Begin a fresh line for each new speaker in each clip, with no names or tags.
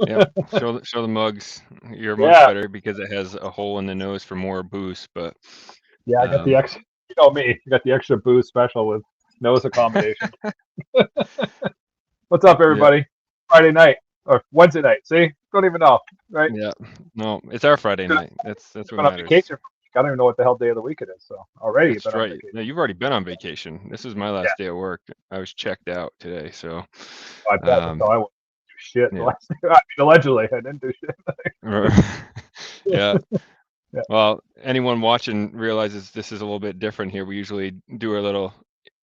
Yep. Show the mugs. Your mug's
Yeah,
better because it has a hole in the nose for more boost. But
yeah, I got the
um,
extra. You know me, I got the extra boost special with nose accommodation. What's up,
yep,
everybody? Friday night or Wednesday night? See, don't even know, right?
yeah. No, it's our Friday
Just
night. That's what
been on
matters.
vacation for a week. I don't even know what the hell day of the week it is. So already you've
That's
been on
right.
vacation.
No, you've already been on vacation. This is my
Yeah,
last day at work. I was checked out today, so
I bet that's
um,
how I went. Do shit. The
yeah.
last, I mean, allegedly, I didn't do shit.
Yeah.
Yeah,
Well, anyone watching realizes this is a little bit different here. We usually do our little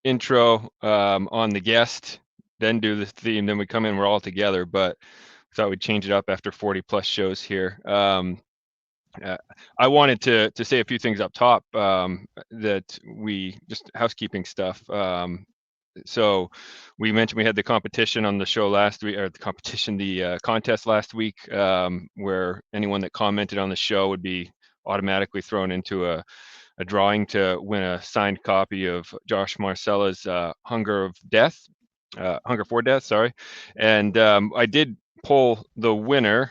intro on the guest, then do the theme, then we come in, we're all together. But thought we'd change it up after 40 plus shows here. Uh, I wanted to say a few things up top that we just housekeeping stuff. So we mentioned we had the competition on the show last week, or the competition, the contest last week, where anyone that commented on the show would be automatically thrown into a drawing to win a signed copy of Josh Marcella's Hunger for Death, sorry. And I did pull the winner,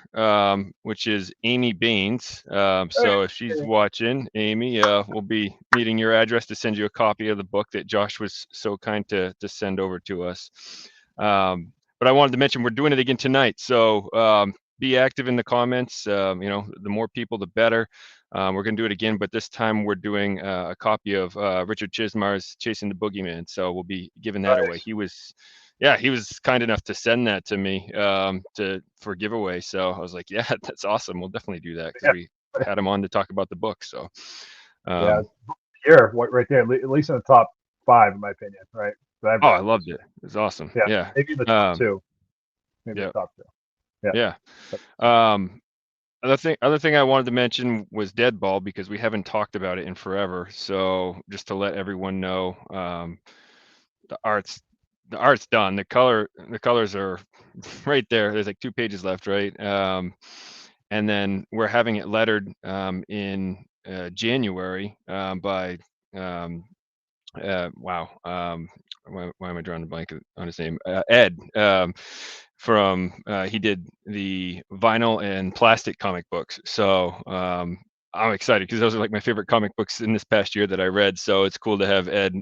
which is Amy Baines. So if she's watching, Amy, we'll be needing your address to send you a copy of the book that Josh was so kind to send over to us. But I wanted to mention we're doing it again tonight. So be active in the comments. The more people, the better. We're going to do it again, but this time we're doing a copy of Richard Chismar's Chasing the Boogeyman. So we'll be giving that away.
nice.
He was kind enough to send that to me for giveaway. So I was like, yeah, that's awesome. We'll definitely do that because
Yeah,
we had him on to talk about the book. So
yeah.
um,
Here, right there, at least in the top five, in my opinion, right? That I've
I
read.
loved it. It was awesome.
Yeah,
Yeah.
maybe the top
Um,
two. Maybe the
yeah.
top two. Yeah.
Yeah.
But,
Um, other thing I wanted to mention was Deadball because we haven't talked about it in forever. So just to let everyone know, the art's the art's done. The colors are right there. There's like 2 pages left, right? And then we're having it lettered in January by um, wow. Why am I drawing a blank on his name? Ed from he did the vinyl and plastic comic books. So I'm excited because those are like my favorite comic books in this past year that I read. So it's cool to have Ed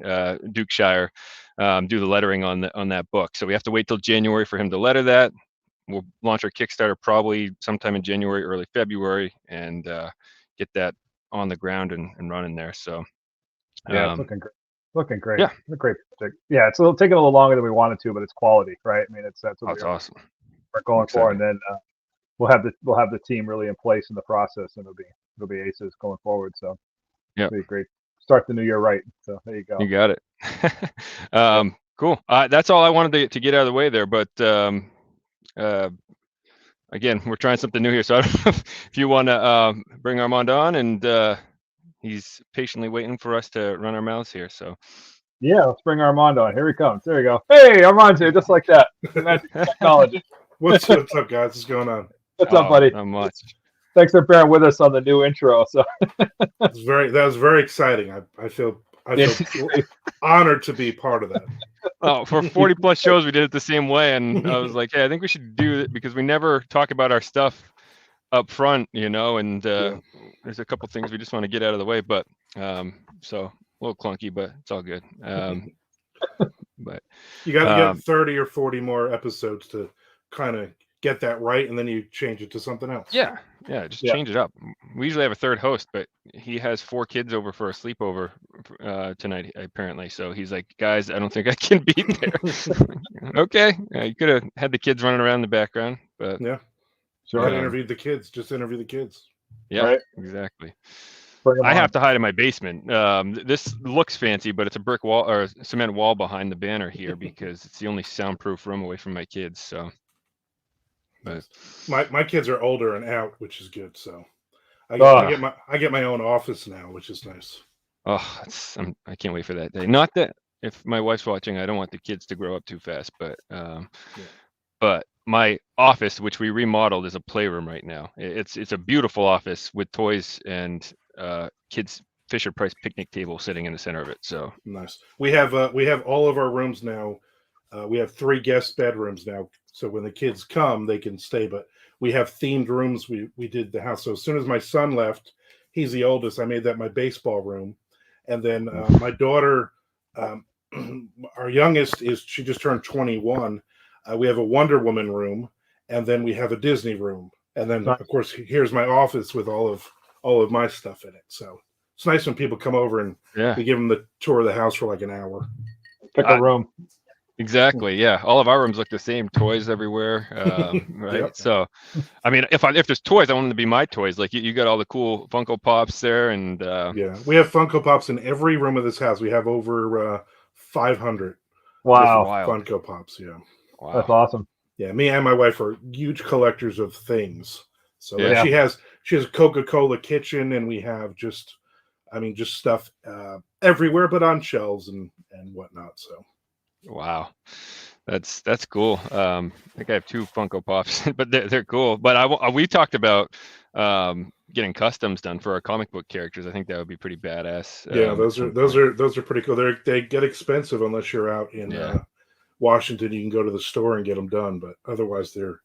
Dukeshire do the lettering on that book. So we have to wait till January for him to letter that. We'll launch our Kickstarter probably sometime in January, early February, and get that on the ground and running there. So
yeah, it's
um,
looking great. Looking great.
yeah,
It's a great project. Yeah, it's taking a little longer than we wanted to, but it's quality, right? I mean, that's what
oh, it's awesome.
we're
I'm
going for, and
excited.
then we'll have the team really in place in the process, and it'll be aces going forward. So
Yep,
it'll be great. Start the new year right. So there you go.
you got it.
Yeah.
Cool. That's all I wanted to get out of the way there. But uh, again, we're trying something new here. So I don't know if you want to bring Armand on, and he's patiently waiting for us to run our mouths here. So
Yeah, let's bring Armand on. Here he comes. There you go. Hey, Armand's here, just like that. The magic of technology.
What's up, guys? What's going on?
What's up,
oh,
buddy?
not much.
Thanks for bearing with us on the new intro. So
That was very exciting. I
yeah,
feel honored to be part of that.
Oh, for 40 plus shows, we did it the same way, and I was like, hey, I think we should do it because we never talk about our stuff up front, and
Yeah.
there's a couple things we just want to get out of the way, but so a little clunky, but it's all good. But
You got to get
um,
30 or 40 more episodes to kind of get that right, and then you change it to something else.
yeah, just
yeah,
change it up. We usually have a third host, but he has 4 kids over for a sleepover tonight, apparently. So he's like, guys, I don't think I can be there. Okay, you could have had the kids running around in the background, but
Yeah.
sure.
I interviewed the kids. Just interview the kids.
yeah,
Right.
exactly.
Bring him
I have
on.
to hide in my basement. This looks fancy, but it's a brick wall or a cement wall behind the banner here because it's the only soundproof room away from my kids. So, but
My kids are older and out, which is good. So I
Oh,
get my own office now, which is nice.
oh, I can't wait for that day. Not that if my wife's watching, I don't want the kids to grow up too fast, but
Yeah.
but my office, which we remodeled, is a playroom right now. It's a beautiful office with toys and kids Fisher Price picnic table sitting in the center of it. So
Nice. We have all of our rooms now. We have 3 guest bedrooms now, so when the kids come, they can stay. But we have themed rooms. We did the house. So as soon as my son left, he's the oldest, I made that my baseball room. And then my daughter, our youngest, she just turned 21. We have a Wonder Woman room, and then we have a Disney room. And then, of course, here's my office with all of my stuff in it. So it's nice when people come over and we give them the tour of the house for like an hour.
Pick a room.
Exactly. Yeah. All of our rooms look the same. Toys everywhere. Right. Yep. So, I mean, if there's toys, I want them to be my toys. Like you got all the cool Funko Pops there, and
yeah, we have Funko Pops in every room of this house. We have over 500.
Wow.
Funko Pops. Yeah.
Wow. That's awesome.
Yeah, me and my wife are huge collectors of things. So she has a Coca-Cola kitchen, and we have just stuff everywhere, but on shelves and whatnot. So,
wow, that's cool. I think I have 2 Funko Pops, but they're cool. But we talked about getting customs done for our comic book characters. I think that would be pretty badass.
Yeah, those are pretty cool. They get expensive unless you're out in Washington. You can go to the store and get them done, but otherwise they're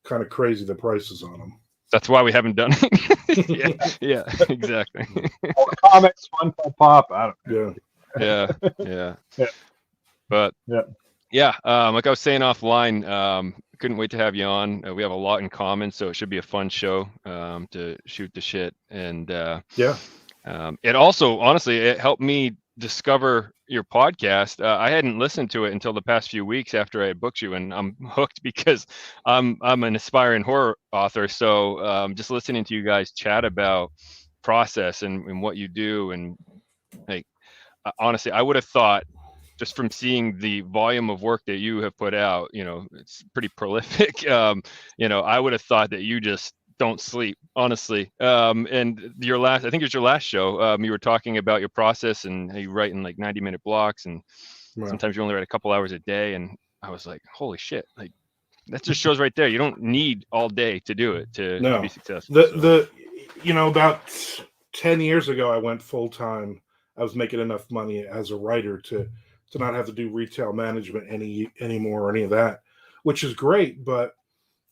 kind of crazy, the prices on them.
That's why we haven't done it. yeah, exactly.
Comics, Funko Pop. I don't know.
Yeah. But like I was saying offline, couldn't wait to have you on. We have a lot in common, so it should be a fun show to shoot the shit. And it also, honestly, it helped me discover your podcast. I hadn't listened to it until the past few weeks after I had booked you, and I'm hooked because I'm an aspiring horror author. So just listening to you guys chat about process and what you do, and like honestly, I would have thought, just from seeing the volume of work that you have put out, it's pretty prolific. I would have thought that you just don't sleep, honestly. And I think it was your last show. You were talking about your process and how you write in like 90-minute blocks, and sometimes you only write a couple hours a day. And I was like, holy shit! Like that just shows right there. You don't need all day to do it to be successful.
About 10 years ago, I went full time. I was making enough money as a writer to not have to do retail management anymore or any of that, which is great. But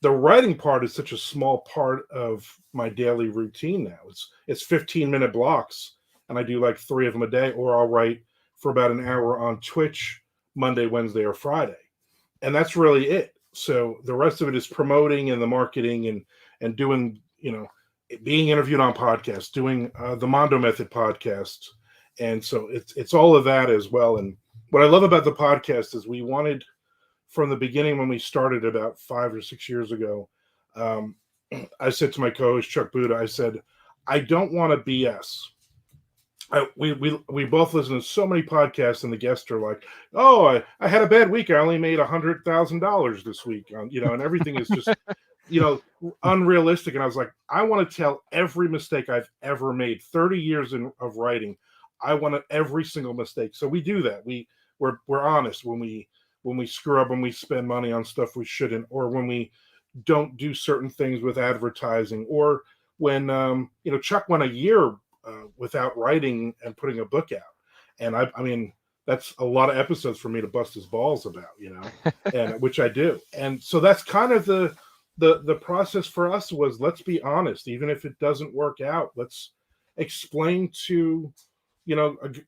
the writing part is such a small part of my daily routine now. It's 15-minute blocks, and I do like 3 of them a day, or I'll write for about an hour on Twitch Monday, Wednesday, or Friday. And that's really it. So the rest of it is promoting and the marketing and doing, being interviewed on podcasts, doing the Mando Method Podcast. And so it's all of that as well. And what I love about the podcast is we wanted, from the beginning when we started about 5 or 6 years ago, I said to my co-host Chuck Buda, I said, I don't want to BS. We both listen to so many podcasts, and the guests are like, "Oh, I had a bad week. I only made $100,000 this week," and everything is just, unrealistic. And I was like, I want to tell every mistake I've ever made. 30 years of writing, I want every single mistake. So we do that. We're honest when we screw up, when we spend money on stuff we shouldn't, or when we don't do certain things with advertising, or when Chuck went a year without writing and putting a book out, and I mean that's a lot of episodes for me to bust his balls about, and which I do. And so that's kind of the process for us was, let's be honest, even if it doesn't work out, let's explain to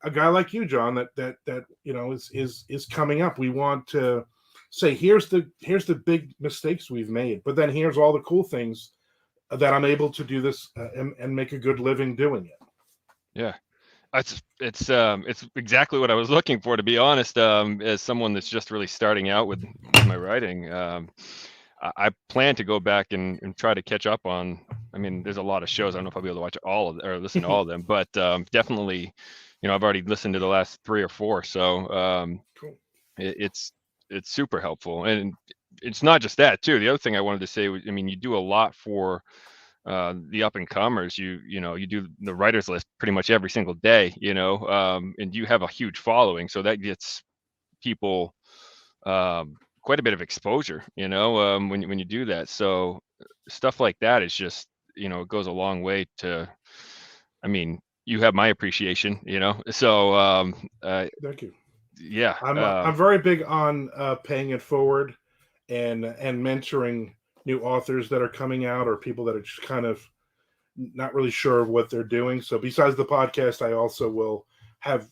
a guy like you, John, that is coming up. We want to say, here's the big mistakes we've made, but then here's all the cool things that I'm able to do this and make a good living doing it.
Yeah, it's exactly what I was looking for, to be honest. As someone that's just really starting out with my writing, I plan to go back and try to catch up on. I mean, there's a lot of shows. I don't know if I'll be able to watch all of or listen to all of them, but definitely, I've already listened to the last 3 or 4. So
cool.
It's super helpful, and it's not just that too. The other thing I wanted to say was, I mean, you do a lot for the up and comers. You do the writers list pretty much every single day. And you have a huge following, so that gets people quite a bit of exposure, when you do that. So stuff like that is just, it goes a long way to, I mean, you have my appreciation, so
thank you.
Yeah,
I'm very big on paying it forward and mentoring new authors that are coming out, or people that are just kind of not really sure of what they're doing. So besides the podcast, I also will have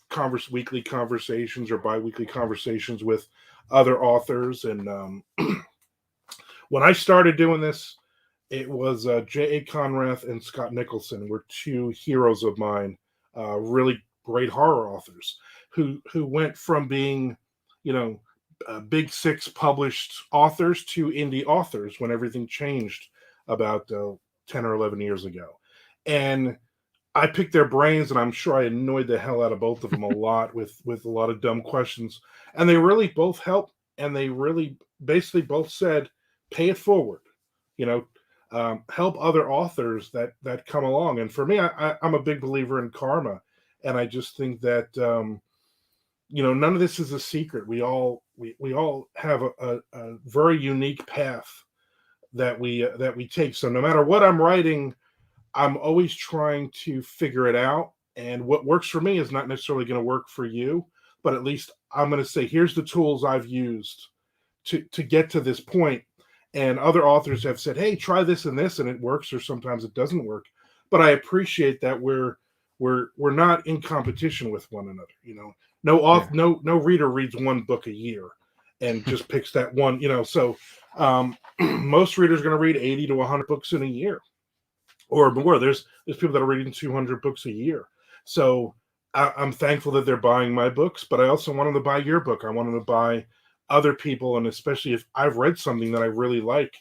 weekly conversations or bi-weekly conversations with other authors. And when I started doing this, it was J.A. Conrath and Scott Nicholson were two heroes of mine, really great horror authors who went from being, big six published authors to indie authors when everything changed about 10 or 11 years ago. And I picked their brains, and I'm sure I annoyed the hell out of both of them a lot with a lot of dumb questions. And they really both helped, and they really basically both said, pay it forward, help other authors that come along. And for me, I'm a big believer in karma. And I just think that, none of this is a secret. We all have a very unique path that we take. So no matter what I'm writing, I'm always trying to figure it out. And what works for me is not necessarily going to work for you, but at least I'm going to say, here's the tools I've used to get to this point. And other authors have said, hey, try this and this, and it works, or sometimes it doesn't work. But I appreciate that we're not in competition with one another. No reader reads one book a year and just picks that one, So most readers are going to read 80 to 100 books in a year or more. There's people that are reading 200 books a year. So I'm thankful that they're buying my books, but I also want them to buy your book. I want them to buy other people, and especially if I've read something that I really like,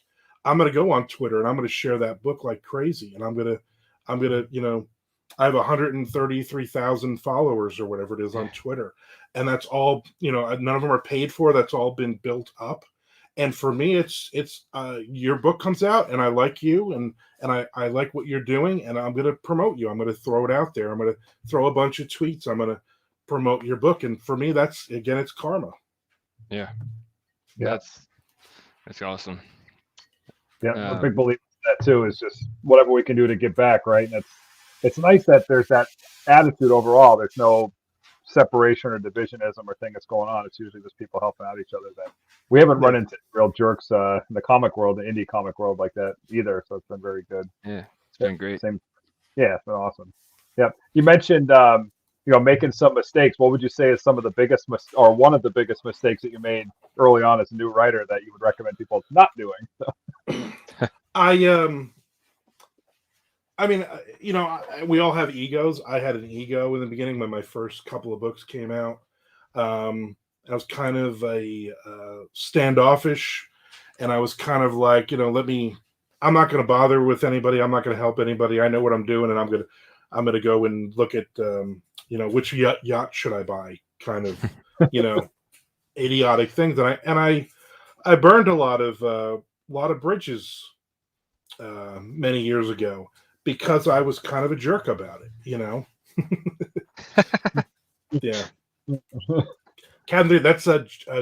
I'm going to go on Twitter and I'm going to share that book like crazy. And I'm going to, I have 133,000 followers or whatever it is on Twitter. And that's all, none of them are paid for. That's all been built up. And for me, it's your book comes out and I like you and I like what you're doing, and I'm going to promote you. I'm going to throw it out there. I'm going to throw a bunch of tweets. I'm going to promote your book. And for me, that's, again, it's karma.
Yeah. That's awesome.
Yeah. I'm a big believer in that too, is just whatever we can do to give back. Right. And it's nice that there's that attitude overall. There's no separation or divisionism or thing that's going on. It's usually just people helping out each other. That we haven't run into real jerks in the comic world, the indie comic world like that either. So it's been very good.
Yeah. It's been great.
It's been awesome. Yep. You mentioned, making some mistakes. What would you say is some of the biggest or one of the biggest mistakes that you made early on as a new writer that you would recommend people not doing?
We all have egos. I had an ego in the beginning when my first couple of books came out. I was kind of a standoffish, and I was kind of like, I'm not going to bother with anybody. I'm not going to help anybody. I know what I'm doing, and I'm going to go and look at, which yacht should I buy? Kind of, idiotic things. And I burned a lot of bridges many years ago because I was kind of a jerk about it, Yeah. Captain, that's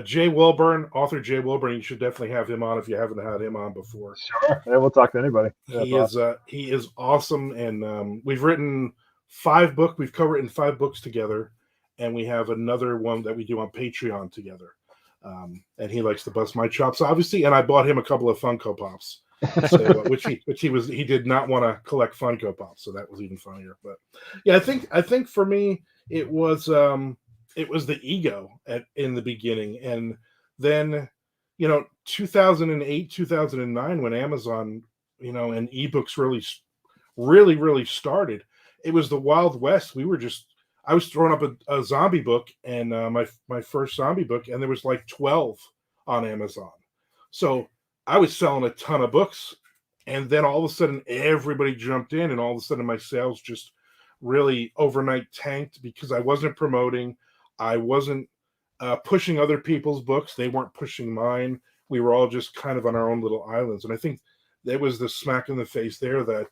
Jay Wilburn, author Jay Wilburn. You should definitely have him on if you haven't had him on before.
Sure. Yeah, we'll talk to anybody.
He is awesome, and we've written 5 books. We've co-written 5 books together, and we have another one that we do on Patreon together. And he likes to bust my chops, obviously. And I bought him a couple of Funko Pops, which he did not want to collect Funko Pops, so that was even funnier. But yeah, I think for me it was the ego in the beginning, and then 2008, 2009 when Amazon and ebooks really started. It was the Wild West. I was throwing up a zombie book, and my first zombie book, and there was like 12 on Amazon. So I was selling a ton of books, and then all of a sudden everybody jumped in, and all of a sudden my sales just really overnight tanked because I wasn't promoting. I wasn't pushing other people's books. They weren't pushing mine. We were all just kind of on our own little islands. And I think there was the smack in the face there that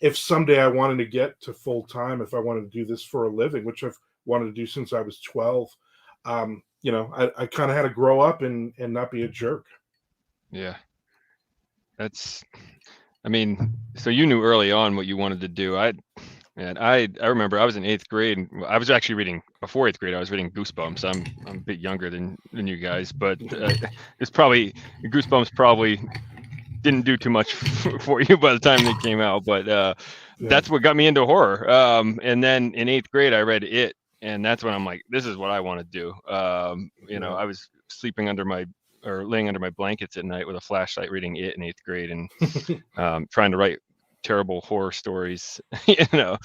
if someday I wanted to get to full time, if I wanted to do this for a living, which I've wanted to do since I was 12, I kind of had to grow up and not be a jerk.
Yeah. So you knew early on what you wanted to do. I remember I was in 8th grade. I was actually reading before 8th grade. I was reading Goosebumps. I'm a bit younger than you guys, but it's probably Goosebumps didn't do too much for you by the time they came out, but that's what got me into horror. And then in 8th grade, I read It, and that's when I'm like, this is what I want to do. You know, I was sleeping laying under my blankets at night with a flashlight reading It in 8th grade and trying to write terrible horror stories, you know.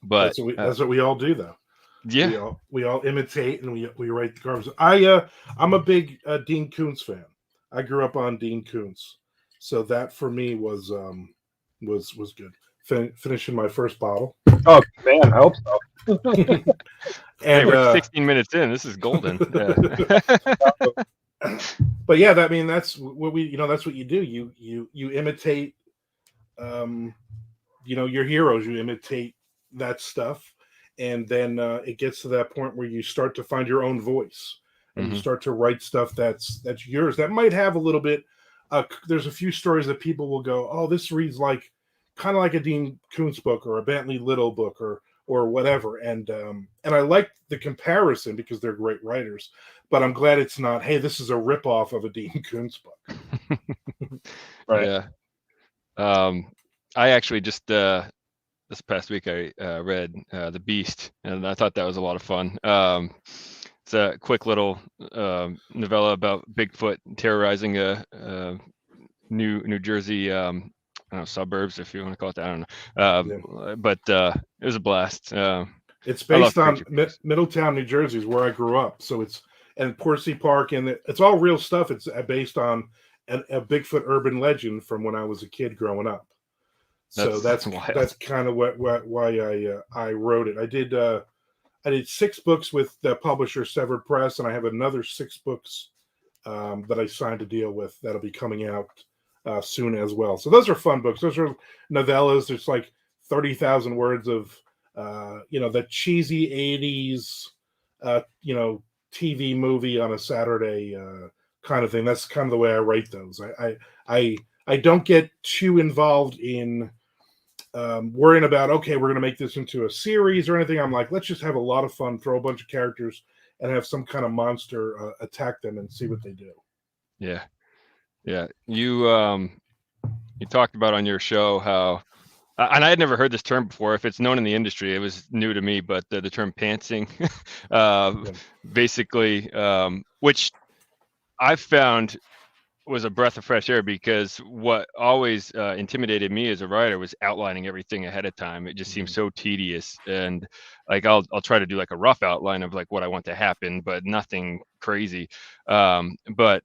But
that's what we all do, though.
Yeah,
we all imitate and we write the garbage. I'm a big Dean Koontz fan. I grew up on Dean Koontz, so that for me was good. Finishing my first bottle.
Oh man, I hope so.
And we're 16 minutes in. This is golden.
But yeah, that's what that's what you do. You imitate, your heroes. You imitate that stuff, and then it gets to that point where you start to find your own voice, and you start to write stuff that's yours. That might have a little bit. There's a few stories that people will go, oh, this reads kind of like a Dean Koontz book or a Bentley Little book or whatever. And I like the comparison because they're great writers, but I'm glad it's not, hey, this is a ripoff of a Dean Koontz book.
Right.
Yeah. I actually just this past week I read The Beast, and I thought that was a lot of fun. It's a quick little novella about Bigfoot terrorizing a New Jersey I don't know, suburbs, if you want to call it that. I don't know. But it was a blast.
It's based on Middletown, New Jersey, is where I grew up. So and Portsea Park, and it's all real stuff. It's based on a Bigfoot urban legend from when I was a kid growing up. So that's kind of why I wrote it. I did 6 books with the publisher Severed Press, and I have another 6 books that I signed a deal with that'll be coming out soon as well. So those are fun books. Those are novellas. There's like 30,000 words of the cheesy 80s TV movie on a Saturday kind of thing. That's kind of the way I write those. I don't get too involved in worrying about, okay, we're going to make this into a series or anything. I'm like, let's just have a lot of fun, throw a bunch of characters and have some kind of monster attack them and see what they do.
Yeah. You talked about on your show how, and I had never heard this term before. If it's known in the industry, it was new to me. But the term pantsing, basically, which I've found was a breath of fresh air, because what always intimidated me as a writer was outlining everything ahead of time. It just seems so tedious, and like I'll try to do like a rough outline of like what I want to happen, but nothing crazy. But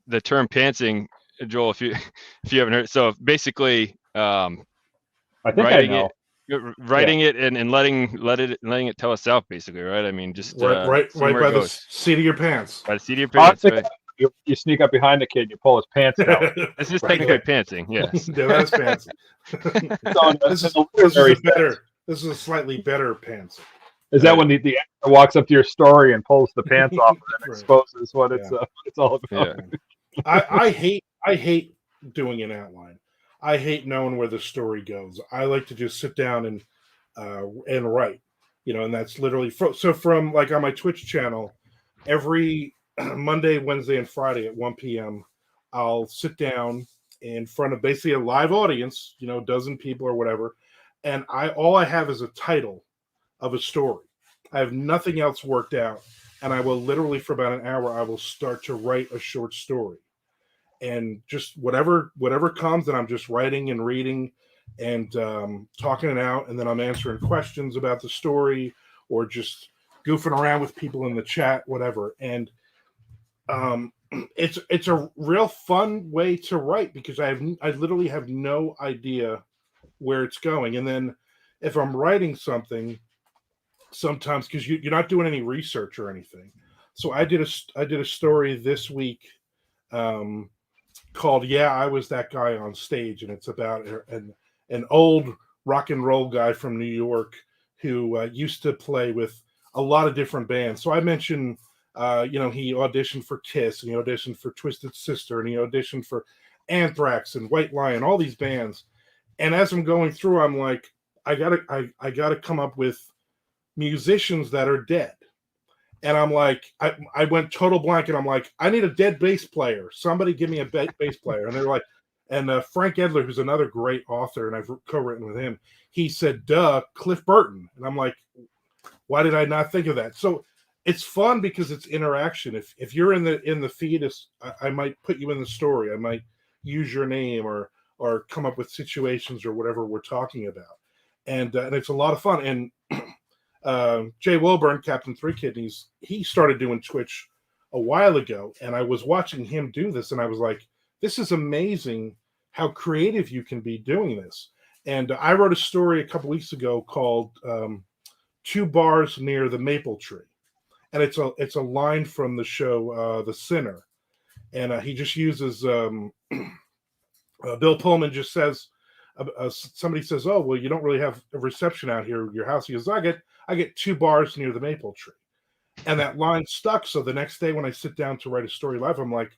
the term pantsing, Joel, if you haven't heard, so basically,
I think I know.
Writing it and letting it tell us out, basically, right? I mean, just
right by the seat of your pants.
By the seat of your pants, right?
You sneak up behind the kid and you pull his pants down.
This is technically pantsing, yes.
Yeah, that's pantsing. This is a slightly better pantsing.
Is that when the actor walks up to your story and pulls the pants off and exposes what it's all about?
Yeah. I hate doing an outline. I hate knowing where the story goes. I like to just sit down and write, and that's literally from like on my Twitch channel, every Monday, Wednesday, and Friday at 1 p.m. I'll sit down in front of basically a live audience, a dozen people or whatever, and all I have is a title of a story. I have nothing else worked out, and I will literally for about an hour I will start to write a short story, and just whatever comes, and I'm just writing and reading and talking it out, and then I'm answering questions about the story or just goofing around with people in the chat, whatever. And it's a real fun way to write, because I literally have no idea where it's going. And then if I'm writing something, sometimes because you're not doing any research or anything. So I did a story this week called "Yeah, I Was That Guy on Stage," and it's about an old rock and roll guy from New York who used to play with a lot of different bands. So I mentioned, he auditioned for Kiss, and he auditioned for Twisted Sister, and he auditioned for Anthrax and White Lion, all these bands. And as I'm going through, I'm like, I gotta come up with musicians that are dead. And I'm like, I went total blank, and I'm like, I need a dead bass player. Somebody give me a bass player. And they're like, and Frank Edler, who's another great author, and I've co-written with him, he said, duh, Cliff Burton. And I'm like, why did I not think of that? So it's fun because it's interaction. If you're in the feed, I might put you in the story. I might use your name or come up with situations or whatever we're talking about. And it's a lot of fun. And Jay Wilburn, Captain Three Kidneys, he started doing Twitch a while ago, and I was watching him do this, and I was like, this is amazing how creative you can be doing this. And I wrote a story a couple weeks ago called 2 Bars Near the Maple Tree. And it's a line from the show The Sinner. And he just uses, Bill Pullman just says, somebody says, oh, well, you don't really have a reception out here at your house. He goes, I get 2 bars near the maple tree. And that line stuck. So the next day when I sit down to write a story live, I'm like,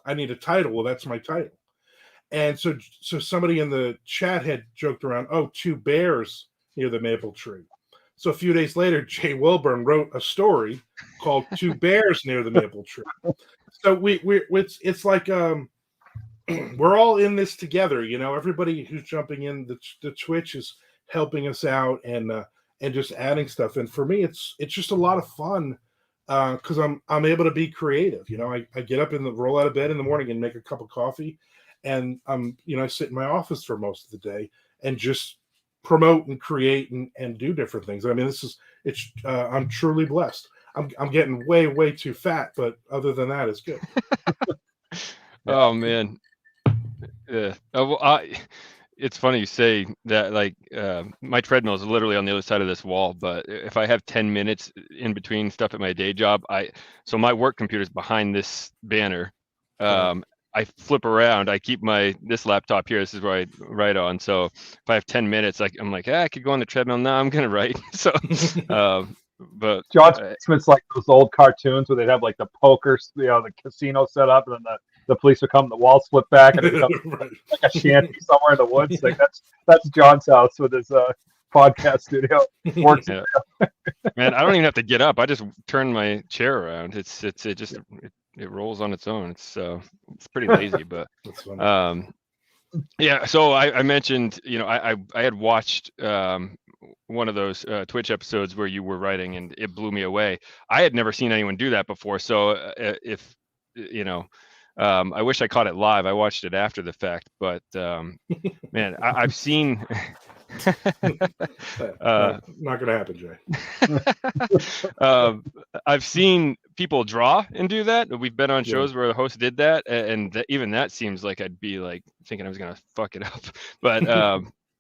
I need a title. Well, that's my title. And so somebody in the chat had joked around, 2 bears near the maple tree. So a few days later, Jay Wilburn wrote a story called 2 Bears Near the Maple Tree. So it's like we're all in this together, everybody who's jumping in the Twitch is helping us out and just adding stuff. And for me, it's just a lot of fun because I'm able to be creative. I get up roll out of bed in the morning and make a cup of coffee, and I sit in my office for most of the day and just promote and create and do different things. I mean, I'm truly blessed. I'm getting way, way too fat, but other than that, it's good.
Oh man. Yeah. It's funny you say that, like, my treadmill is literally on the other side of this wall, but if I have 10 minutes in between stuff at my day job, so my work computer is behind this banner. I flip around. I keep this laptop here. This is where I write on. So if I have 10 minutes, I'm like, I could go on the treadmill. No, I'm gonna write. So, but
John's basement's like those old cartoons where they'd have like the poker, the casino set up, and then the police would come, the walls flip back, and it becomes like a shanty somewhere in the woods. Like that's John's house with his podcast studio. Works.
Yeah. Man, I don't even have to get up. I just turn my chair around. It rolls on its own. It's pretty lazy, but yeah. So I mentioned, I had watched one of those Twitch episodes where you were writing, and it blew me away. I had never seen anyone do that before. So if I wish I caught it live. I watched it after the fact, but man, I've seen.
Not gonna happen, Jay.
I've seen people draw and do that. We've been on shows where the host did that, and even that seems like I'd be like thinking I was gonna fuck it up. But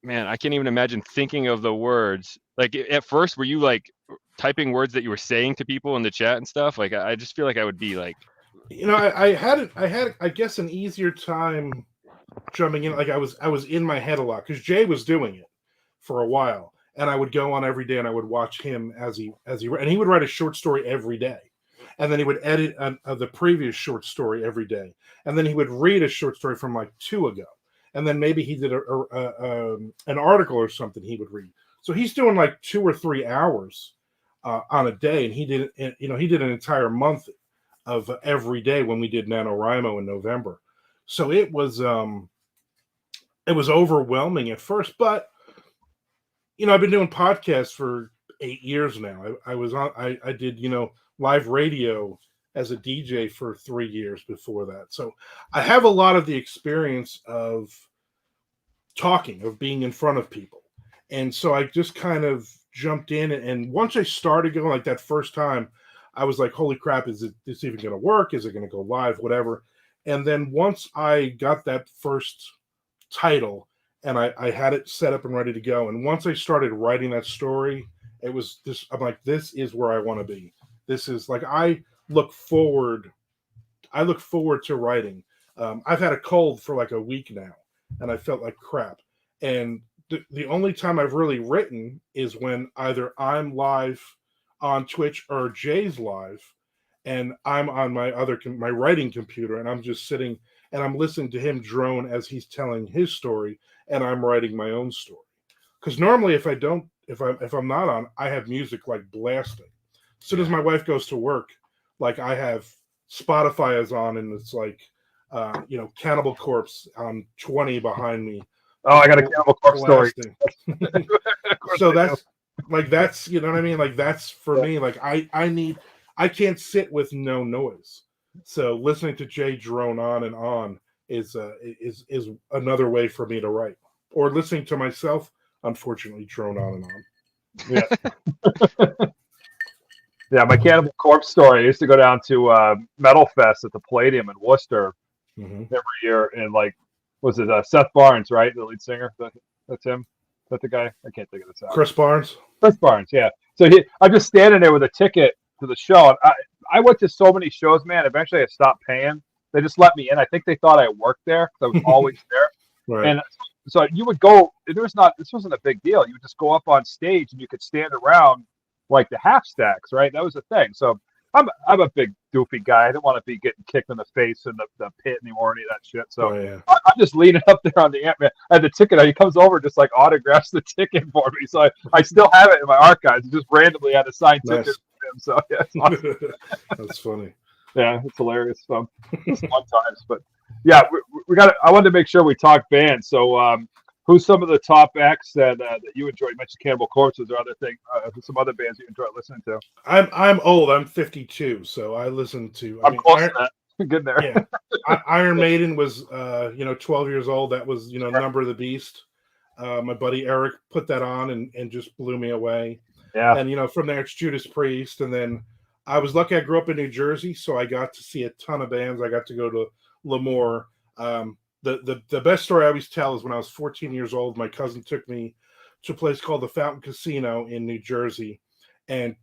man, I can't even imagine thinking of the words. Like at first, were you like typing words that you were saying to people in the chat and stuff? Like I just feel like I would be like,
I had I guess an easier time jumping in. Like I was in my head a lot because Jay was doing it for a while, and I would go on every day and I would watch him as he and he would write a short story every day, and then he would edit the previous short story every day, and then he would read a short story from like 2 ago, and then maybe he did an article or something he would read. So he's doing like 2 or 3 hours on a day, and he did an entire month of every day when we did NaNoWriMo in November. So it was overwhelming at first, but I've been doing podcasts for 8 years now. I did live radio as a DJ for 3 years before that. So I have a lot of the experience of talking, of being in front of people. And so I just kind of jumped in, and once I started going, like that first time, I was like, holy crap, is this even going to work? Is it going to go live? Whatever. And then once I got that first title and I had it set up and ready to go, and once I started writing that story, it was this, I'm like, this is where I want to be. This is like, I look forward to writing. I've had a cold for like a week now, and I felt like crap. And the only time I've really written is when either I'm live on Twitch or Jay's live, and I'm on my writing computer, and I'm just sitting and I'm listening to him drone as he's telling his story, and I'm writing my own story. Because normally, if I'm not on, I have music like blasting. As soon as my wife goes to work, like I have Spotify is on, and it's like, Cannibal Corpse on 20 behind me.
Oh, I got a Cannibal Corpse story.
So that's you know what I mean? Like that's for me, like I can't sit with no noise. So listening to Jay drone on and on is another way for me to write. Or listening to myself, unfortunately, drone on and on.
Yeah. Yeah, my Cannibal Corpse story. I used to go down to Metal Fest at the Palladium in Worcester every year, and was it Seth Barnes, right? The lead singer. That's him. Is that the guy? I can't think of the sound.
Chris Barnes.
Chris Barnes, yeah. So I'm just standing there with a ticket to the show. I went to so many shows, man. Eventually, I stopped paying. They just let me in. I think they thought I worked there because I was always there.
Right.
And so you would go. This wasn't a big deal. You would just go up on stage and you could stand around like the half stacks, right? That was the thing. So I'm a big doofy guy. I didn't want to be getting kicked in the face in the pit anymore, any of that shit. So I'm just leaning up there on the amp, man. I had the ticket. He comes over, just like autographs the ticket for me. So I still have it in my archives. Just randomly had a signed ticket for him. So yeah, it's awesome.
That's funny.
Yeah, it's hilarious. So it's fun times. But yeah, we got. I wanted to make sure we talk bands. So who's some of the top acts that you enjoy? You mentioned Cannibal Corpse. Is there other thing? Some other bands you enjoy listening to?
I'm old. I'm 52, so I listen to.
I'm close to that. Good there.
Yeah, Iron Maiden was 12 years old. That was Number of the Beast. My buddy Eric put that on and just blew me away.
Yeah.
And from there it's Judas Priest, and then I was lucky. I grew up in New Jersey, so I got to see a ton of bands. I got to go to Lemoore. The best story I always tell is when I was 14 years old, my cousin took me to a place called the Fountain Casino in New Jersey, and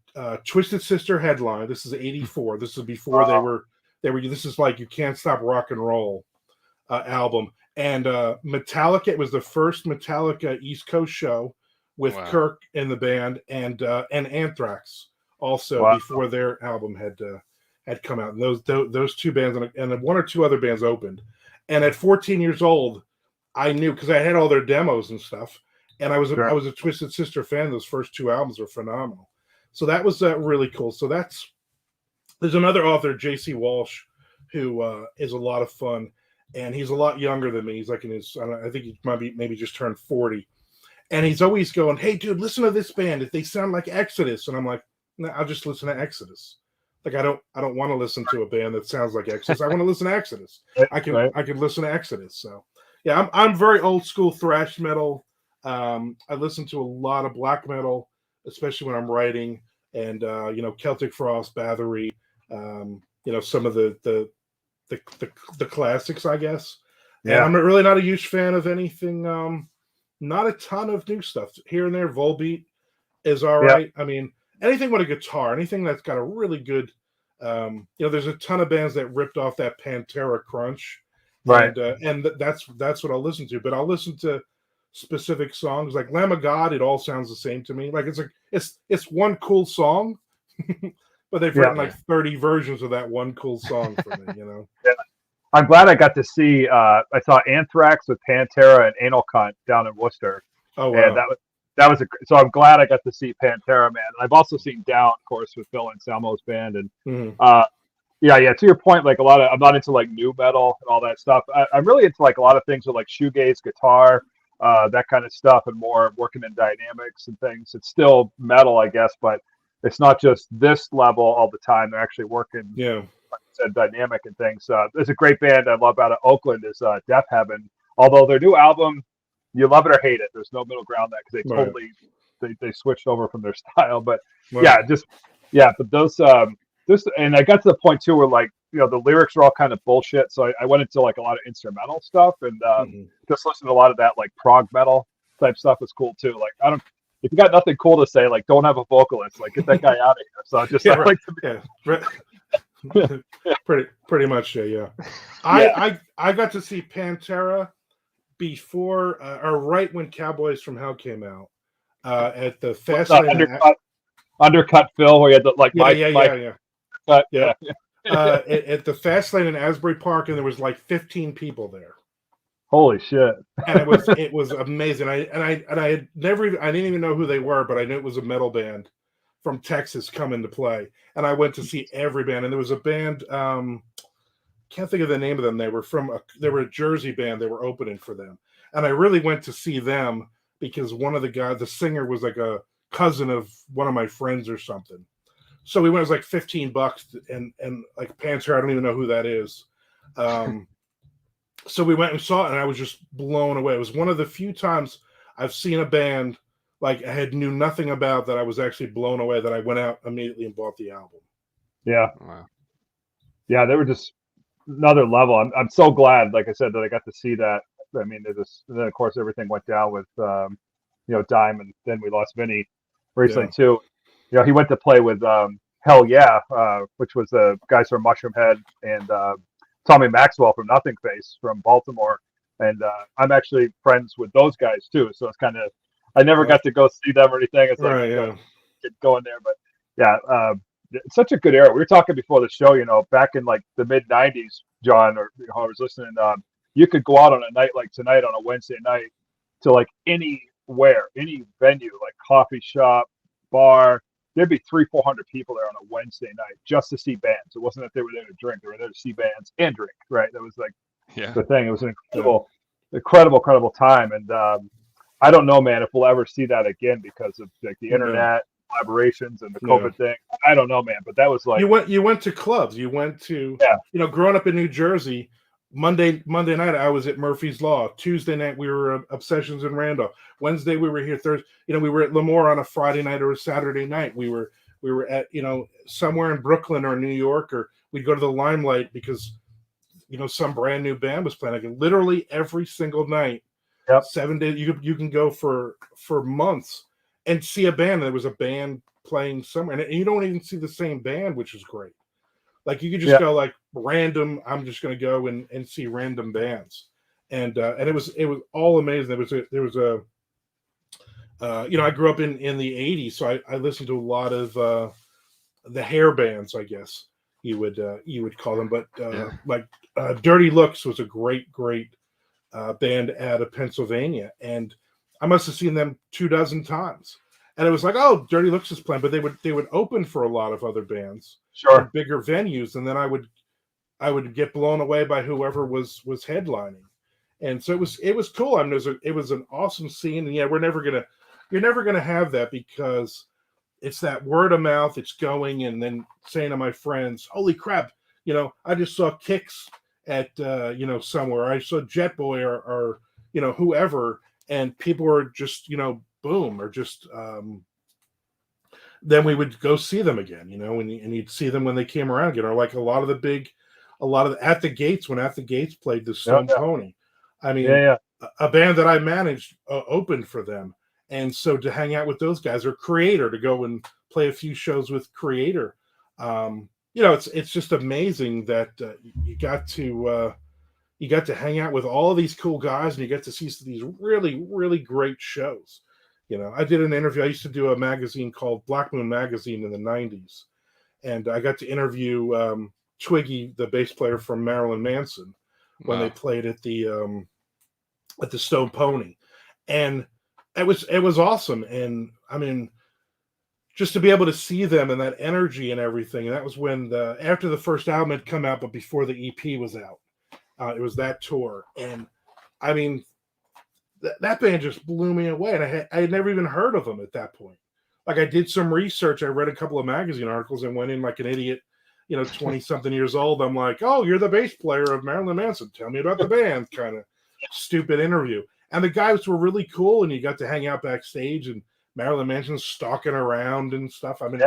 Twisted Sister headline. This is '84. This is before they were. This is like You Can't Stop Rock and Roll album, and Metallica. It was the first Metallica East Coast show with Kirk in the band, and Anthrax also before their album had come out. And those two bands and one or two other bands opened. And at 14 years old, I knew because I had all their demos and stuff, and I was a Twisted Sister fan. Those first two albums are phenomenal. So that was really cool. So there's another author, J.C. Walsh, who is a lot of fun, and he's a lot younger than me. He's like in his, I think he might be maybe just turned 40, and he's always going, "Hey, dude, listen to this band. If they sound like Exodus," and I'm like, "No, I'll just listen to Exodus." Like I don't want to listen to a band that sounds like Exodus. I want to listen to Exodus. I can listen to Exodus. So yeah, I'm very old school thrash metal. I listen to a lot of black metal, especially when I'm writing, and Celtic Frost, Bathory, some of the classics, I guess. Yeah. And I'm really not a huge fan of anything. Not a ton of new stuff here and there. Volbeat is all right. I mean, anything with a guitar, anything that's got a really good, there's a ton of bands that ripped off that Pantera crunch,
right?
And that's what I'll listen to. But I'll listen to specific songs like Lamb of God. It all sounds the same to me. Like it's one cool song, but they've written like 30 versions of that one cool song for me.
Yeah. I'm glad I got to see. I saw Anthrax with Pantera and Anal Cunt down in Worcester. Oh wow! And that was so I'm glad I got to see Pantera, man. And I've also seen Down, of course, with Phil Anselmo's band. And to your point, like I'm not into like new metal and all that stuff. I'm really into like a lot of things with like shoegaze guitar, that kind of stuff, and more working in dynamics and things. It's still metal, I guess, but it's not just this level all the time. They're actually working, like I said, dynamic and things. There's a great band I love out of Oakland is Death Heaven. Although their new album, you love it or hate it. There's no middle ground there because they totally they switched over from their style. But but those and I got to the point too where like the lyrics are all kind of bullshit. So I went into like a lot of instrumental stuff and just listened to a lot of that like prog metal type stuff is cool too. Like if you got nothing cool to say, like don't have a vocalist, like get that guy out of here. So just
pretty much I got to see Pantera before or right when Cowboys from Hell came out at the Fastlane.
Undercut Phil, where you had the like
at the Fastlane in Asbury Park, and there was like 15 people there.
Holy shit!
And it was amazing. I didn't even know who they were, but I knew it was a metal band from Texas come into play, and I went to see every band. And there was a band, can't think of the name of them. They were a Jersey band. They were opening for them, and I really went to see them because one of the guys, the singer, was like a cousin of one of my friends or something. So we went. It was like $15, and like Panther. I don't even know who that is. So we went and saw it, and I was just blown away. It was one of the few times I've seen a band like I knew nothing about that I was actually blown away, that I went out immediately and bought the album.
Yeah.
Wow.
Yeah, they were just another level. I'm so glad, like I said, that I got to see that. I mean, then of course everything went down with Dime, and then we lost Vinny recently too. He went to play with Hell Yeah, which was the guys from Mushroom Head, and Tommy Maxwell from Nothing Face from Baltimore. And I'm actually friends with those guys too. So it's kind of, I never got to go see them or anything. It's like, get going there. But yeah, it's such a good era. We were talking before the show, back in like the mid 90s, John, or I was listening, you could go out on a night like tonight on a Wednesday night to like anywhere, any venue, like coffee shop, bar. There'd be 300-400 people there on a Wednesday night just to see bands. It wasn't that they were there to drink; they were there to see bands and drink. Right? That was like the thing. It was an incredible time. And I don't know, man, if we'll ever see that again because of like the internet collaborations and the COVID thing. I don't know, man. But that was like
you went to clubs. You went to growing up in New Jersey. Monday night I was at Murphy's Law. Tuesday night we were at Obsessions in Randolph. Wednesday we were here. Thursday, we were at Lemoore on a Friday night or a Saturday night. We were at somewhere in Brooklyn or New York, or we'd go to the Limelight because some brand new band was playing. Like literally every single night, 7 days. You can go for months and see a band. There was a band playing somewhere, and you don't even see the same band, which is great. Like you could just go like random. I'm just going to go and see random bands, and it was all amazing. There was a I grew up in the 80s, so I listened to a lot of the hair bands, I guess you would call them. But like Dirty Looks was a great band out of Pennsylvania, and I must have seen them 24 times. And it was like, oh, Dirty Looks is playing, but they would open for a lot of other bands, in bigger venues, and then I would get blown away by whoever was headlining, and so it was cool. I mean, it was an awesome scene, and you're never gonna have that because it's that word of mouth. It's going and then saying to my friends, "Holy crap! I just saw Kix at somewhere. I saw Jet Boy or whoever," and people were just boom, or just then we would go see them again, and you'd see them when they came around again, or like a lot of At the Gates, when At the Gates played the Stone Pony. I mean, a band that I managed opened for them, and so to hang out with those guys, or Creator, to go and play a few shows with Creator, it's just amazing that you got to hang out with all of these cool guys, and you get to see these really, really great shows. I did an interview. I used to do a magazine called Black Moon Magazine in the 90s. And I got to interview Twiggy, the bass player from Marilyn Manson, when they played at the Stone Pony. And it was awesome. And I mean, just to be able to see them and that energy and everything. And that was when after the first album had come out, but before the EP was out. It was that tour. And I mean, that band just blew me away, and I had never even heard of them at that point. Like I did some research, I read a couple of magazine articles, and went in like an idiot, 20-something years old. I'm like, "Oh, you're the bass player of Marilyn Manson. Tell me about the band." Kind of stupid interview. And the guys were really cool, and you got to hang out backstage, and Marilyn Manson stalking around and stuff. I mean,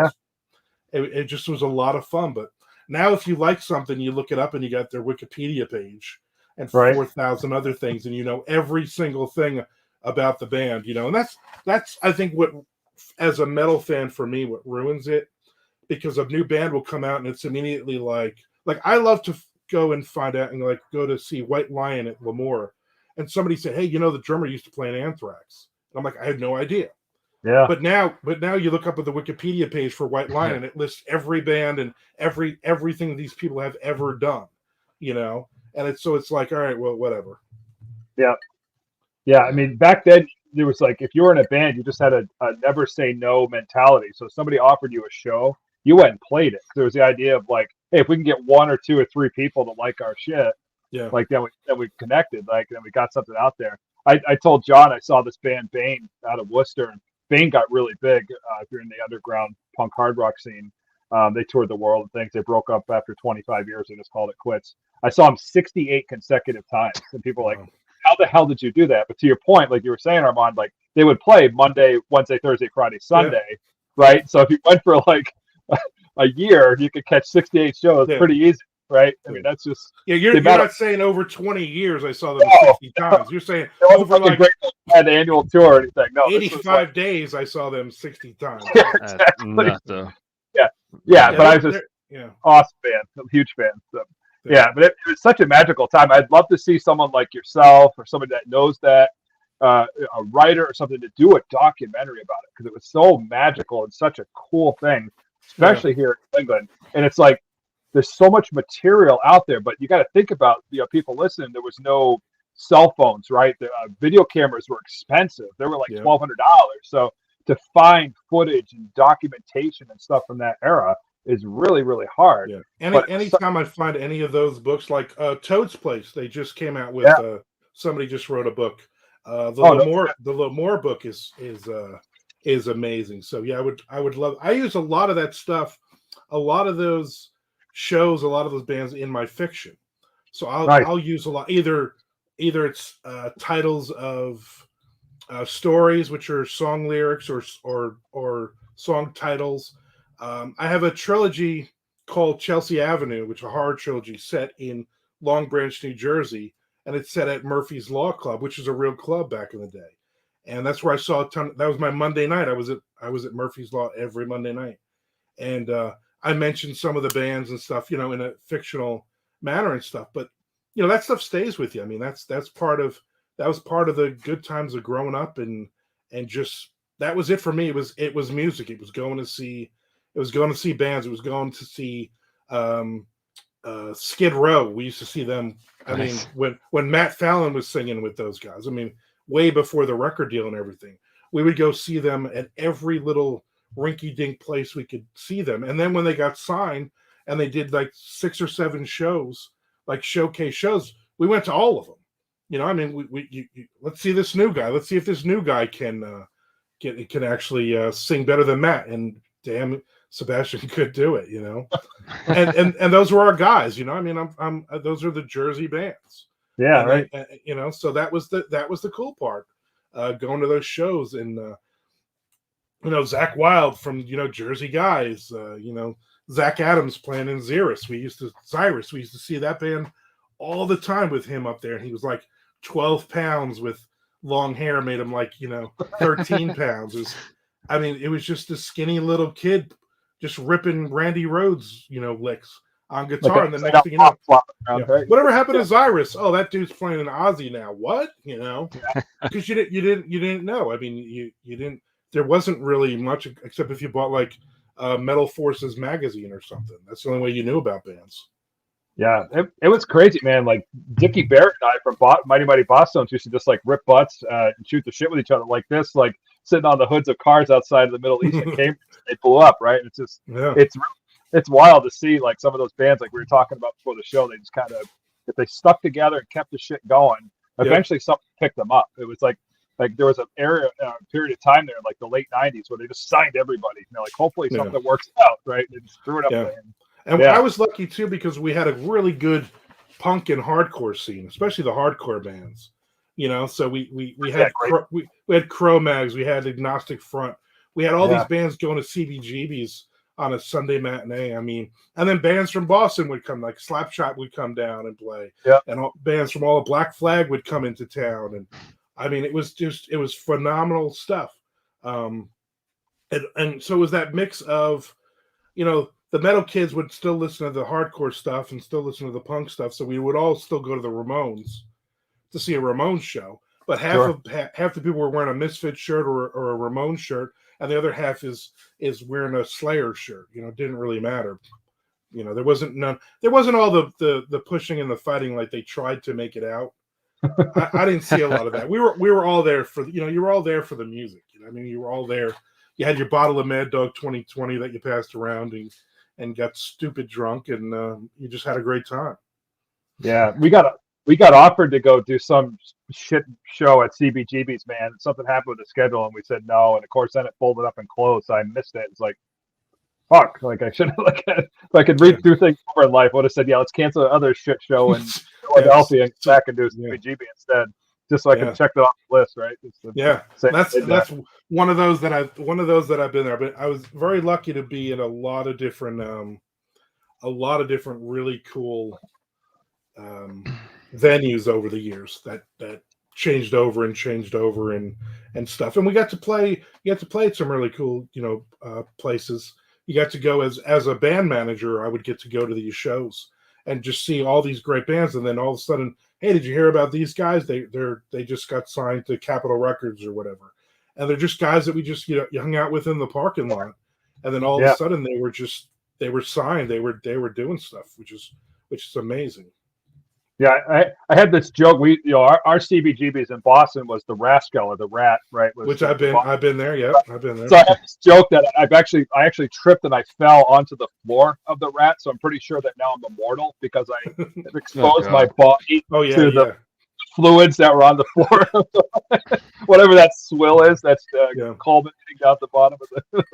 it just was a lot of fun. But now, if you like something, you look it up, and you got their Wikipedia page and 4,000 other things, and every single thing about the band, and that's I think what, as a metal fan, for me, what ruins it, because a new band will come out and it's immediately like I love to go and find out and like go to see White Lion at Lemoore, and somebody said, "Hey, the drummer used to play in Anthrax," and I'm like, I had no idea.
Yeah.
But now you look up at the Wikipedia page for White Lion, and it lists every band and everything these people have ever done, And it's like, all right, well, whatever.
Yeah. Yeah. I mean, back then there was like, if you were in a band, you just had a never say no mentality. So if somebody offered you a show, you went and played it. There was the idea of like, hey, if we can get 1 or 2 or 3 people to like our shit, like then we connected, like then we got something out there. I told John I saw this band Bane out of Worcester, and Bane got really big if you're in the underground punk hard rock scene. They toured the world and things. They broke up after 25 years. They just called it quits. I saw them 68 consecutive times, and people were like, how the hell did you do that? But to your point, like you were saying, Armand, like they would play Monday, Wednesday, Thursday, Friday, Sunday, right? So if you went for like a year, you could catch 68 shows pretty easy, right? I mean, that's just
you're not saying over 20 years I saw them 60 times. You're saying over like
great had annual tour or anything. No,
85 days I saw them 60 times.
Yeah, exactly. But I was just awesome fan, a huge fan. So. Yeah, but it was such a magical time. I'd love to see someone like yourself or somebody that knows that, a writer or something, to do a documentary about it, because it was so magical and such a cool thing, especially here in England. And it's like there's so much material out there, but you got to think about people listening. There was no cell phones, right? The video cameras were expensive. They were like $1,200. So to find footage and documentation and stuff from that era is really, really hard.
Anytime I find any of those books, like Toad's Place, they just came out with somebody just wrote a book. The Lamore book is amazing. So I would love. I use a lot of that stuff, a lot of those shows, a lot of those bands in my fiction. So I'll use a lot. Either it's titles of stories, which are song lyrics or song titles. I have a trilogy called Chelsea Avenue, which is a horror trilogy set in Long Branch, New Jersey, and it's set at Murphy's Law Club, which is a real club back in the day. And that's where I saw a ton. That was my Monday night. I was at Murphy's Law every Monday night, and I mentioned some of the bands and stuff, in a fictional manner and stuff. But that stuff stays with you. I mean, that was part of the good times of growing up, and just that was it for me. It was music. It was going to see bands. It was going to see Skid Row. We used to see them. I mean, when Matt Fallon was singing with those guys, I mean, way before the record deal and everything, we would go see them at every little rinky-dink place we could see them. And then when they got signed and they did like 6 or 7 shows, like showcase shows, we went to all of them. I mean, let's see this new guy. Let's see if this new guy can actually sing better than Matt. And damn, Sebastian could do it, and those were our guys, I mean, I'm those are the Jersey bands.
Yeah. Right.
So that was the cool part, going to those shows, and, Zach Wilde from, Jersey guys, Zach Adams playing in Cyrus. We used to see that band all the time with him up there. And he was like 12 pounds with long hair, made him like, 13 pounds. It was just a skinny little kid just ripping Randy Rhoads, licks on guitar. And the next thing you know, whatever happened to Cyrus? Oh, that dude's playing an Ozzy now. What? Because you didn't know. I mean, you didn't. There wasn't really much except if you bought like Metal Forces magazine or something. That's the only way you knew about bands.
Yeah, it was crazy, man. Like Dickie Barrett and I from Mighty Mighty Bosstones used to just like rip butts and shoot the shit with each other like this, like sitting on the hoods of cars outside of the Middle East. And they blew up, right? It's just it's wild to see like some of those bands like we were talking about before the show. They just kind of, if they stuck together and kept the shit going, eventually something picked them up. It was like there was a period of time there, like the late '90s, where they just signed everybody. Like hopefully something works out, right? They just threw it up there.
And I was lucky too, because we had a really good punk and hardcore scene, especially the hardcore bands. So we had Cro-Mags, we had Agnostic Front, we had all these bands going to CBGB's on a Sunday matinee. I mean, and then bands from Boston would come, like Slapshot would come down and play, and bands from all the Black Flag would come into town, and I mean, it was phenomenal stuff. And so it was that mix of, the metal kids would still listen to the hardcore stuff and still listen to the punk stuff. So we would all still go to the Ramones to see a Ramones show. But half the people were wearing a Misfit shirt or a Ramones shirt, and the other half is wearing a Slayer shirt. It didn't really matter. There wasn't all the pushing and the fighting like they tried to make it out. I didn't see a lot of that. We were all there for, you were all there for the music. I mean, you were all there. You had your bottle of Mad Dog 2020 that you passed around and got stupid drunk, and you just had a great time.
Yeah, we got offered to go do some shit show at CBGB's, man. Something happened with the schedule, and we said no. And of course, then it folded up and closed. So I missed it. It's like, fuck. Like I should have. Like, if I could read through things over in life, I would have said, yeah, let's cancel the other shit show in Philadelphia and go back and do CBGB instead, just so I can check it off the list, right?
That's one of those that I've been there. But I was very lucky to be in a lot of different really cool venues over the years that changed over and stuff. And we got to play. You got to play at some really cool, places. You got to go as a band manager. I would get to go to these shows and just see all these great bands. And then all of a sudden, hey, did you hear about these guys? They just got signed to Capitol Records or whatever. And they're just guys that we just you hung out with in the parking lot. And then all of a sudden they were signed. They were doing stuff, which is amazing.
Yeah, I had this joke. We, our CBGBs in Boston was the Rascal or the Rat, right?
Which I've been there. Yeah, I've been there.
So I had this joke that I actually tripped and I fell onto the floor of the Rat. So I'm pretty sure that now I'm immortal because I exposed my body to the fluids that were on the floor. Whatever that swill is, that's culminating down the bottom of the.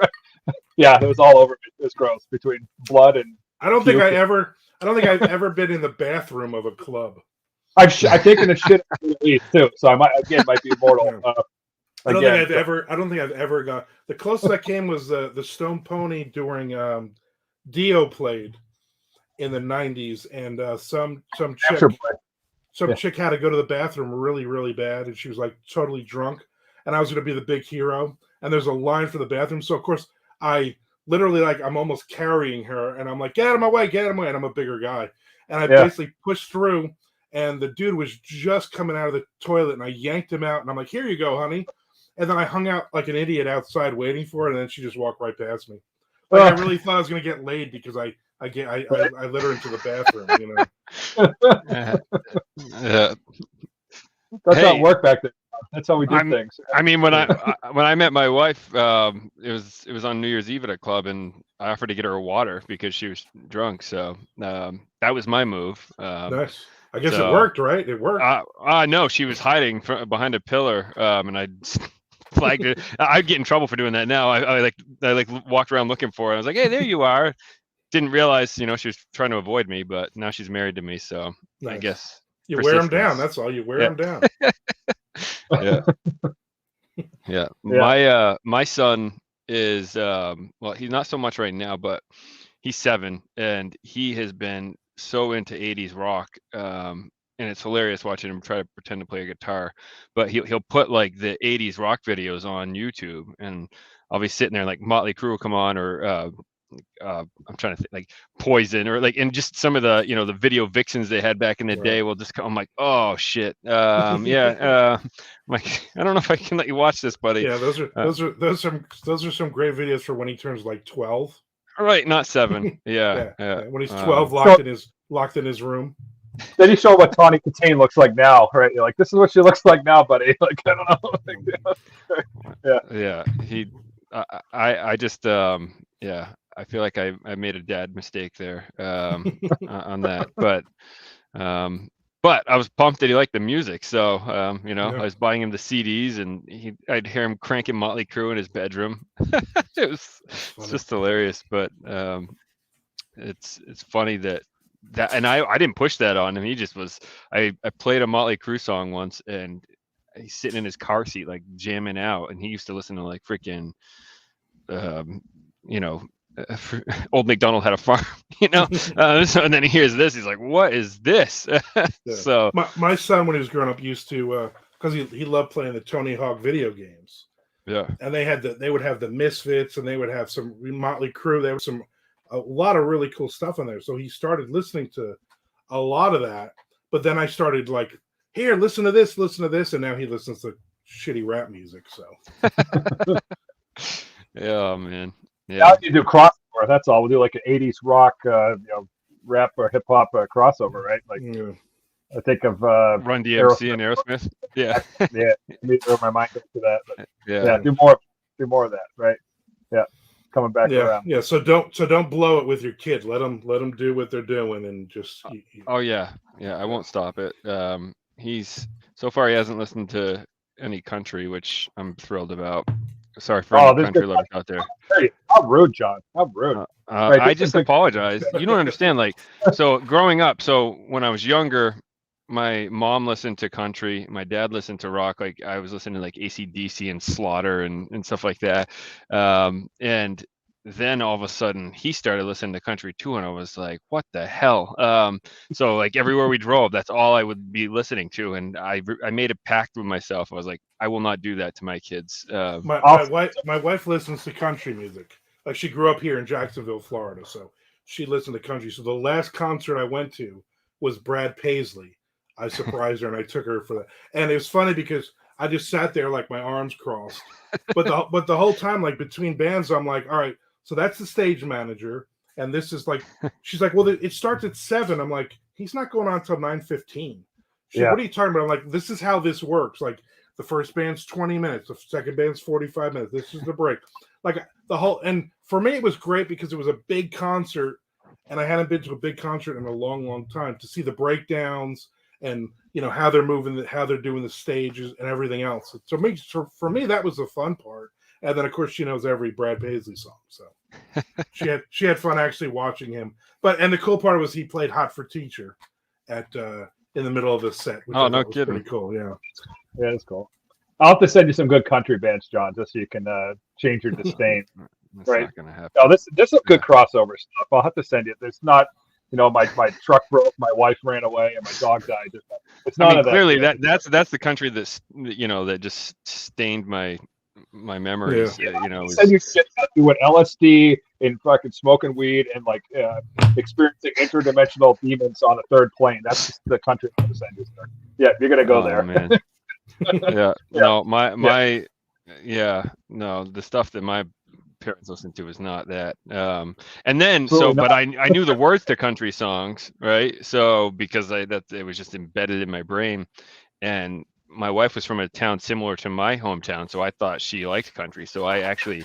Yeah, it was all over me. It was gross between blood and.
I don't think I've ever been in the bathroom of a club.
I've taken a shit at least too, so I might be immortal.
I don't think I've ever gone. The closest I came was the Stone Pony during Dio played in the 90s, and some chick had to go to the bathroom really, really bad, and she was like totally drunk, and I was going to be the big hero, and there's a line for the bathroom, so of course I literally, like, I'm almost carrying her, and I'm like, get out of my way, and I'm a bigger guy. And I basically pushed through, and the dude was just coming out of the toilet, and I yanked him out, and I'm like, here you go, honey. And then I hung out like an idiot outside waiting for her, and then she just walked right past me. Like, I really thought I was going to get laid because I let her into the bathroom,
That's how it worked back then. That's how we did things.
I mean, when I met my wife, it was on New Year's Eve at a club, and I offered to get her a water because she was drunk. So that was my move.
Nice. I guess it worked, right? It worked.
No, she was hiding behind a pillar, and I flagged her. I'd get in trouble for doing that now. I walked around looking for her. I was like, hey, there you are. Didn't realize, she was trying to avoid me, but now she's married to me. So nice. I guess
you wear them down. That's all. You wear them down.
Yeah. My son is he's not so much right now, but he's 7, and he has been so into 80s rock, and it's hilarious watching him try to pretend to play a guitar, but he'll put like the 80s rock videos on YouTube, and I'll be sitting there like Motley Crue will come on, or I'm trying to think, like Poison, or like, and just some of the the video vixens they had back in the day will just come. I'm like, oh shit, I'm like, I don't know if I can let you watch this, buddy.
Yeah, those are some great videos for when he turns like 12.
All right, not 7. Yeah.
When he's 12, locked in his room.
Then you show what Tawny Katane looks like now, right? You're like, this is what she looks like now, buddy. Like, I don't know.
Yeah. I just I feel like I made a dad mistake there on that, but I was pumped that he liked the music. So I was buying him the CDs, and I'd hear him cranking Motley Crue in his bedroom. It's just hilarious, but it's funny that and I didn't push that on him. He just was. I played a Motley Crue song once, and he's sitting in his car seat like jamming out, and he used to listen to like freaking Old MacDonald Had a Farm, so, and then he hears this, he's like, what is this? So
my son, when he was growing up, used to because he loved playing the Tony Hawk video games, and they would have the Misfits, and they would have some Motley Crue. There was a lot of really cool stuff in there, so he started listening to a lot of that. But then I started like, here, listen to this, and now he listens to shitty rap music. So
yeah, man. Yeah,
now you do crossover. That's all. We'll do like an 80s rock, rap or hip hop crossover, right? Like, I think of
Run DMC and Aerosmith. Yeah.
Yeah. My mind goes to that. But
Yeah.
Do more of that, right? Yeah. Coming back around.
Yeah. So don't blow it with your kid. Let them do what they're doing and just.
Oh yeah. I won't stop it. He's so far he hasn't listened to any country, which I'm thrilled about. Sorry for any country lovers out there.
Hey, how rude, John. How rude.
Right, I just apologize. You don't understand. Like, so growing up, so when I was younger, my mom listened to country. My dad listened to rock. Like I was listening to like AC/DC and Slaughter and stuff like that. And then all of a sudden he started listening to country too. And I was like, what the hell? So like everywhere we drove, that's all I would be listening to. And I made a pact with myself. I was like, I will not do that to my kids.
My wife listens to country music. Like she grew up here in Jacksonville, Florida. So she listened to country. So the last concert I went to was Brad Paisley. I surprised her and I took her for that. And it was funny because I just sat there like my arms crossed. But the whole time, like between bands, I'm like, all right, so that's the stage manager. And this is like, she's like, well, it starts at 7. I'm like, he's not going on until 9:15. She's like, what are you talking about? I'm like, this is how this works. Like the first band's 20 minutes. The second band's 45 minutes. This is the break. Like the whole, and for me, it was great because it was a big concert. And I hadn't been to a big concert in a long, long time to see the breakdowns and how they're moving, how they're doing the stages and everything else. So for me, that was the fun part. And then of course she knows every Brad Paisley song, so she had fun actually watching him. And the cool part was he played "Hot for Teacher" at in the middle of the set. Which
no kidding!
Pretty cool, yeah.
Yeah, that's cool. I'll have to send you some good country bands, John, just so you can change your disdain.
That's
right?
Not gonna happen.
No, this is good crossover stuff. I'll have to send you. There's not. My truck broke, my wife ran away, and my dog died. It's not
clearly that's the country that's that just stained my memories.
Yeah. Send you shit doing LSD and fucking smoking weed and like experiencing interdimensional demons on a third plane. That's the country I'm gonna send you. Yeah, you're gonna go there.
Man. No, the stuff that my parents listened to is not that. And then but I knew the words to country songs, right? So because it was just embedded in my brain, and my wife was from a town similar to my hometown, so I thought she liked country. So I actually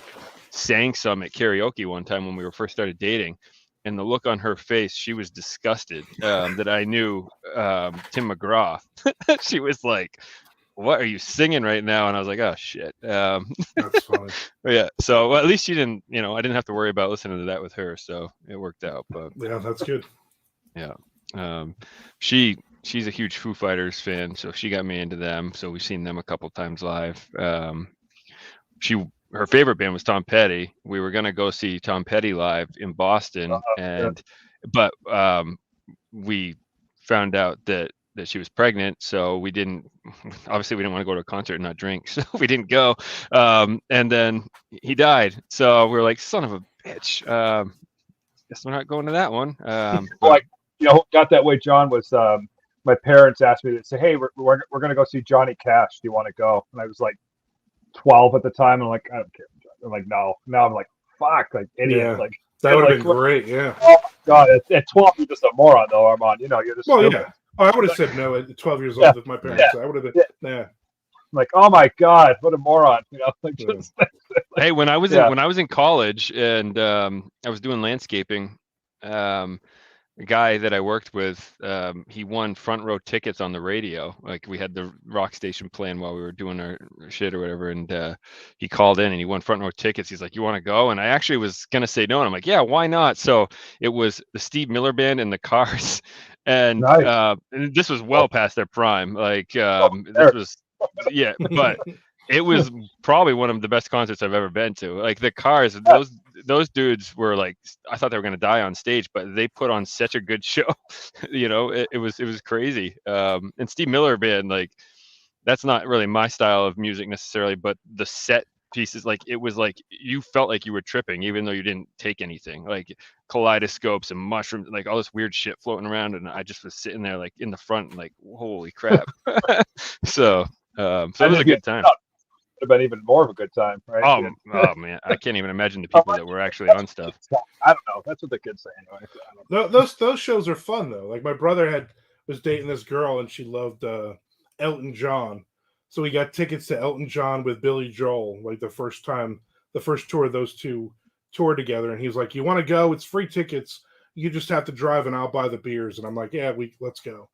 sang some at karaoke one time when we first started dating, and the look on her face, she was disgusted that I knew Tim McGraw. She was like, what are you singing right now? And I was like, oh shit.
That's funny.
Yeah. So at least she didn't, I didn't have to worry about listening to that with her. So it worked out. But
yeah, that's good.
Yeah. She's a huge Foo Fighters fan, so she got me into them. So we've seen them a couple times live. Her favorite band was Tom Petty. We were gonna go see Tom Petty live in Boston, but we found out that she was pregnant, so we didn't want to go to a concert and not drink, so we didn't go. And then he died, so we were like, son of a bitch. Guess we're not going to that one.
What got that way, John, was my parents asked me to say, hey, we're gonna go see Johnny Cash. Do you want to go? And I was like 12 at the time. I'm like, I don't care. I'm like, no. Now I'm like, fuck, like idiot.
Yeah.
Like
that would have been great. Yeah.
Oh my God, at 12 you're just a moron, though, Armand. You're just.
Well, yeah. Oh, I would have said no at 12 years old with my parents. I would have been. Yeah.
Like, oh my God, what a moron.
Hey, when I was in college and I was doing landscaping, a guy that I worked with, he won front row tickets on the radio. Like we had the rock station playing while we were doing our shit or whatever. And he called in and he won front row tickets. He's like, you want to go? And I actually was going to say no. And I'm like, yeah, why not? So it was the Steve Miller Band and the Cars. And,
nice.
And this was well past their prime. Like this was, but it was probably one of the best concerts I've ever been to. Like the Cars, those dudes were like, I thought they were going to die on stage, but they put on such a good show. It was crazy. And Steve Miller Band, like, that's not really my style of music necessarily, but the set pieces, like, it was like you felt like you were tripping, even though you didn't take anything. Like kaleidoscopes and mushrooms, like all this weird shit floating around, and I just was sitting there, like in the front, like, holy crap. So it was a good time.
Have been even more of a good time, right?
Oh man, I can't even imagine the people that were actually on stuff.
I don't know. That's what the kids say anyway.
Those shows are fun though. Like my brother had was dating this girl, and she loved Elton John. So we got tickets to Elton John with Billy Joel, like the first tour of those two toured together. And he was like, "You want to go? It's free tickets. You just have to drive, and I'll buy the beers." And I'm like, "Yeah, let's go."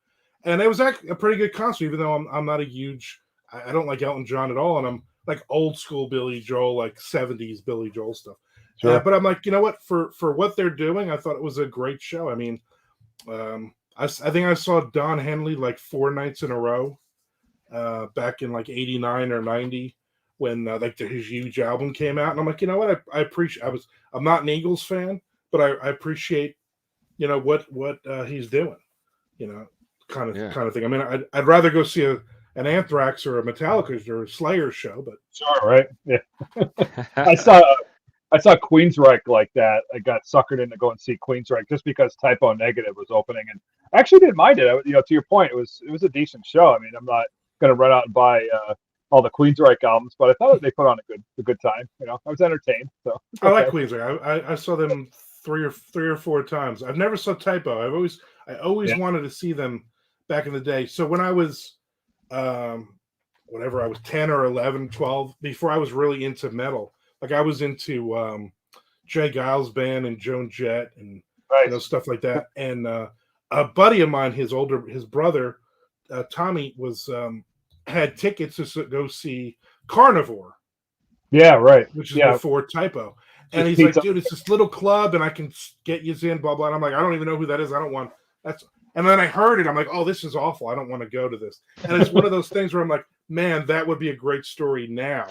And it was actually a pretty good concert, even though I'm not a huge, I don't like Elton John at all, and I'm like old school Billy Joel, like 70s Billy Joel stuff. Sure. But I'm like, you know what? For what they're doing, I thought it was a great show. I mean, I think I saw Don Henley like 4 nights in a row. Back in like 89 or 90 when like his huge album came out, and I'm like, you know what, I appreciate. I'm not an Eagles fan, but I appreciate, you know, what he's doing, you know, kind of thing. I mean, I'd rather go see an Anthrax or a Metallica or a Slayer show, but
sure, right? Yeah. I saw Queensryche like that. I got suckered into going to see Queensryche just because Typo Negative was opening, and I actually didn't mind it. You know, to your point, it was a decent show. I mean, I'm not going to run out and buy all the Queensryche albums, but I thought they put on a good time. You know, I was entertained. So
I like Queensryche. I saw them three or four times. I've never saw Typo. I always wanted to see them back in the day. So when I was whatever, I was 10 or 11, 12, before I was really into metal. Like I was into Jay Giles' band and Joan Jett and you know, stuff like that. And a buddy of mine, his brother, Tommy, was had tickets to go see Carnivore.
Yeah, right.
Which is before Typo. And he's like, dude, it's this little club and I can get you in, blah, blah. And I'm like, I don't even know who that is. I don't want that's. And then I heard it. I'm like, oh, this is awful. I don't want to go to this. And it's one of those things where I'm like, man, that would be a great story now.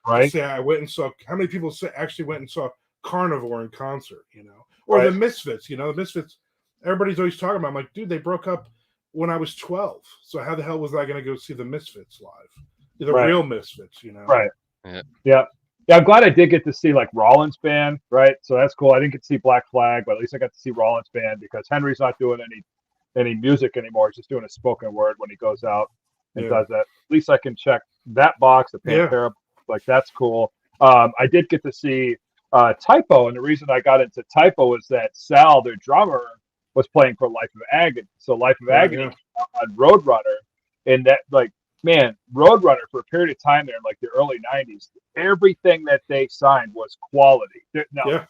Right.
Say I went and saw. How many people actually went and saw Carnivore in concert? You know, or the Misfits. You know, the Misfits. Everybody's always talking about. I'm like, dude, they broke up when I was 12. So how the hell was I going to go see the Misfits live? The real Misfits, you know?
Right. Yeah. I'm glad I did get to see like Rollins Band, right? So that's cool. I didn't get to see Black Flag, but at least I got to see Rollins Band because Henry's not doing any music anymore. He's just doing a spoken word when he goes out and does that. At least I can check that box, the Pantera. Like that's cool. I did get to see Typo, and the reason I got into Typo was that Sal, their drummer, was playing for Life of Agony. So Life of Agony on Roadrunner, and that like man, Roadrunner for a period of time there in like the early 90s, everything that they signed was quality. Now,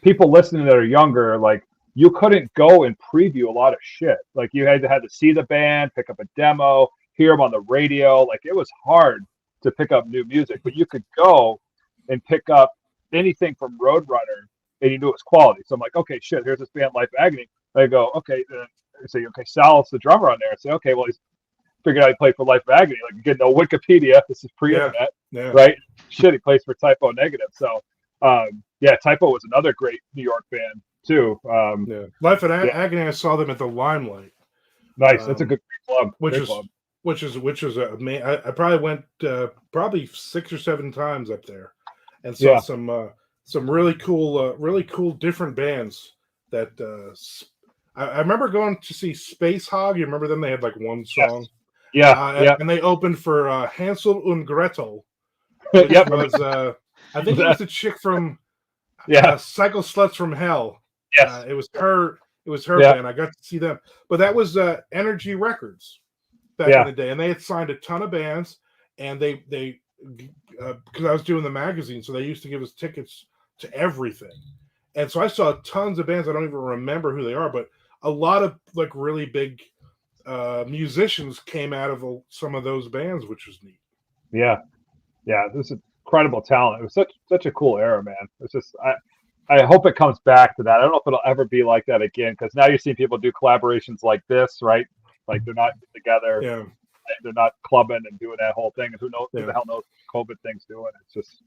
people listening that are younger, like you couldn't go and preview a lot of shit. Like you had to see the band, pick up a demo, hear them on the radio. Like it was hard to pick up new music, but you could go and pick up anything from Roadrunner and you knew it was quality. So I'm like, okay, shit, here's this band Life of Agony. I go, okay, I say, okay, Sal's the drummer on there. I say, okay, well, he's figured out he played for Life of Agony. Like, you get no Wikipedia. This is pre-internet, right? Shit, he plays for Typo Negative. So, Typo was another great New York band too.
Life of Agony. I saw them at the Limelight.
Nice. That's a good club.
Which is I probably went probably 6 or 7 times up there, and saw some really cool different bands that. I remember going to see Space Hog. You remember them? They had like one song. And they opened for Hansel and Gretel. Was, I think it was the chick from Cycle Sluts from Hell.
Yes.
It was her band. I got to see them. But that was Energy Records back in the day. And they had signed a ton of bands. And they because I was doing the magazine, so they used to give us tickets to everything. And so I saw tons of bands. I don't even remember who they are, but a lot of like really big musicians came out of some of those bands, which was neat.
Yeah, this is incredible talent. It was such a cool era, man. It's just I hope it comes back to that. I don't know if it'll ever be like that again, because now you're seeing people do collaborations like this, right? Like they're not together, they're not clubbing and doing that whole thing. And who the hell knows what COVID thing's doing? It's just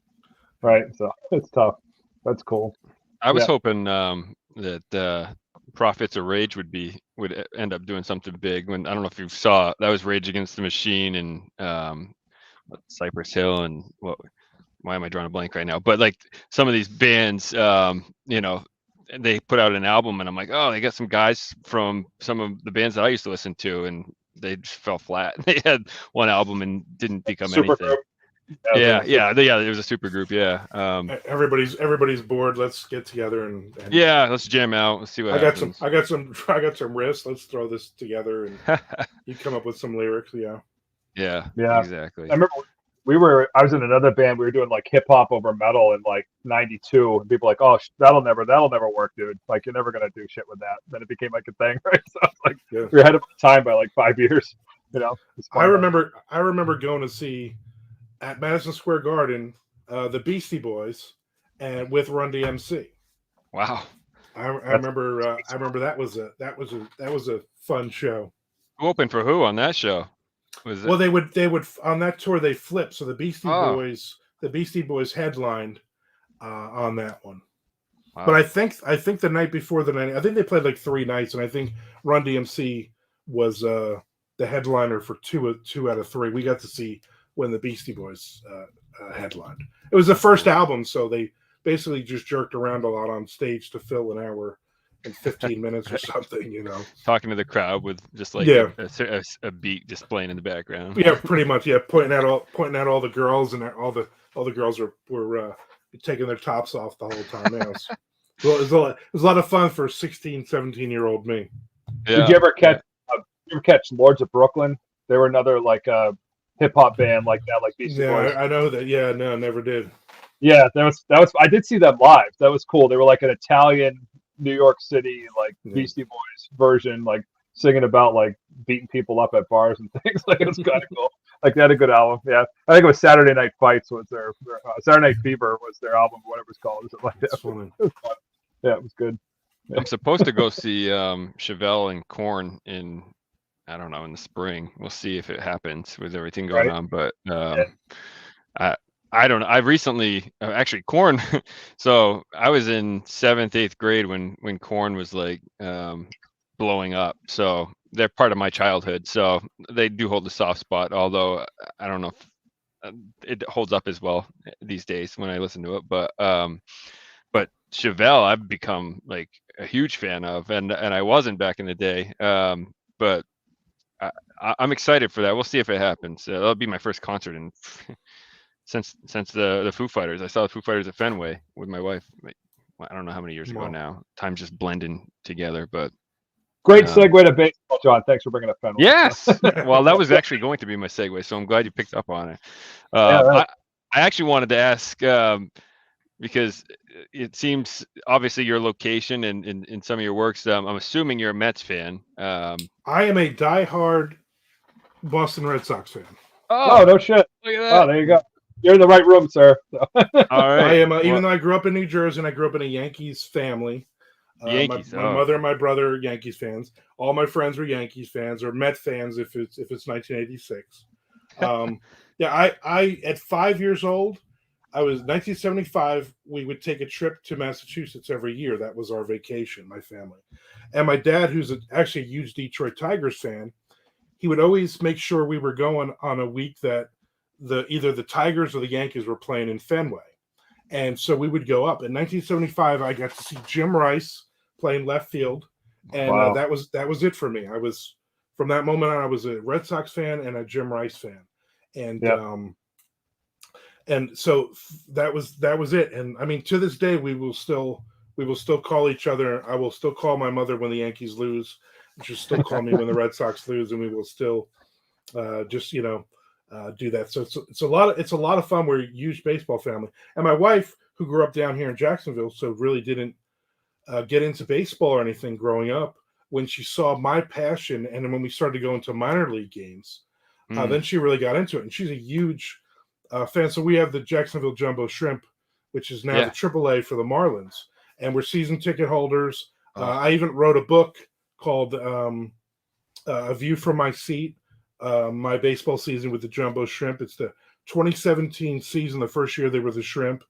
right. So it's tough. That's cool.
I was hoping that Prophets of Rage would end up doing something big. When I don't know if you saw, that was Rage Against the Machine and Cypress Hill and why am I drawing a blank right now? But like some of these bands, they put out an album and I'm like, oh, they got some guys from some of the bands that I used to listen to, and they just fell flat. They had one album and didn't become anything. Yeah. It was a super group. Yeah.
Everybody's bored. Let's get together and
yeah, let's jam out. Let's see what happens.
I got some riffs. Let's throw this together and you come up with some lyrics. Yeah.
Yeah. Exactly.
I remember I was in another band. We were doing like hip hop over metal in like '92, and people were like, "Oh, that'll never work, dude. Like, you're never gonna do shit with that." Then it became like a thing, right? So it's like we're ahead of time by like 5 years. You know.
I remember going to see at Madison Square Garden the Beastie Boys and with Run DMC.
Wow.
I remember that was a fun show.
Who opened for who on that show?
Well, they would on that tour they flipped. So the Beastie Boys headlined on that one. Wow. But I think the night before the night, I think they played like 3 nights, and I think Run DMC was the headliner for two out of 3. We got to see when the Beastie Boys headlined. It was the first album, so they basically just jerked around a lot on stage to fill an hour and 15 minutes or something, you know.
Talking to the crowd with just like a beat just playing in the background.
Yeah, pretty much. Yeah, pointing out all the girls, and all the girls were taking their tops off the whole time. Yeah, it was a lot of fun for 16, 17-year-old me.
Yeah. Did you ever catch Lords of Brooklyn? They were another like hip hop band like that, like Beastie Boys.
I know that. Yeah, no, never did.
Yeah, that was. I did see them live. That was cool. They were like an Italian New York City like Beastie Boys version, like singing about like beating people up at bars and things. Like, it was kind of cool. Like, they had a good album. Yeah, I think it was Saturday Night Fights was their Saturday Night Fever was their album, whatever it's called. Like that. It was fun. Yeah, it was good. Yeah.
I'm supposed to go see Chevelle and Korn in, I don't know, in the spring. We'll see if it happens with everything going on. But I don't know. I recently actually Korn. So I was in 7th, 8th grade when Korn was like blowing up. So they're part of my childhood. So they do hold a soft spot. Although I don't know if it holds up as well these days when I listen to it. But Chevelle, I've become like a huge fan of, and I wasn't back in the day. But I'm excited for that. We'll see if it happens. That'll be my first concert in. Since the Foo Fighters. I saw the Foo Fighters at Fenway with my wife. I don't know how many years ago now. Time's just blending together, but
great segue to baseball, John. Thanks for bringing up Fenway.
Yes. Well, that was actually going to be my segue, so I'm glad you picked up on it. I actually wanted to ask because it seems obviously your location and in some of your works. I'm assuming you're a Mets fan.
I am a diehard Boston Red Sox fan.
Oh, no shit!
Look at that.
Oh, there you go. You're in the right room, sir. So.
All right.
I am. Even though I grew up in New Jersey and I grew up in a Yankees family,
Yankees.
My mother and my brother are Yankees fans. All my friends were Yankees fans or Met fans if it's 1986. I at 5 years old, I was 1975. We would take a trip to Massachusetts every year. That was our vacation, my family, and my dad, who's actually a huge Detroit Tigers fan, he would always make sure we were going on a week that either the Tigers or the Yankees were playing in Fenway. And so we would go up. In 1975, I got to see Jim Rice playing left field. And that was it for me. I was, from that moment on, I was a Red Sox fan and a Jim Rice fan. And and so that was it. And I mean, to this day, we will still call each other. I will still call my mother when the Yankees lose. She'll still call me when the Red Sox lose, and we will still do that. So it's a lot of fun. We're a huge baseball family, and my wife, who grew up down here in Jacksonville, so really didn't get into baseball or anything growing up. When she saw my passion, and when we started to go into minor league games, then she really got into it, and she's a huge fan. So we have the Jacksonville Jumbo Shrimp, which is now the AAA for the Marlins, and we're season ticket holders. I even wrote a book called A View from My Seat, my baseball season with the Jumbo Shrimp. It's the 2017 season, the first year they were the Shrimp.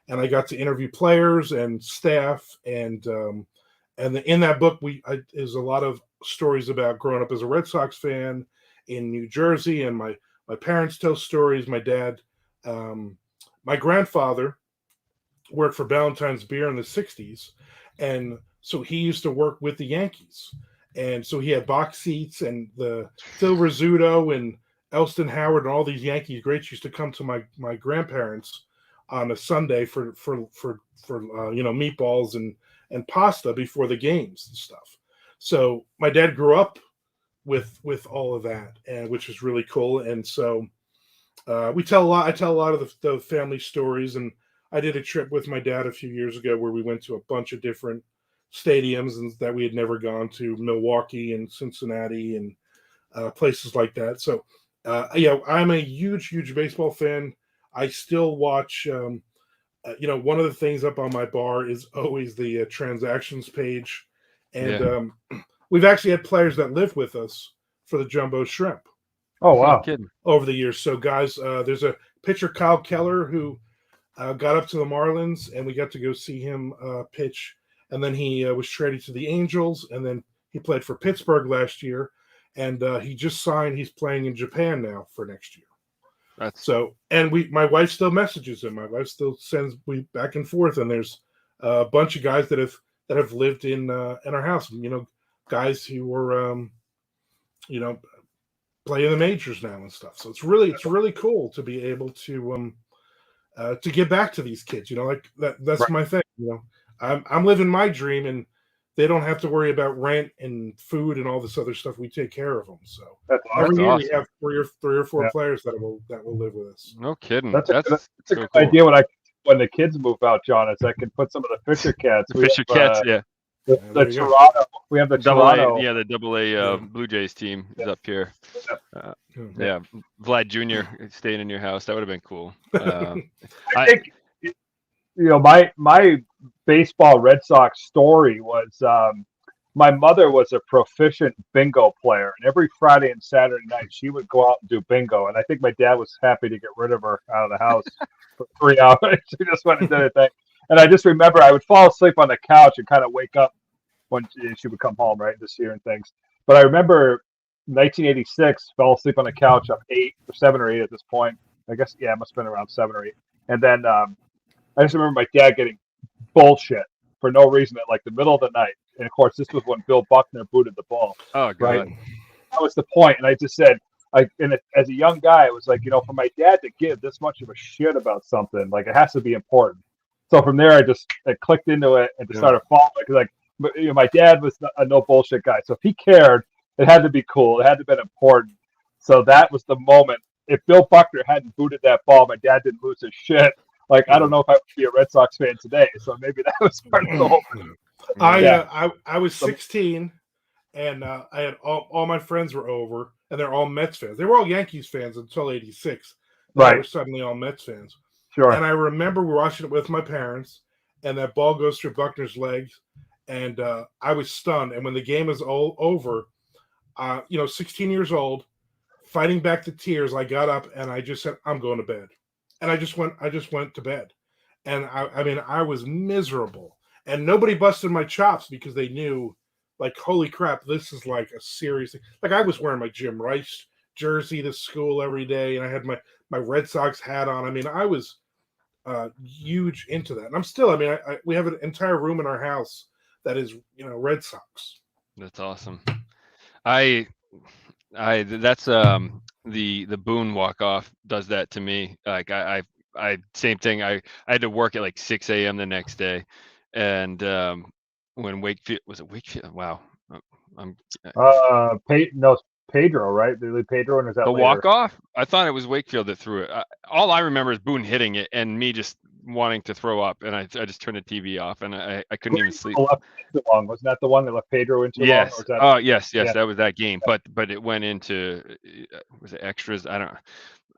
And I got to interview players and staff. And in that book, there's a lot of stories about growing up as a Red Sox fan in New Jersey. And my parents tell stories. My dad, my grandfather worked for Ballantyne's Beer in the 60s. And so he used to work with the Yankees. And so he had box seats, and the Phil Rizzuto Elston Howard and all these Yankees greats used to come to my grandparents on a Sunday for meatballs and pasta before the games and stuff. So my dad grew up with all of that, and which is really cool. And so I tell a lot of the family stories, and I did a trip with my dad a few years ago where we went to a bunch of different stadiums and that we had never gone to, Milwaukee and Cincinnati and places like that. So I'm a huge baseball fan. I still watch. One of the things up on my bar is always the transactions page, and we've actually had players that live with us for the Jumbo Shrimp.
Oh wow!
Over the years, so guys, there's a pitcher, Kyle Keller, who got up to the Marlins, and we got to go see him pitch. And then he was traded to the Angels, and then he played for Pittsburgh last year, and he just signed. He's playing in Japan now for next year. My wife still messages him. My wife still sends me back and forth, and there's a bunch of guys that have lived in our house. Guys who were playing the majors now and stuff. So it's really cool to be able to give back to these kids. Like that's right. My thing. I'm living my dream, and they don't have to worry about rent and food and all this other stuff. We take care of them. So every year we have three or four players that will live with us.
No kidding.
That's a good idea. When the kids move out, John, is I can put some of the Fisher Cats. The Toronto. We have the Toronto.
The Double-A Blue Jays team is up here. Vlad Jr. staying in your house. That would have been cool.
I think my baseball Red Sox story was my mother was a proficient bingo player, and every Friday and Saturday night she would go out and do bingo. And I think my dad was happy to get rid of her out of the house for 3 hours. She just went and did her thing. And I just remember I would fall asleep on the couch and kind of wake up when she would come home, right, this year and things. But I remember 1986, fell asleep on the couch. I'm 7 or 8 at this point. I guess, it must have been around 7 or 8. And then I just remember my dad getting bullshit for no reason at like the middle of the night. And of course, this was when Bill Buckner booted the ball.
Oh, God.
Right? That was the point. And I just said, as a young guy, it was like, for my dad to give this much of a shit about something, like it has to be important. So from there, I clicked into it and just started following it. Because my dad was a no bullshit guy. So if he cared, it had to be cool. It had to have been important. So that was the moment. If Bill Buckner hadn't booted that ball, my dad didn't lose his shit. Like, I don't know if I would be a Red Sox fan today. So maybe that was part of the whole thing.
I was 16, and I had all my friends were over, and they're all Mets fans. They were all Yankees fans until '86. They were suddenly all Mets fans.
Sure.
And I remember we were watching it with my parents, and that ball goes through Buckner's legs, and I was stunned. And when the game was all over, 16 years old, fighting back the tears, I got up and I just said, "I'm going to bed," and I just went to bed. And I was miserable, and nobody busted my chops because they knew, like, holy crap, this is like a serious thing. Like, I was wearing my Jim Rice jersey to school every day, and I had my Red Sox hat on. I was huge into that, and I'm still. We have an entire room in our house that is, Red Sox.
That's awesome. That's the Boone walk off does that to me. Like I same thing. I had to work at like 6 a.m. the next day, and when Wakefield was it Wakefield? Wow,
Pedro, right? Pedro, and is that
the walk off? I thought it was Wakefield that threw it. All I remember is Boone hitting it and me just wanting to throw up, and I just turned the TV off, and I couldn't even sleep.
Wasn't that the one that left Pedro into?
Yes.
Long, or
that... Oh yes, that was that game. But it went into was it extras? I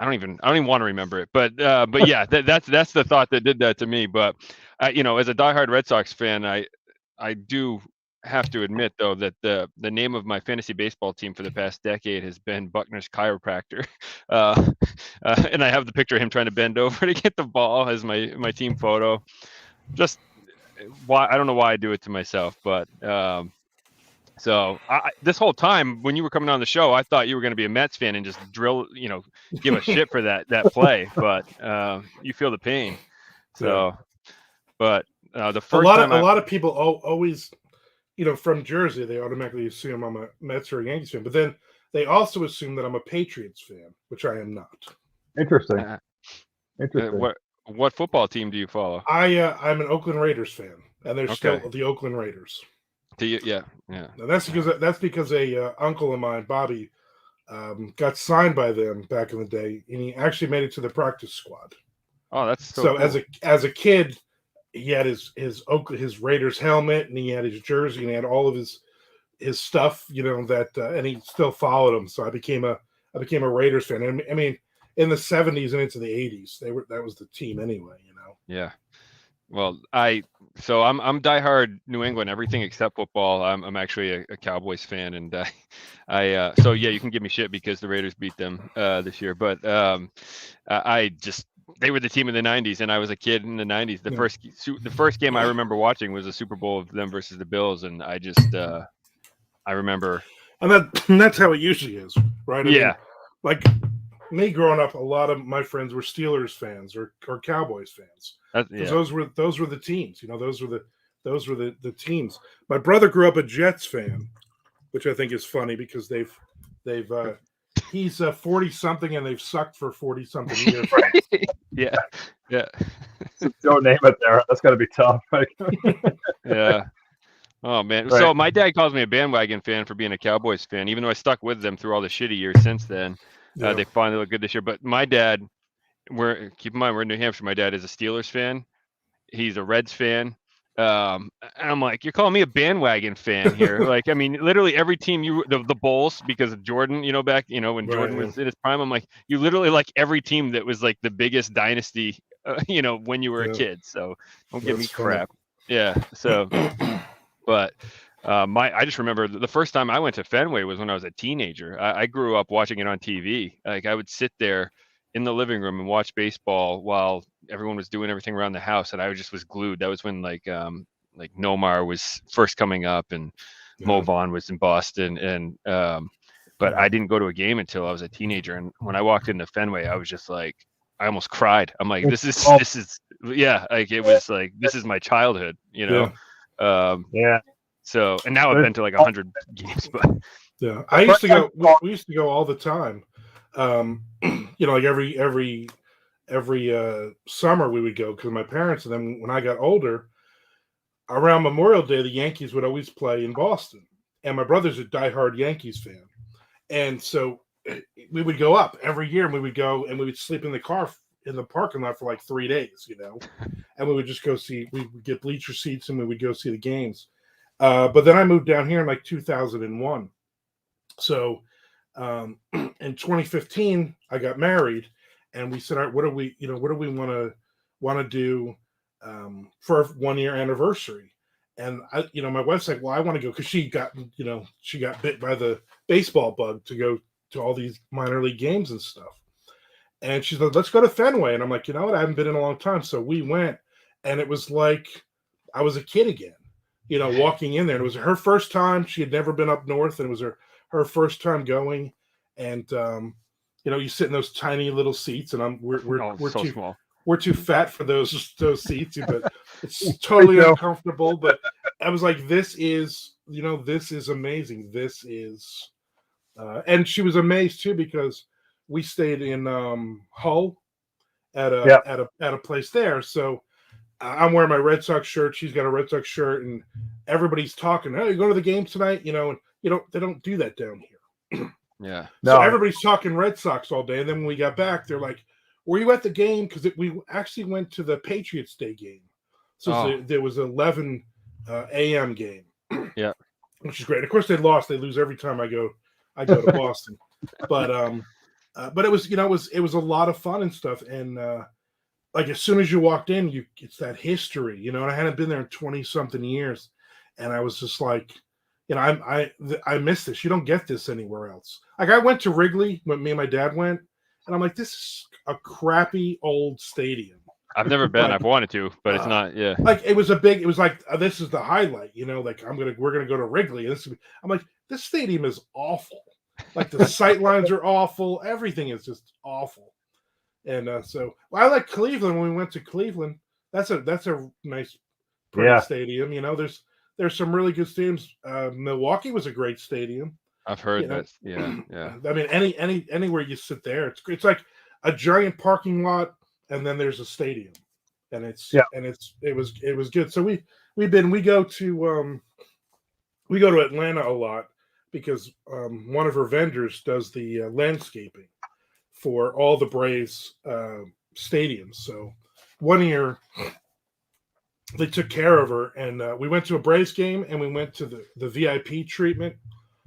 don't even want to remember it. But yeah, that's the thought that did that to me. But as a diehard Red Sox fan, I do have to admit though that the name of my fantasy baseball team for the past decade has been Buckner's chiropractor, and I have the picture of him trying to bend over to get the ball as my team photo. Just why I don't know why I do it to myself, but so this whole time when you were coming on the show, I thought you were going to be a Mets fan and just give a shit for that play, but you feel the pain. So, but the first
a lot of people always. From Jersey, they automatically assume I'm a Mets or a Yankees fan. But then they also assume that I'm a Patriots fan, which I am not.
Interesting. Interesting.
What football team do you follow?
I'm an Oakland Raiders fan, and they're still the Oakland Raiders.
Yeah.
And that's because a uncle of mine, Bobby, got signed by them back in the day, and he actually made it to the practice squad.
Oh, that's so
cool. As a kid, he had his Raiders helmet, and he had his jersey, and he had all of his stuff, and he still followed him. So I became a Raiders fan. And I mean, in the 70s and into the 80s, that was the team anyway,
Yeah. Well, I'm diehard New England, everything except football. I'm actually a Cowboys fan, and so yeah, you can give me shit because the Raiders beat them this year, but they were the team in the 90s, and I was a kid in the 90s. The first game I remember watching was a Super Bowl of them versus the Bills, and I remember.
And that's how it usually is, right?
I
mean, like me growing up, a lot of my friends were Steelers fans or Cowboys fans. Those were the teams. Those were the teams. My brother grew up a Jets fan, which I think is funny because he's 40 something and they've sucked for 40 something years.
Yeah.
Don't name it there. That's got to be tough.
Yeah. Oh man. Right. So my dad calls me a bandwagon fan for being a Cowboys fan, even though I stuck with them through all the shitty years since then. Yeah. They finally look good this year. But my dad, keep in mind, we're in New Hampshire. My dad is a Steelers fan. He's a Reds fan. And I'm like, you're calling me a bandwagon fan here. Like, I mean, literally every team the Bulls, because of Jordan, back, when Jordan was in his prime, I'm like, you literally like every team that was like the biggest dynasty, when you were a kid. So don't give me crap. Funny. Yeah. So, but I just remember the first time I went to Fenway was when I was a teenager. I grew up watching it on TV. Like I would sit there in the living room and watch baseball while everyone was doing everything around the house, and I was glued. That was when like Nomar was first coming up, and Mo Vaughn was in Boston, and but I didn't go to a game until I was a teenager. And when I walked into Fenway, I was just like, I almost cried. I'm like, this is like it was like this is my childhood,
Yeah.
So, and now I've been to like 100 games, but
yeah, I used to go. We used to go all the time. Like every summer we would go because my parents. And then when I got older, around Memorial Day, the Yankees would always play in Boston, and my brother's a diehard Yankees fan, and so we would go up every year, and we would go and we would sleep in the car in the parking lot for like 3 days, and we would just go see. We would get bleacher seats, and we would go see the games. But then I moved down here in like 2001. So in 2015, I got married, and we said, all right, what do we want to do for our 1 year anniversary? And my wife's like, well, I want to go because she got bit by the baseball bug to go to all these minor league games and stuff. And she's like, let's go to Fenway. And I'm like, you know what? I haven't been in a long time. So we went, and it was like I was a kid again. Walking in there. And it was her first time. She had never been up north, and it was her first time going. And you sit in those tiny little seats, and we're too fat for those seats, but it's totally uncomfortable. But I was like, this is amazing. This is, and she was amazed too because we stayed in Hull at a place there. So I'm wearing my Red Sox shirt. She's got a Red Sox shirt, and everybody's talking. Oh, you going to the game tonight? And they don't do that down here.
Yeah.
So everybody's talking Red Sox all day, and then when we got back, they're like, "Were you at the game?" Because we actually went to the Patriots Day game. So there was an 11 a.m. game.
Yeah,
which is great. Of course, they lost. They lose every time I go to Boston. But it was it was a lot of fun and stuff. And like as soon as you walked in, it's that history, and I hadn't been there in 20 something years, and I was just like, I miss this. You don't get this anywhere else. Like I went to Wrigley when me and my dad went, and I'm like, this is a crappy old stadium.
I've never been. I've wanted to, but it's not. Yeah.
Like it was like this is the highlight. Like we're gonna go to Wrigley. I'm like, this stadium is awful. Like the sight lines are awful. Everything is just awful. And so I like Cleveland. When we went to Cleveland, that's a nice, pretty stadium. There's some really good stadiums. Milwaukee was a great stadium.
I've heard
You know,
that. Yeah, yeah.
I mean, anywhere you sit there, it's like a giant parking lot, and then there's a stadium, and it was good. So we go to Atlanta a lot because one of her vendors does the landscaping for all the Braves stadiums. So one year they took care of her, and we went to a Braves game, and we went to the VIP treatment.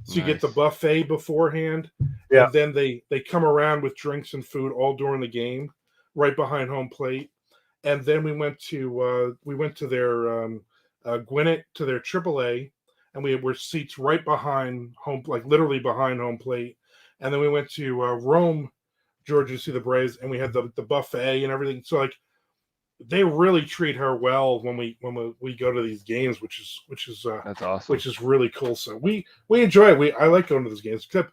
So you get the buffet beforehand, and then they come around with drinks and food all during the game, right behind home plate. And then we went to their Gwinnett, to their AAA, and we were seats right behind home, like literally behind home plate. And then we went to Rome, Georgia, to see the Braves, and we had the buffet and everything. So like, they really treat her well when we go to these games, which is
that's awesome.
Which is really cool. So we enjoy it. I like going to those games. Except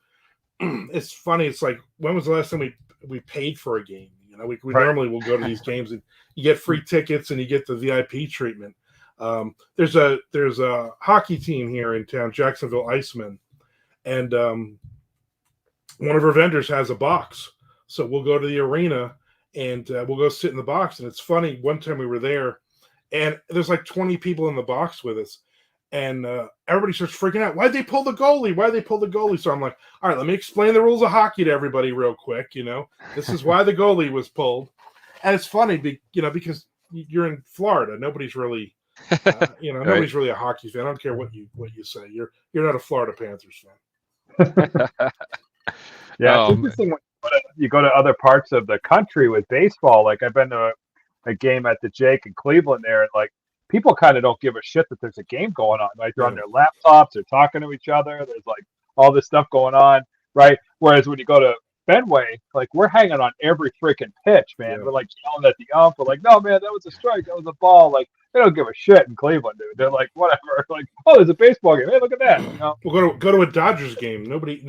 it's funny. It's like, when was the last time we paid for a game? You know, we normally will go to these games and you get free tickets and you get the VIP treatment. There's a hockey team here in town, Jacksonville Icemen, and one of our vendors has a box. So we'll go to the arena and we'll go sit in the box. And it's funny, one time we were there and there's like 20 people in the box with us. And everybody starts freaking out. Why'd they pull the goalie? So I'm like, all right, let me explain the rules of hockey to everybody real quick. You know, this is why the goalie was pulled. And it's funny, because you're in Florida. Nobody's really, nobody's really a hockey fan. I don't care what you say. You're not a Florida Panthers fan.
Yeah, it's interesting when you go to other parts of the country with baseball. Like, I've been to a game at the Jake in Cleveland there, and like, people kind of don't give a shit that there's a game going on. Right, they're on their laptops, they're talking to each other. There's like all this stuff going on, right? Whereas when you go to Fenway, like, we're hanging on every freaking pitch, man. Yeah. We're like yelling at the ump. We're like, no, man, that was a strike. That was a ball. Like, they don't give a shit in Cleveland, dude. They're like, whatever. Like, oh, there's a baseball game. Hey, look at that. You know?
We'll go to a Dodgers game. Nobody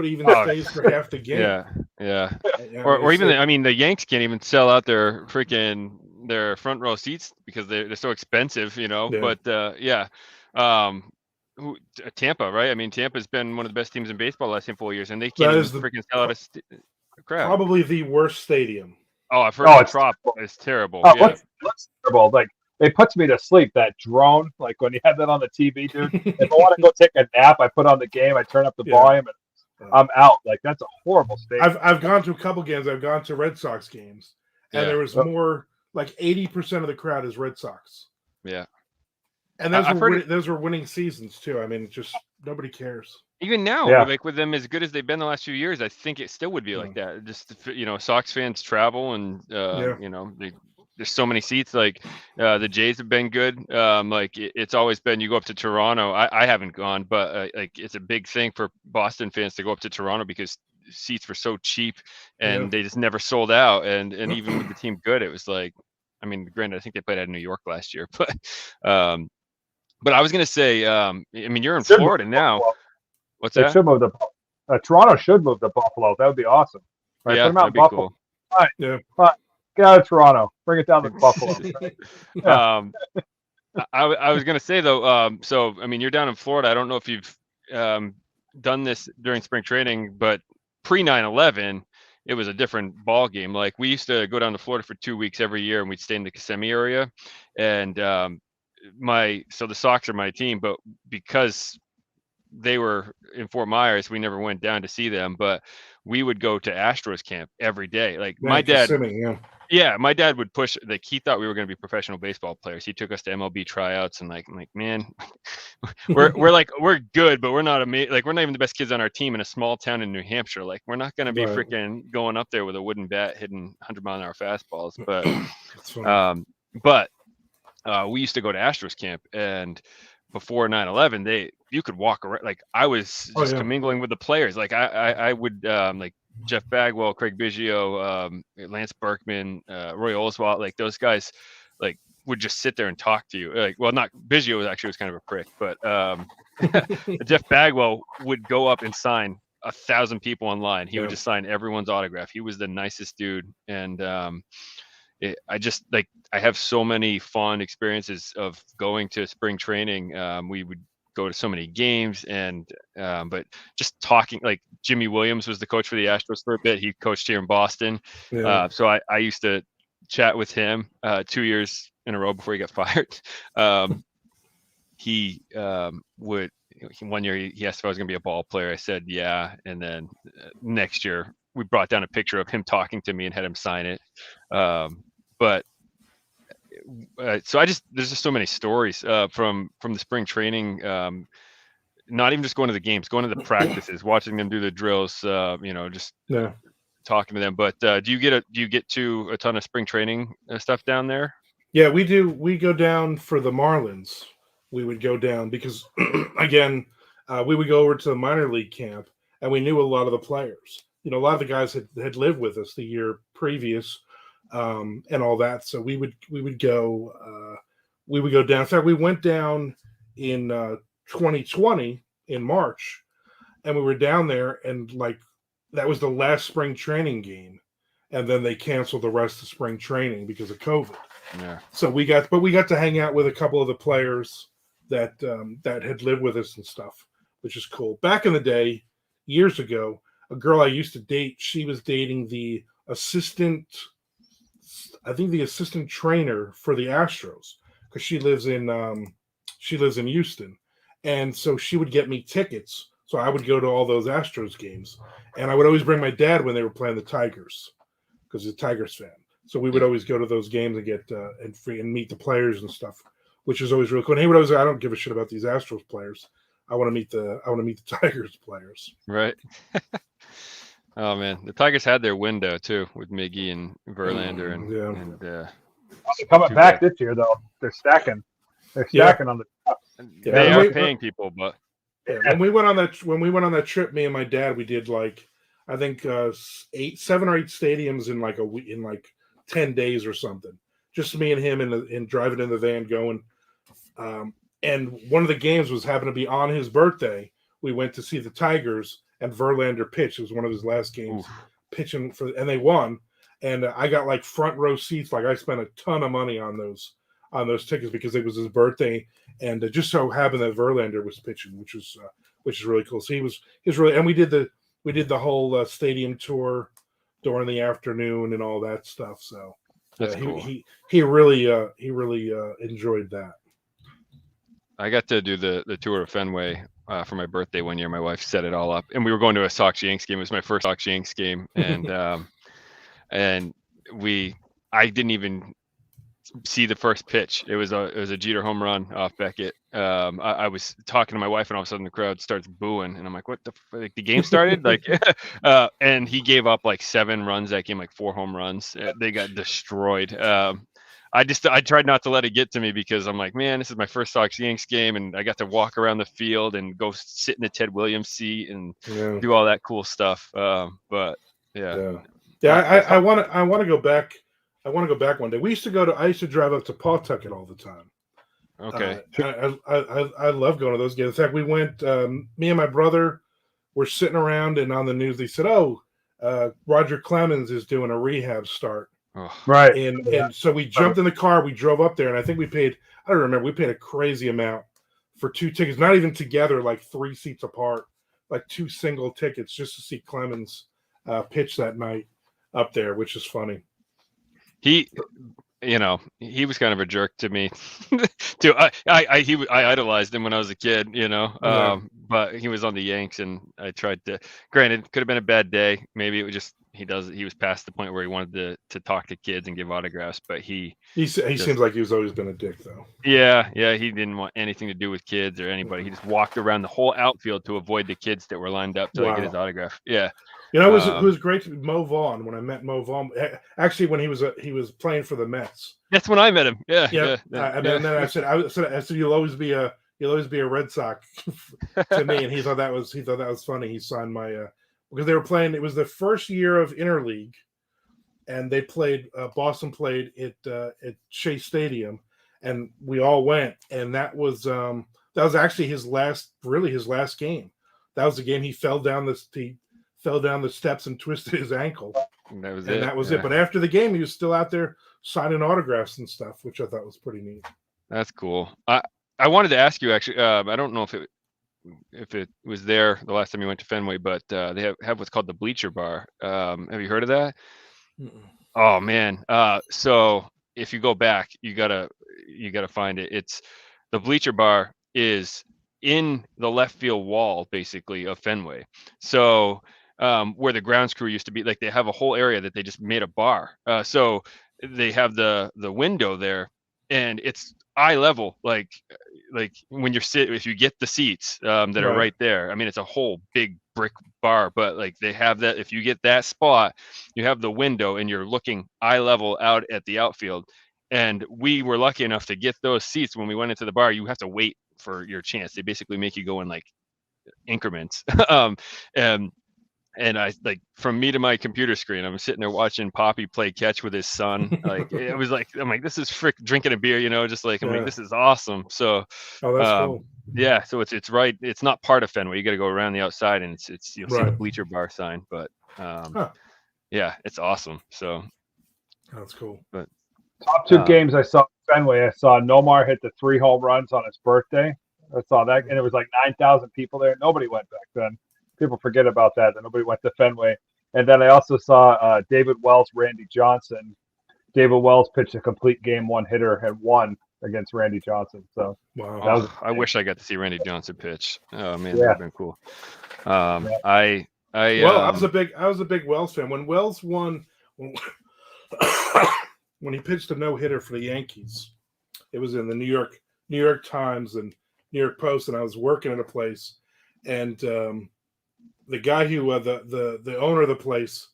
even stays for half the game.
Yeah. Or even the Yanks can't even sell out their front row seats because they're so expensive, you know. Yeah. But Tampa, right? I mean, Tampa's been one of the best teams in baseball the last handful of years, and they can't even freaking sell out a crowd.
Probably the worst stadium.
Oh, I've heard it's Trop is terrible.
Oh, yeah. What's terrible? Like, it puts me to sleep, that drone. Like, when you have that on the TV, dude. If I want to go take a nap, I put on the game, I turn up the volume, and I'm out. Like, that's a horrible stadium.
I've gone to a couple games. I've gone to Red Sox games, and there was more, like 80% of the crowd is Red Sox.
Yeah.
And those were winning seasons too. I mean, just nobody cares.
Even now, like with them as good as they've been the last few years, I think it still would be like that. Just, Sox fans travel and there's so many seats. Like the Jays have been good. Like it's always been, you go up to Toronto. I haven't gone, but like it's a big thing for Boston fans to go up to Toronto because seats were so cheap and they just never sold out. And even with the team good, it was like, I mean, granted, I think they played out in New York last year, but I was going to say, I mean, you're in Florida now. What's that?
Should move Toronto should move to Buffalo. That would be awesome. Right?
Yeah,
that'd
be
Buffalo.
cool.
All right. Yeah. Fine. Get out of Toronto. Bring it down to Buffalo.
I was going to say, though, so, I mean, you're down in Florida. I don't know if you've done this during spring training, but pre 9/11, it was a different ball game. Like, we used to go down to Florida for 2 weeks every year, and we'd stay in the Kissimmee area. And so the Sox are my team, but because they were in Fort Myers, we never went down to see them, but we would go to Astros camp every day. Like my dad, my dad would push, like he thought we were going to be professional baseball players. He took us to MLB tryouts and I'm like, man, we're good, but we're not amazing. Like, we're not even the best kids on our team in a small town in New Hampshire. Like, we're not going to be freaking going up there with a wooden bat hitting 100-mile-an-hour fastballs. But we used to go to Astros camp, and before 9/11, you could walk around. Like, I was just commingling with the players. Like I would like Jeff Bagwell, Craig Biggio, Lance Berkman, Roy Oswalt, like those guys, like would just sit there and talk to you. Like, well, not Biggio was kind of a prick, but Jeff Bagwell would go up and sign 1,000 people online. He would just sign everyone's autograph. He was the nicest dude, and I have so many fond experiences of going to spring training. We would go to so many games, and but just talking, like Jimmy Williams was the coach for the Astros for a bit. He coached here in Boston.
Yeah.
So I used to chat with him 2 years in a row before he got fired. He would, one year he asked if I was going to be a ball player. I said, yeah. And then next year we brought down a picture of him talking to me and had him sign it. But so there's just so many stories from the spring training, not even just going to the games, going to the practices, watching them do the drills, just talking to them. But do you get to a ton of spring training stuff down there?
Yeah, we do. We go down for the Marlins. We would go down because, again, we would go over to the minor league camp, and we knew a lot of the players. A lot of the guys had lived with us the year previous, and all that. So we would go down. In fact, we went down in 2020 in March, and we were down there, and that was the last spring training game, and then they canceled the rest of spring training because of COVID.
Yeah.
So we got to hang out with a couple of the players that had lived with us and stuff, which is cool. Back in the day, years ago, a girl I used to date, she was dating the assistant trainer for the Astros, because she lives in Houston, and so she would get me tickets. So I would go to all those Astros games, and I would always bring my dad when they were playing the Tigers, because he's a Tigers fan. So we would always go to those games and get and meet the players and stuff, which is always really cool. And he would always say, I don't give a shit about these Astros players. I want to meet the Tigers players.
Right. Oh man, the Tigers had their window too with Miggy and Verlander and
they're coming back this year though. They're stacking. They're stacking on the top.
They are paying people, but
when we went on that trip, me and my dad, we did I think 7 or 8 stadiums in a week, in 10 days or something. Just me and him in driving in the van going. And one of the games happened to be on his birthday. We went to see the Tigers, and Verlander pitched. It was one of his last games pitching and they won. And I got front row seats. I spent a ton of money on those tickets because it was his birthday, and it just so happened that Verlander was pitching, which is really cool. So he was really, and we did the whole stadium tour during the afternoon and all that stuff. So
that's cool.
He really enjoyed that.
I got to do the tour of Fenway for my birthday one year. My wife set it all up, and we were going to a Sox Yanks game. It was my first Sox Yanks game, and I didn't even see the first pitch. It was a Jeter home run off Beckett. I was talking to my wife, and all of a sudden the crowd starts booing, and I'm like, "What the game started?" And he gave up 7 runs that game, 4 home runs. They got destroyed. I tried not to let it get to me because I'm like, man, this is my first Sox Yanks game, and I got to walk around the field and go sit in the Ted Williams seat and do all that cool stuff. But yeah.
I want to go back. I want to go back one day. I used to drive up to Pawtucket all the time.
Okay.
I love going to those games. In fact, we went, me and my brother were sitting around, and on the news they said, Roger Clemens is doing a rehab start.
Oh.
Right.
And so we jumped in the car, we drove up there, and I think we paid a crazy amount for 2 tickets, not even together, 3 seats apart, 2 single tickets just to see Clemens pitch that night up there, which is funny.
He was kind of a jerk to me too. I idolized him when I was a kid, but he was on the Yanks, and I tried to, granted, it could have been a bad day. Maybe it was just, he was past the point where he wanted to talk to kids and give autographs, but he
seems like he's always been a dick though.
Yeah. He didn't want anything to do with kids or anybody. He just walked around the whole outfield to avoid the kids that were lined up to get his autograph. Yeah.
It was great to Mo Vaughn when I met Mo Vaughn. Actually, when he was playing for the Mets.
That's when I met him. Yeah.
And then I said you'll always be a Red Sox to me, and he thought that was funny. He signed my because they were playing. It was the first year of interleague, and they played. Boston played at Shea Stadium, and we all went. And that was actually his last game. That was the game he fell down the steps and twisted his ankle.
And that was
it. But after the game, he was still out there signing autographs and stuff, which I thought was pretty neat.
That's cool. I wanted to ask you actually. I don't know if it was there the last time you went to Fenway, but they have what's called the Bleacher Bar. Have you heard of that?
Mm-mm.
Oh man. So if you go back, you gotta find it. It's the Bleacher Bar is in the left field wall basically of Fenway. So where the grounds crew used to be, like they have a whole area that they just made a bar. So they have the window there, and it's eye level, like when you're if you get the seats that are right there. I mean, it's a whole big brick bar, but like they have that. If you get that spot, you have the window and you're looking eye level out at the outfield. And we were lucky enough to get those seats when we went into the bar. You have to wait for your chance. They basically make you go in like increments. And I, like, from me to my computer screen, I'm sitting there watching Poppy play catch with his son. Like it was like, I'm like, this is drinking a beer, just like, I'm like, this is awesome. So
that's cool.
Yeah, so it's right. It's not part of Fenway. You got to go around the outside, and it's you'll see the Bleacher Bar sign. But yeah, it's awesome. So
that's cool.
But
top two games I saw at Fenway, I saw Nomar hit the 3 home runs on his birthday. I saw that, and it was like 9,000 people there. Nobody went back then. People forget about that. Nobody went to Fenway. And then I also saw David Wells, Randy Johnson. David Wells pitched a complete game 1 hitter and won against Randy Johnson. So
wow.
I wish I got to see Randy Johnson pitch. Oh man, that would have been cool. I was
a big Wells fan. When Wells won, when he pitched a no-hitter for the Yankees, it was in the New York Times and New York Post, and I was working at a place, and the guy who the owner of the place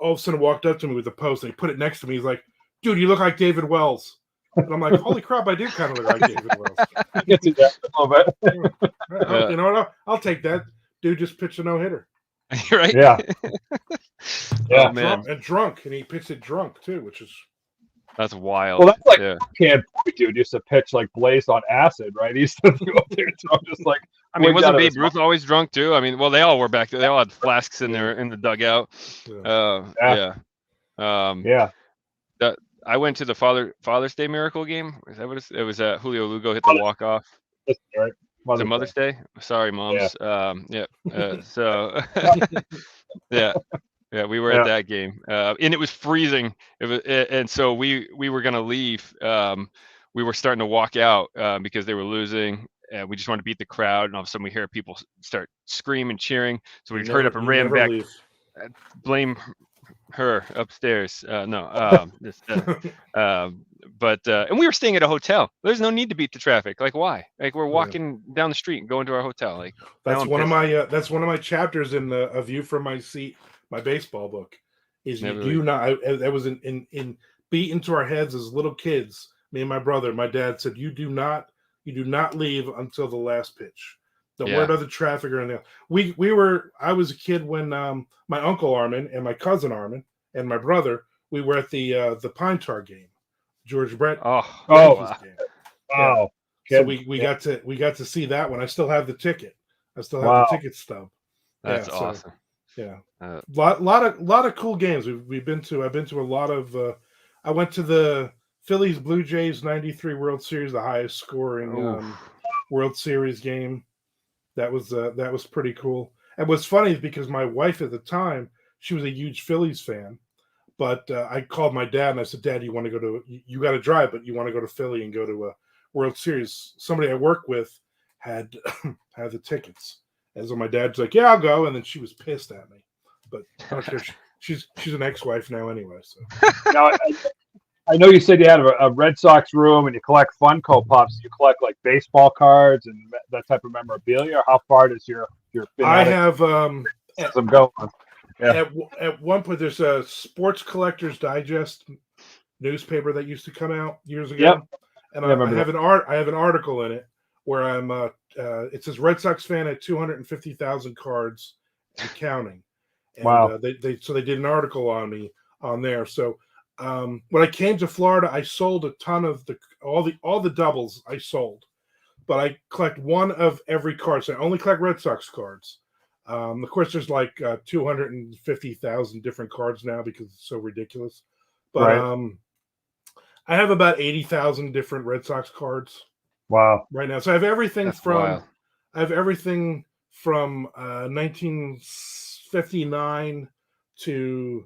all of a sudden walked up to me with the post, and he put it next to me. He's like, "Dude, you look like David Wells." And I'm like, "Holy crap, I do kind of look like David Wells."
I get to that a little
bit. You know what? I'll take that. Dude just pitched a no-hitter.
Right?
Yeah.
Oh, man.
Drunk, and he pitched it drunk too, which is
that's wild.
Well, that's like Can Boy dude used to pitch like Blaze on acid, right? He used to go up there, so I'm just like,
I mean, wasn't Babe Ruth always drunk too? I mean, well, they all were back there. They all had flasks in the dugout. I went to the Father's Day Miracle game. Is that what it was? Julio Lugo hit the walk off.
Right.
Was it Mother's Day? Sorry, moms.
Yeah.
So yeah, we were at that game, and it was freezing. And so we were gonna leave. We were starting to walk out because they were losing. We just wanted to beat the crowd, and all of a sudden we hear people start screaming, cheering. So we hurried up and ran back. Blame her upstairs. And we were staying at a hotel. There's no need to beat the traffic. Like, why? Like, we're walking down the street and going to our hotel. Like,
that's one of my chapters in A View from My Seat, my baseball book. Is that was in beat into our heads as little kids. Me and my brother, my dad said, you do not leave until the last pitch. Don't worry about the traffic or anything. I was a kid when my uncle Armand and my cousin Armand and my brother, we were at the Pine Tar game, George Brett.
Game.
Wow. So we got to see that one. I still have the ticket. I still have the ticket stub.
That's awesome.
Yeah. Lot of cool games. I've been to a lot of I went to the Phillies Blue Jays 93 World Series, the highest scoring World Series game. That was pretty cool. And what's funny is because my wife at the time, she was a huge Phillies fan, but I called my dad and I said, "Dad, you want to go to? You got to drive, but you want to go to Philly and go to a World Series?" Somebody I work with had had the tickets, and so my dad's like, "Yeah, I'll go," and then she was pissed at me, but I don't care. She's an ex-wife now anyway. So
now, I know you said you had a Red Sox room and you collect Funko Pops. You collect like baseball cards and that type of memorabilia. Or how far does your
I have
some going?
Yeah. At one point, there's a Sports Collectors Digest newspaper that used to come out years ago, and I have an article in it where I'm. It says Red Sox fan at 250,000 cards and counting. And,
wow!
They did an article on me on there. So. When I came to Florida, I sold a ton of all the doubles I sold, but I collect one of every card. So I only collect Red Sox cards. Of course, there's like 250,000 different cards now because it's so ridiculous. But I have about 80,000 different Red Sox cards.
Wow.
Right now. So I have everything
That's
from
wild.
1959 to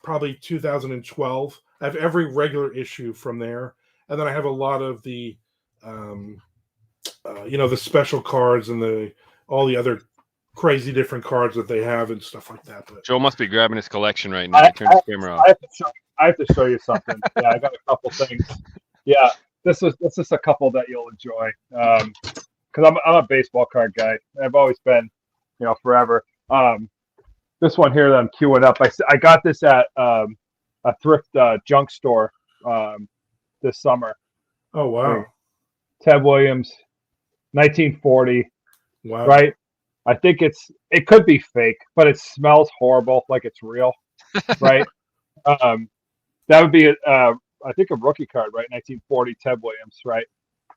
probably 2012. I have every regular issue from there, and then I have a lot of the, the special cards and all the other crazy different cards that they have and stuff like that. But
Joe must be grabbing his collection right now. Turn his camera off.
I have to show you something. Yeah, I got a couple things. Yeah, this is a couple that you'll enjoy. Because I'm a baseball card guy. I've always been, forever. This one here that I'm queuing up. I got this at a thrift junk store this summer.
oh wow,
Ted Williams, 1940.
wow,
Right? I think it could be fake, but it smells horrible, like it's real. Right? That would be I think a rookie card, right? 1940 Ted Williams, right?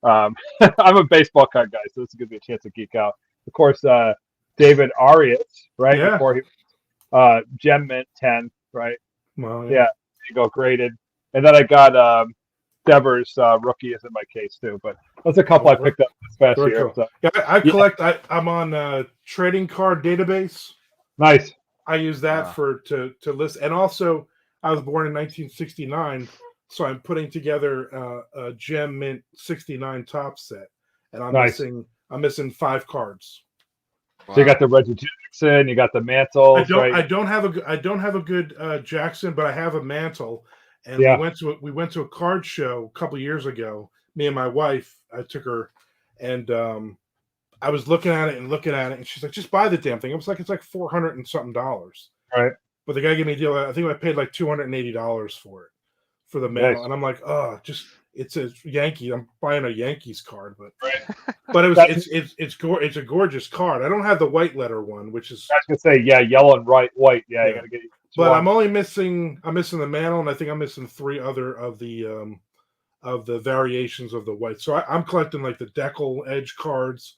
I'm a baseball card guy, so this gives me a chance to geek out. Of course, David Arias, right?
Yeah.
Before he Gem Mint 10, right?
well,
Yeah, there you go, graded. And then I got Devers rookie is in my case too, but that's a couple I picked up this past
Very
year.
cool.
So.
Yeah, I collect. I'm on trading card database.
Nice.
I use that to list, and also I was born in 1969, so I'm putting together a Gem Mint 69 top set, and I'm missing 5 cards.
Wow. So you got the Reggie Jackson, you got the Mantle.
I don't have a good Jackson, but I have a Mantle, and we went to a card show a couple years ago. Me and my wife, I took her, and I was looking at it, and she's like, "Just buy the damn thing." I was like, "It's like $400 and something."
Right.
But the guy gave me a deal. I think I paid like $280 for the mail, nice. And I'm like, "Oh, it's a Yankee. I'm buying a Yankees card." But it's a gorgeous card. I don't have the white letter one, which is
I was gonna say yellow and white. Yeah, you gotta get.
But I'm only missing. I'm missing the Mantle, and I think I'm missing 3 other of the variations of the white. So I'm collecting like the Decal Edge cards.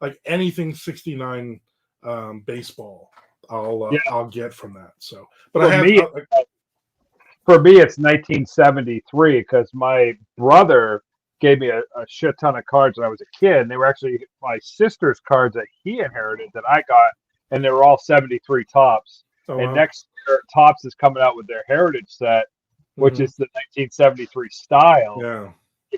Like anything 69 baseball, I'll get from that. So, but
for me, it's 1973 because my brother gave me a shit ton of cards when I was a kid, and they were actually my sister's cards that he inherited that I got, and they were all 73 tops.
Oh,
and next year, Tops is coming out with their Heritage set, which is the 1973 style.
Yeah.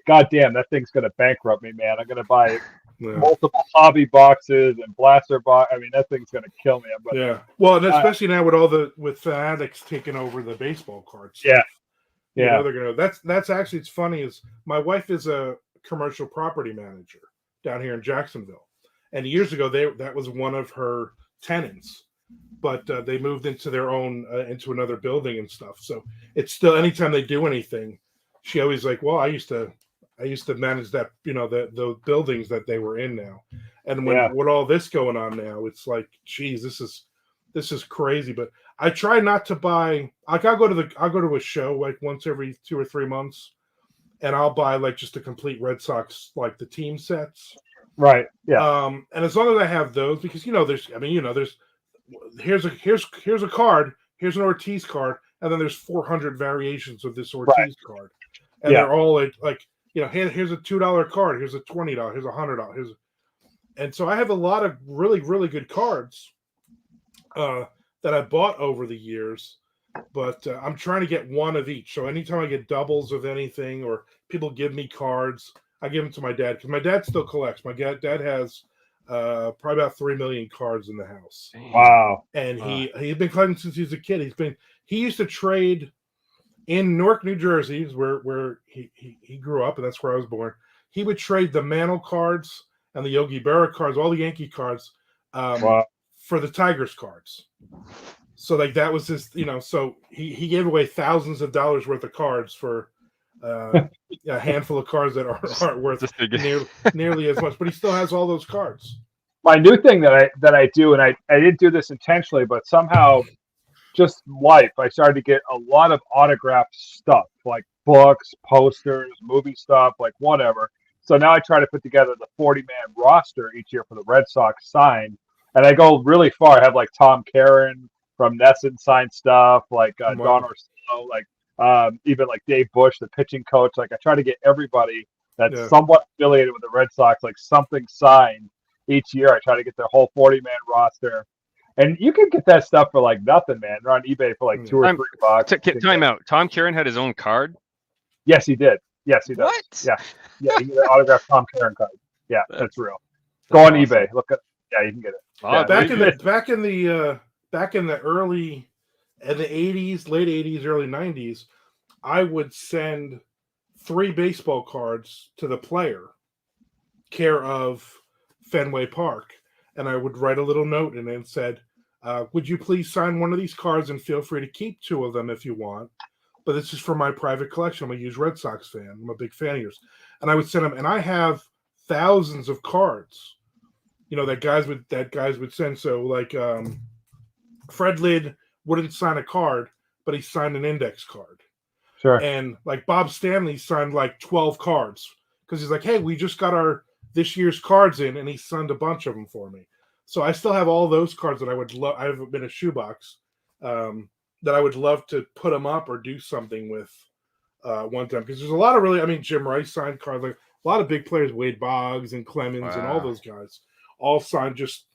God damn, that thing's gonna bankrupt me, man. I'm gonna buy multiple hobby boxes and blaster box. I mean, that thing's gonna kill me. But,
well, and especially now with Fanatics taking over the baseball cards.
Yeah.
They're gonna. That's actually, it's funny. Is my wife is a commercial property manager down here in Jacksonville, and years ago that was one of her tenants, but they moved into their own into another building and stuff. So it's still, anytime they do anything, she always like, well, I used to manage that, the buildings that they were in now. And with all this going on now, it's like, geez, this is crazy. But I try not to buy, like I'll go to a show like once every 2 or 3 months, and I'll buy like just a complete Red Sox, like the team sets.
Right. Yeah.
And as long as I have those, because here's a card, here's an Ortiz card, and then there's 400 variations of this Ortiz card. And they're all like here's a $2 card, here's a $20, here's a $100, and so I have a lot of really, really good cards that I bought over the years, but I'm trying to get one of each. So anytime I get doubles of anything, or people give me cards, I give them to my dad, because my dad still collects. My dad has probably about 3 million cards in the house.
Wow!
And he's been collecting since he was a kid. He used to trade in Newark, New Jersey, where he grew up, and that's where I was born. He would trade the Mantle cards and the Yogi Berra cards, all the Yankee cards, for the Tigers cards. So like that was his, so he gave away thousands of dollars worth of cards for a handful of cards that aren't worth nearly as much, but he still has all those cards.
My new thing that I do, and I didn't do this intentionally, but somehow just life, I started to get a lot of autographed stuff, like books, posters, movie stuff, like whatever. So now I try to put together the 40-man roster each year for the Red Sox signed, and I go really far. I have like Tom Caron from Nesson signed stuff, like Don Orsillo, like even like Dave Bush, the pitching coach. Like I try to get everybody that's somewhat affiliated with the Red Sox, like something signed each year. I try to get their whole 40-man roster. And you can get that stuff for like nothing, man. They're on eBay for like $2 or $3.
Time out. Tom Karen had his own card?
Yes, he did. Yes, he does.
What?
Yeah. Yeah, you can get an autographed Tom Karen card. Yeah, that's real. Go on awesome. eBay. Look at you can get it.
Yeah, back in the 80s, late 80s, early 90s, I would send 3 baseball cards to the player, care of Fenway Park, and I would write a little note and then said, would you please sign one of these cards and feel free to keep 2 of them if you want, but this is for my private collection. I'm a huge Red Sox fan. I'm a big fan of yours. And I would send them, and I have thousands of cards, that guys would send. So like Fred Lidd wouldn't sign a card, but he signed an index card.
Sure.
And like Bob Stanley signed like 12 cards because he's like, hey, we just got this year's cards in, and he signed a bunch of them for me. So I still have all those cards that I would love. I have been a shoebox that I would love to put them up or do something with one time, because there's a lot of Jim Rice signed cards, like a lot of big players, Wade Boggs and Clemens and all those guys, all signed cards,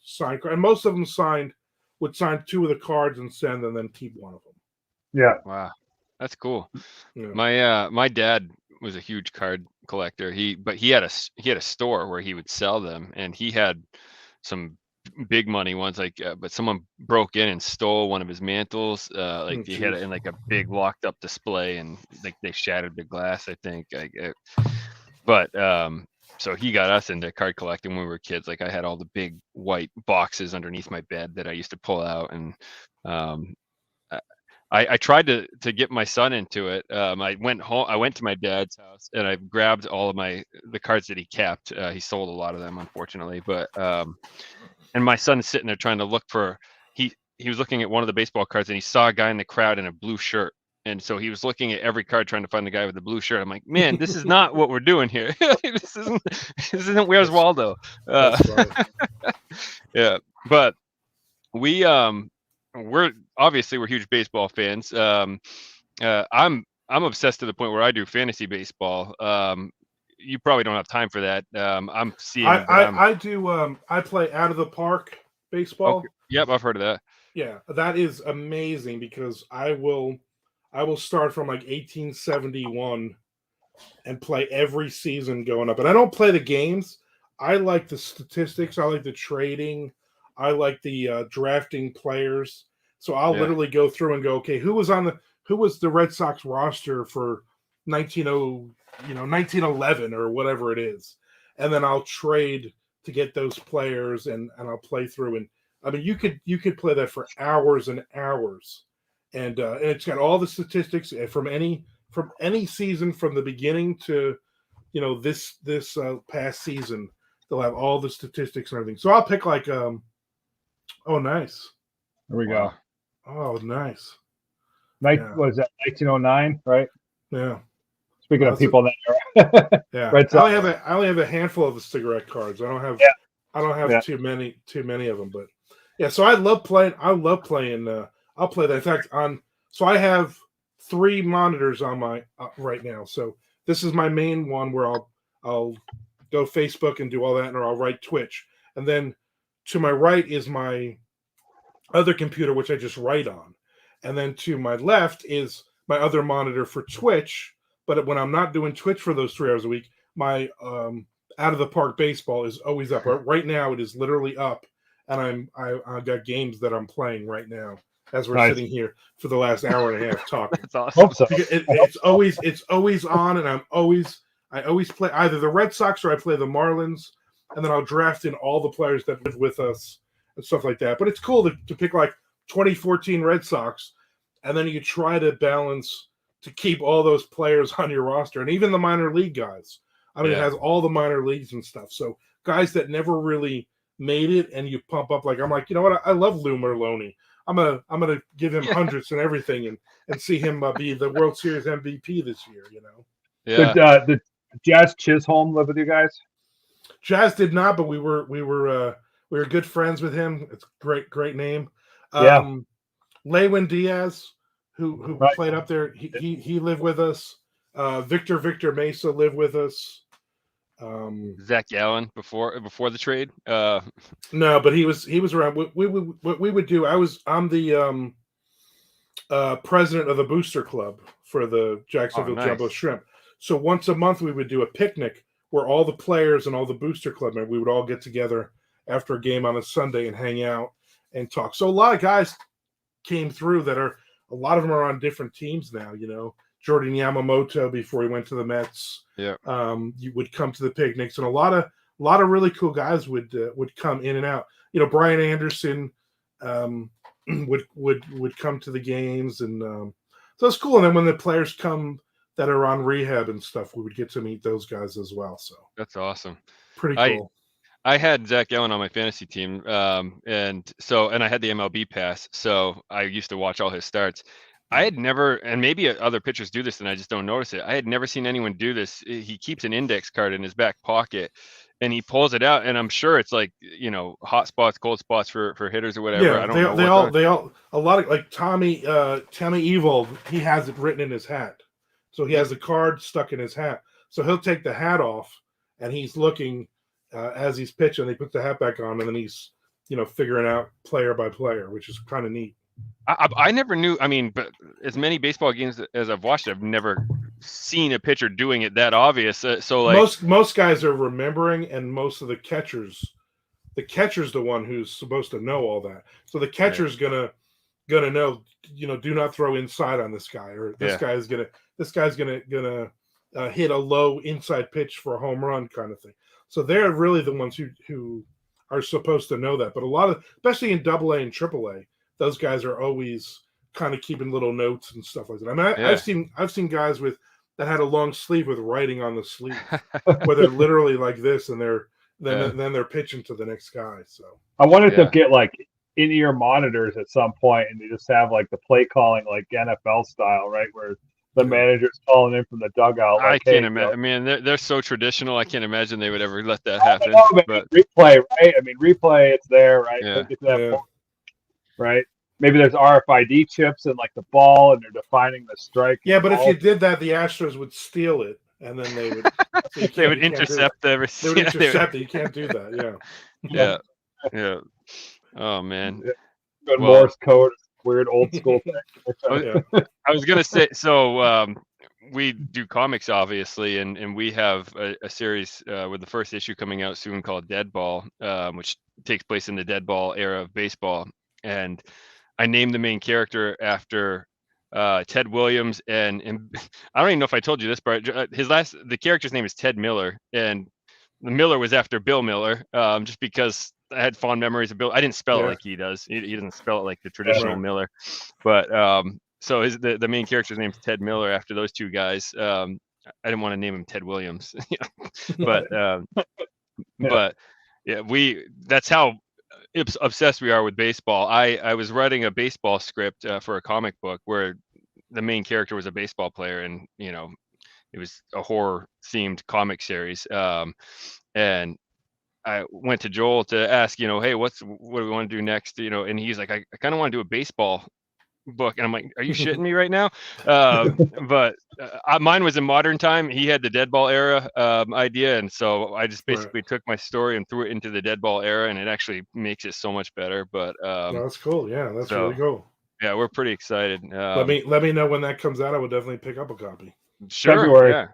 and most of them would sign 2 of the cards and send, and then keep one of them.
Yeah.
Wow, that's cool.
Yeah.
My dad was a huge card collector. He had a store where he would sell them, and he had some big money ones, but someone broke in and stole one of his mantles. He had it in like a big locked up display, and like they shattered the glass, I think. So he got us into card collecting when we were kids. Like I had all the big white boxes underneath my bed that I used to pull out, and I tried to get my son into it. I went home. I went to my dad's house and I grabbed all of the cards that he kept. He sold a lot of them, unfortunately. But and my son's sitting there trying to look for. He was looking at one of the baseball cards and he saw a guy in the crowd in a blue shirt. And so he was looking at every card trying to find the guy with the blue shirt. I'm like, man, this is not what we're doing here. This isn't Where's Waldo. Yeah, but we're huge baseball fans. I'm obsessed to the point where I do fantasy baseball. You probably don't have time for that. I'm seeing.
I do. I play out of the park baseball.
Okay. Yep, I've heard of that.
Yeah, that is amazing because I will start from like 1871 and play every season going up. And I don't play the games. I like the statistics. I like the trading. I like the drafting players. So I'll literally go through and go, okay, who was the Red Sox roster for 1911 or whatever it is, and then I'll trade to get those players, and I'll play through. And I mean, you could play that for hours and hours, and it's got all the statistics from any season from the beginning to this past season. They'll have all the statistics and everything. So I'll pick like oh, nice.
There we go.
Oh, nice.
What is that? 1909, right?
Yeah.
Speaking of people in that era.
Yeah.
Right,
I only have a handful of the cigarette cards. I don't have too many of them, but yeah. So I love playing. I'll play that. In fact, so I have 3 monitors on my right now. So this is my main one where I'll go Facebook and do all that, or I'll write Twitch, and then to my right is my other computer, which I just write on. And then to my left is my other monitor for Twitch. But when I'm not doing Twitch for those 3 hours a week, my out of the park baseball is always up. Right now, it is literally up. And I've got games that I'm playing right now as we're sitting here for the last hour and a half talking.
That's awesome.
So.
It's always on, and I always play either the Red Sox or I play the Marlins, and then I'll draft in all the players that live with us and stuff like that. But it's cool to pick like 2014 Red Sox, and then you try to balance to keep all those players on your roster, and even the minor league guys. I mean, It has all the minor leagues and stuff. So guys that never really made it, and you pump up. Like I'm like, you know what? I love Lou Merlone. I'm gonna give him hundreds and everything, and see him be the World Series MVP this year.
Yeah.
Did Jazz Chisholm live with you guys?
Jazz did not, but we were good friends with him. It's great name. Lewin Diaz, who played up there, he lived with us. Victor Mesa lived with us.
Zach Gallen before the trade.
No, but he was around. What we would do. I'm the president of the booster club for the Jacksonville Jumbo Shrimp. So once a month we would do a picnic where all the players and all the booster club members, we would all get together after a game on a Sunday and hang out and talk. So a lot of guys came through a lot of them are on different teams now, Jordan Yamamoto before he went to the Mets.
Yeah.
You would come to the picnics, and a lot of really cool guys would come in and out. Brian Anderson would come to the games, and so it's cool. And then when the players come that are on rehab and stuff, we would get to meet those guys as well. So
that's awesome.
Pretty cool.
I had Zach Gallen on my fantasy team, and I had the MLB pass, so I used to watch all his starts. I had never, and maybe other pitchers do this and I just don't notice it. I had never seen anyone do this. He keeps an index card in his back pocket and he pulls it out, and I'm sure it's like, hot spots, cold spots for hitters or whatever.
Yeah,
I don't know.
They all a lot of, like Tommy Evil, he has it written in his hat. So he has a card stuck in his hat. So he'll take the hat off and he's looking as he's pitching. They put the hat back on, and then he's, figuring out player by player, which is kind of neat.
I never knew. I mean, but as many baseball games as I've watched, I've never seen a pitcher doing it that obvious. So like
most guys are remembering, and most of the catcher's the one who's supposed to know all that. So the catcher's gonna know, do not throw inside on this guy, or this guy's gonna hit a low inside pitch for a home run kind of thing. So they're really the ones who are supposed to know that. But a lot of, especially in AA and AAA, those guys are always kind of keeping little notes and stuff like that. I mean, I've seen guys that had a long sleeve with writing on the sleeve, where they're literally like this, and then they're pitching to the next guy. So
I wonder if they'll get like in-ear monitors at some point, and they just have like the play calling like NFL style, right, where the manager's calling in from the dugout. Like,
I can't imagine. I mean, they're so traditional. I can't imagine they would ever let that happen.
But replay, right? I mean, replay, it's there, right? Yeah. Right? Maybe there's RFID chips in like the ball, and they're defining the strike.
Yeah, but if you did that, the Astros would steal it, and then they would
they would intercept the receiver.
They would intercept it. You can't do that.
Yeah. Yeah. Oh man.
Good Morse code, weird old school thing.
I was gonna say, so we do comics obviously, and we have a series with the first issue coming out soon called Dead Ball, which takes place in the dead ball era of baseball. And I named the main character after Ted Williams, and I don't even know if I told you this, but the character's name is Ted Miller, and the Miller was after Bill Miller, just because I had fond memories of Bill. I didn't spell it like he does. He doesn't spell it like the traditional Miller, but so the main character's name is Ted Miller after those two guys. I didn't want to name him Ted Williams, but that's how obsessed we are with baseball. I was writing a baseball script for a comic book where the main character was a baseball player, and it was a horror themed comic series, and I went to Joel to ask, hey, what do we want to do next, and he's like, I kind of want to do a baseball book, and I'm like, are you shitting me right now? But mine was in modern time. He had the dead ball era idea, and so I just basically took my story and threw it into the dead ball era, and it actually makes it so much better. But
that's cool. Yeah, that's really cool.
Yeah, we're pretty excited.
Let me know when that comes out. I would definitely pick up a copy.
Sure.
February.
Yeah.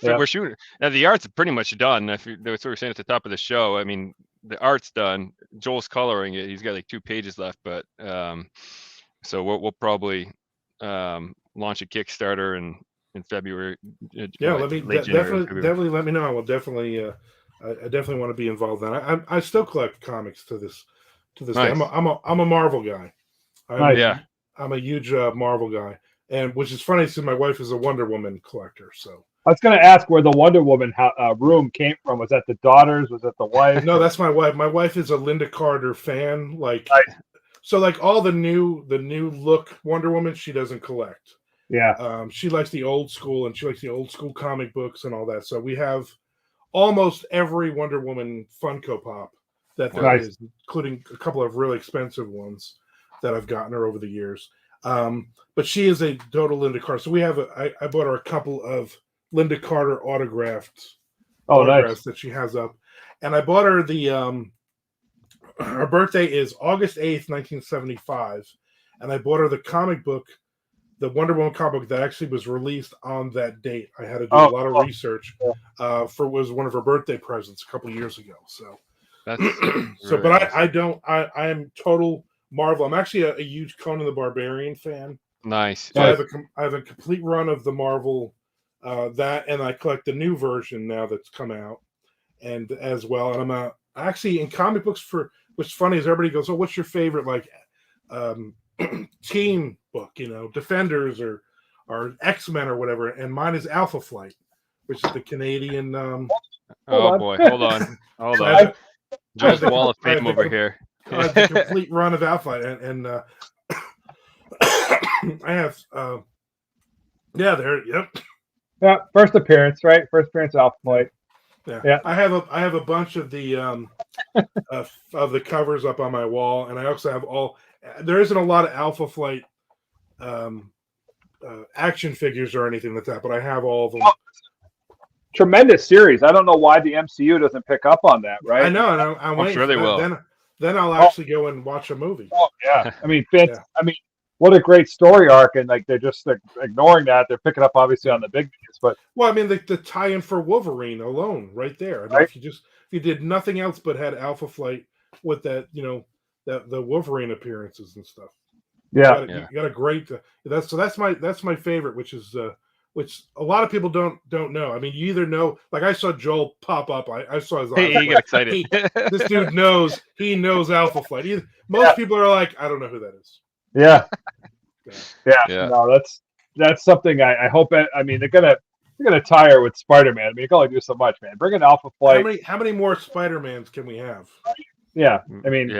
We're shooting now. The art's pretty much done. That's what we were saying at the top of the show. I mean, the art's done. Joel's coloring it. He's got like 2 pages left, but so we'll probably launch a Kickstarter in February.
Yeah, definitely let me know. I will definitely. I definitely want to be involved in that. I still collect comics to this day. I'm a Marvel guy. I'm a huge Marvel guy, and which is funny since my wife is a Wonder Woman collector. So
I was going to ask where the Wonder Woman room came from. Was that the daughters? Was that the wife?
No, that's my wife. My wife is a Linda Carter fan. So like all the new look Wonder Woman, she doesn't collect.
Yeah.
She likes the old school, and she likes the old school comic books and all that. So we have almost every Wonder Woman Funko Pop that there is, including a couple of really expensive ones that I've gotten her over the years. But she is a total Linda Carter. So we have I bought her a couple of Linda Carter autographed autographs that she has up. And I bought her her birthday is August 8th, 1975. And I bought her the comic book, the Wonder Woman comic book that actually was released on that date. I had to do a lot of research was one of her birthday presents a couple of years ago. So
that's
but awesome. I am total Marvel. I'm actually a huge Conan the Barbarian fan.
Nice.
So I have a complete run of the Marvel that, and I collect the new version now that's come out, and as well. And I'm actually in comic books what's funny is everybody goes, "Oh, what's your favorite like team book? Defenders or X-Men or whatever?" And mine is Alpha Flight, which is the Canadian.
Oh boy, hold on. Joe's wall of fame over here.
The complete run of Alpha Flight, and I have
yeah, first appearance, right? First appearance Alpha Flight.
Yeah. I have a bunch of the of the covers up on my wall, and I also have there isn't a lot of Alpha Flight action figures or anything like that, but I have all of them.
Tremendous series. I don't know why the MCU doesn't pick up on that, right?
I know, and I'm waiting.
Sure they will.
Then I'll actually go and watch a movie.
Oh yeah, I mean, what a great story arc, and like they're just ignoring that. They're picking up obviously on the big news, but
I mean the tie-in for Wolverine alone, right there. I mean,
right?
if you did nothing else but had Alpha Flight with that, the Wolverine appearances and stuff.
Yeah,
you got a great. That's my favorite, which is which a lot of people don't know. I mean, you either know, like I saw Joel pop up. I saw his eyes.
He get excited.
This dude knows. He knows Alpha Flight. Most people are like, I don't know who that is.
Yeah. No, that's something I hope. I mean, they're gonna tire with Spider-Man. I mean, you can only do so much, man. Bring in Alpha Flight.
How many more Spider-Mans can we have?
Yeah, I mean,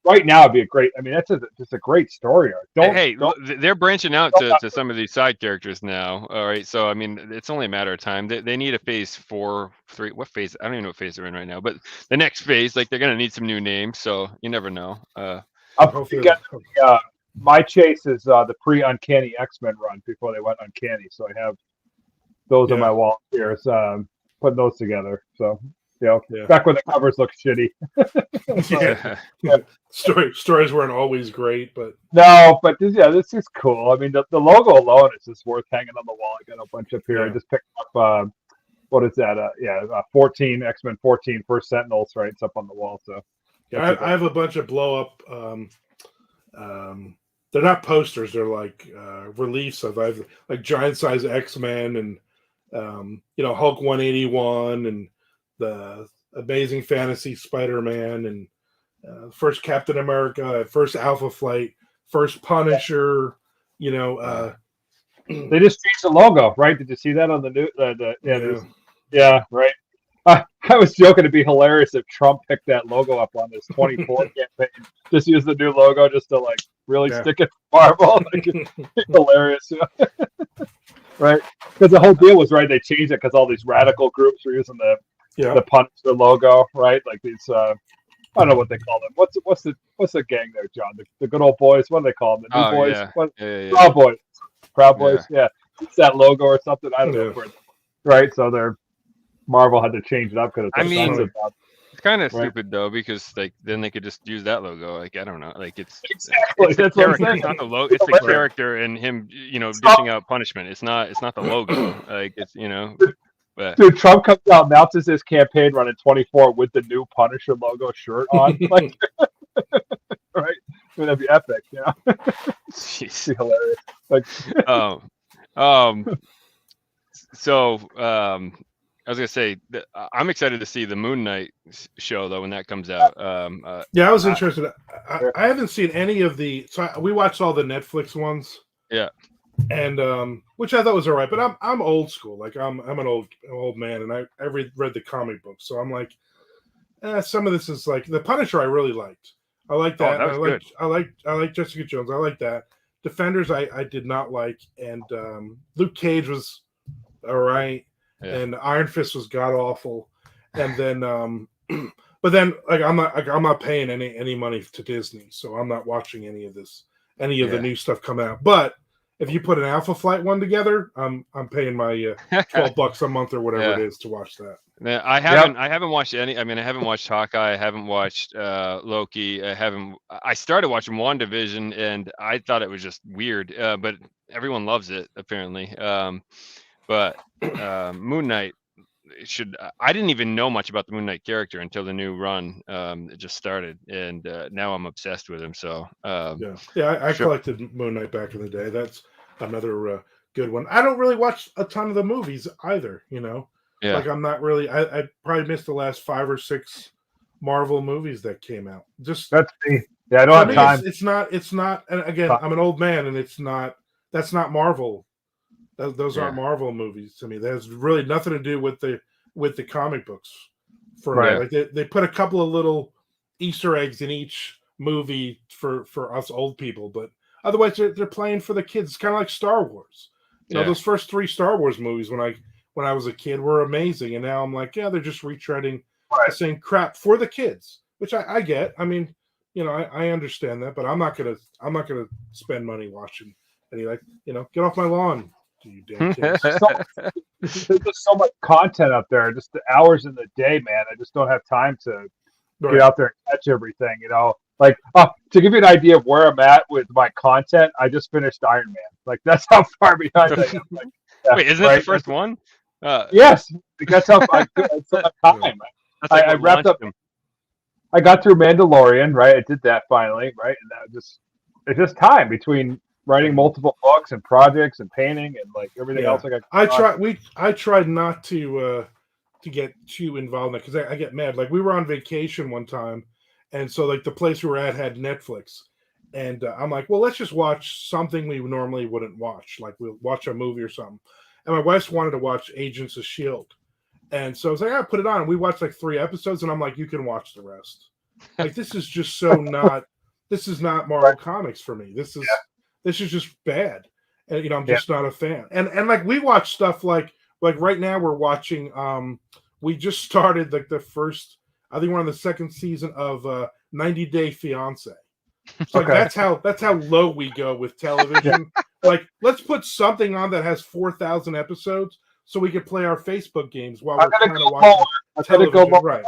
right now it'd be a great. I mean, that's just a great story arc.
They're branching out to some of these side characters now. All right, so I mean, it's only a matter of time. They need a phase 4, 3. What phase? I don't even know what phase they're in right now. But the next phase, like they're gonna need some new names. So you never know.
My chase is the pre-Uncanny X-Men run before they went Uncanny. So I have those on my wall here. Putting those together. So. Back when the covers looked shitty.
Stories weren't always great, but
this is cool. I mean, the logo alone is just worth hanging on the wall. I got a bunch up here. I just picked up what is that? 14 X-Men 14 First Sentinels. Right, it's up on the wall. So
I have a bunch of blow up. They're not posters. They're like reliefs of like giant size X-Men and Hulk 181 and the Amazing Fantasy Spider-Man and first Captain America, first Alpha Flight, first Punisher.
They just changed the logo, right? Did you see that on the new? Right. I was joking it'd be hilarious if Trump picked that logo up on this 24 campaign. Just use the new logo just to like really stick it to Marvel. Like, it's hilarious. Right? Because the whole deal was right. They changed it because all these radical groups were using the Punisher logo, right? Like these, I don't know what they call them. What's the gang there, John? The good old boys. What do they call them? The new boys. Proud Boys. Proud Boys. Yeah. It's that logo or something. I don't know. Right. So Marvel had to change it up because
it's kind of stupid though, because like then they could just use that logo. Like I don't know. Like it's
that's
the character. It's not the logo. It's the character and him. Dishing out punishment. It's not the logo. Like it's But,
dude, Trump comes out, announces his campaign running 24 with the new Punisher logo shirt on. Like, right? I mean, that'd be epic,
Jeez.
Be hilarious. Like,
so I was gonna say I'm excited to see the Moon Knight show though when that comes out.
I was interested. I haven't seen any of the. We watched all the Netflix ones.
Yeah.
And which I thought was all right, but I'm old school. Like I'm an old man, and I read the comic books, so I'm like, some of this is like the Punisher. I really liked. I like that. I like Jessica Jones. I like that. Defenders I did not like, and Luke Cage was all right, and Iron Fist was god awful, and then but then like I'm not paying any money to Disney, so I'm not watching any of the new stuff come out, but. if you put an Alpha Flight one together, I'm paying my $12 a month or whatever it is to watch that.
I haven't watched any. I mean, I haven't watched Hawkeye. I haven't watched Loki. I started watching WandaVision, and I thought it was just weird. But everyone loves it apparently. But Moon Knight I didn't even know much about the Moon Knight character until the new run it just started, and now I'm obsessed with him. So
I collected Moon Knight back in the day. That's another good one. I don't really watch a ton of the movies either, like I'm not really. I probably missed the last 5 or 6 Marvel movies that came out. Just
that's me. Yeah, I don't have time.
It's not. And again, I'm an old man, and it's not. That's not Marvel. Those aren't Marvel movies to me. There's really nothing to do with the comic books. For me. Like they put a couple of little Easter eggs in each movie for us old people, but otherwise they're playing for the kids. It's kind of like Star Wars. Those first 3 Star Wars movies when I was a kid were amazing, and now I'm like, they're just retreading the same crap for the kids, which I get. I mean, I understand that, but I'm not gonna spend money watching any get off my lawn. You damn kids.
There's just so much content up there, just the hours in the day, man. I just don't have time to get out there and catch everything, Like, to give you an idea of where I'm at with my content, I just finished Iron Man. Like, that's how far behind I am. Like,
wait, isn't it the first one?
Yes, that's how I time. I wrapped up. I got through Mandalorian, right? I did that finally, right? And it's just time between writing multiple books and projects and painting and like everything else.
I tried not to get too involved in it because I get mad. Like we were on vacation one time, and so like the place we were at had Netflix, and I'm like, well, let's just watch something we normally wouldn't watch. Like we'll watch a movie or something. And my wife wanted to watch Agents of S.H.I.E.L.D. And so I was like, I put it on. And we watched like 3 episodes, and I'm like, you can watch the rest. Like this is just so not. This is not Marvel Comics for me. This is just bad, and I'm just not a fan. And like we watch stuff like right now we're watching. We just started like the first. I think we're on the 2nd season of 90 Day Fiance. So like that's how low we go with television. Like let's put something on that has 4,000 episodes so we could play our Facebook games while we're kind of watching television. Right.